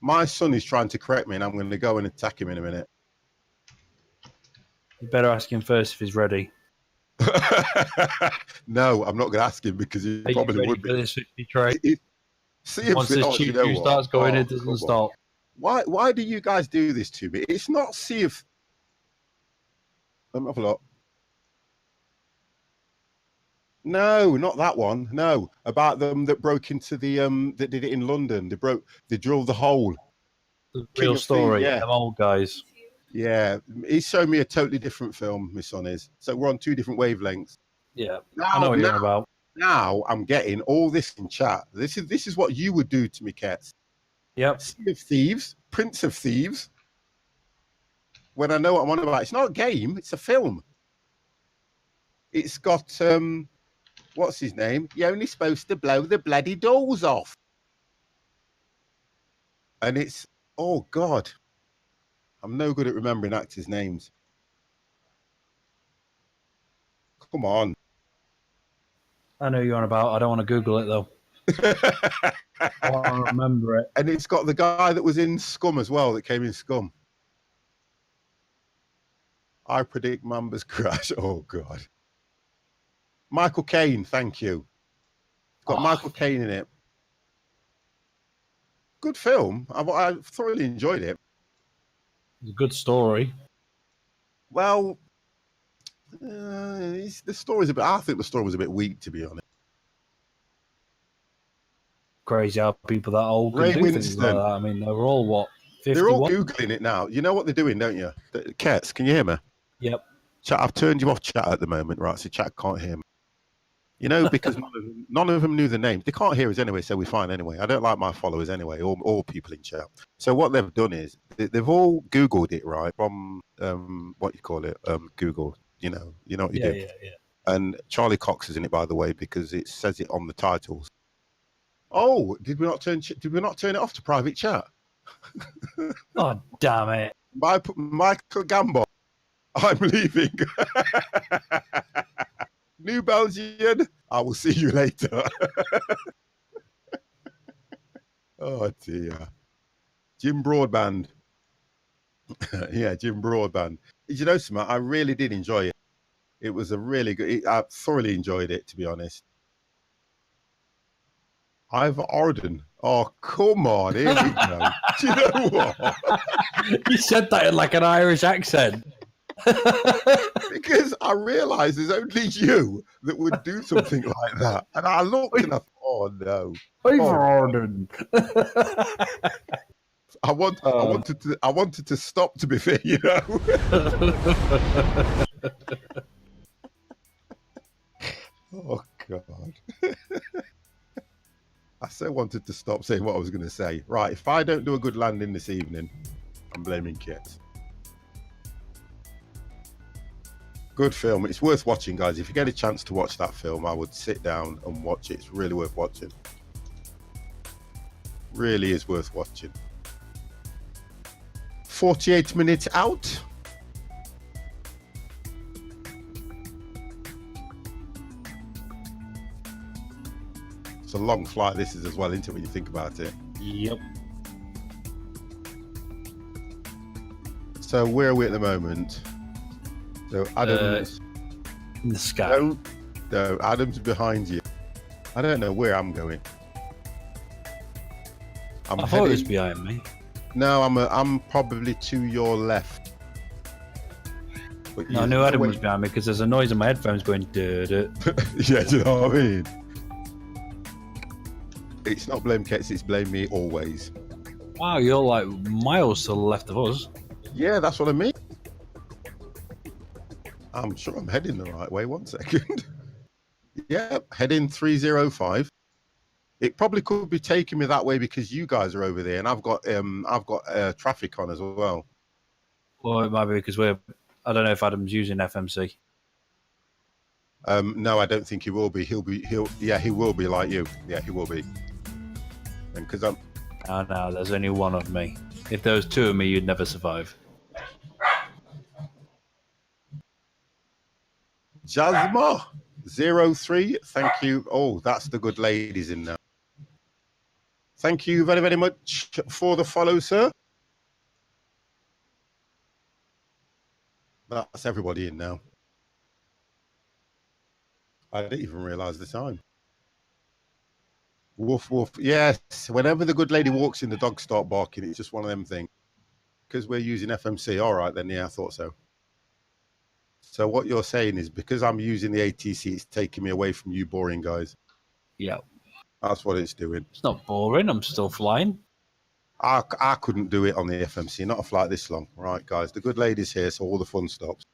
My son is trying to correct me and I'm going to go and attack him in a minute. You better ask him first if he's ready. No, I'm not going to ask him because he probably would be. This trade? Once this choo-choo starts going, it doesn't stop. Why do you guys do this to me? It's not Sea of... Let me have a look. No, not that one. No, about them that broke into the that did it in London. They drilled the hole. The real story. Yeah, them old guys. Yeah, he's showing me a totally different film. My son is. So we're on 2 different wavelengths. Yeah, I know what you're about. Now I'm getting all this in chat. This is what you would do to me, Kets. Yep. Sea of Thieves, Prince of Thieves. When I know what I'm on about, it's not a game. It's a film. It's got what's his name? You're only supposed to blow the bloody doors off. And it's, oh God, I'm no good at remembering actors' names. Come on. I know you're on about. I don't want to Google it though. I want to remember it. And it's got the guy that was in Scum as well, that came in Scum. I predict Mamba's crash. Oh, God. Michael Caine, thank you. Got Michael Caine in it. Good film. I thoroughly enjoyed it. It's a good story. Well, the story's a bit. I think the story was a bit weak, to be honest. Crazy how people that old Ray can do things like Winstone. that. I mean, they were all, what, 51? They're all Googling it now. You know what they're doing, don't you? Kets, can you hear me? Yep. Chat, I've turned you off chat at the moment, right? So chat can't hear me. You know, because none of them knew the names. They can't hear us anyway, so we're fine anyway. I don't like my followers anyway, all people in chat. So what they've done is they've all Googled it, right? From what you call it, Google. You know what you do. Yeah. And Charlie Cox is in it, by the way, because it says it on the titles. Oh, did we not turn it off to private chat? Oh, damn it. Michael Gambon, I'm leaving. New Belgian, I will see you later. Oh, dear. Jim Broadband. Yeah, Jim Broadband. You know, something, I really did enjoy it. It was a really good... I thoroughly enjoyed it, to be honest. Ivor Orden. Oh, come on. Here we go. Do you know what? You said that in like an Irish accent. Because I realised there's only you that would do something like that. And I looked and I thought, oh, no. Orden. I wanted to stop, to be fair, you know. Oh, God. I so wanted to stop saying what I was going to say. Right, if I don't do a good landing this evening, I'm blaming Kit. Good film. It's worth watching, guys. If you get a chance to watch that film, I would sit down and watch it. It's really worth watching. Really is worth watching. 48 minutes out. It's a long flight, this is as well, isn't it, when you think about it? Yep. So where are we at the moment? So Adam's in the sky. No, Adam's behind you. I don't know where I'm going. I thought it was behind me. No, I'm probably to your left. But No, I knew Adam was behind me because there's a noise in my headphones going duh. Yeah, do you know what I mean? It's not blame Kets, it's blame me always. Wow, you're like miles to the left of us. Yeah, that's what I mean. I'm sure I'm heading the right way. 1 second. Yeah, heading 305. It probably could be taking me that way because you guys are over there, and I've got traffic on as well. Well, it might be because I don't know if Adam's using FMC. No, I don't think he will be. He will be like you. Yeah, he will be. And because I'm. Oh no, there's only one of me. If there was two of me, you'd never survive. Jasma 03, thank you. Oh, that's the good ladies in there. Thank you very, very much for the follow, sir. That's everybody in now. I didn't even realise the time. Woof, woof. Yes, whenever the good lady walks in, the dogs start barking. It's just one of them things. Because we're using FMC. All right, then, yeah, I thought so. So what you're saying is because I'm using the ATC, it's taking me away from you boring guys. Yeah. That's what it's doing. It's not boring. I'm still flying. I couldn't do it on the FMC, not a flight this long. Right, guys, the good lady's here, so all the fun stops.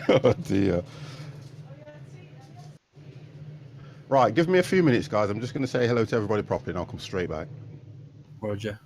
Oh dear. Right, give me a few minutes, guys. I'm just going to say hello to everybody properly and I'll come straight back. Roger.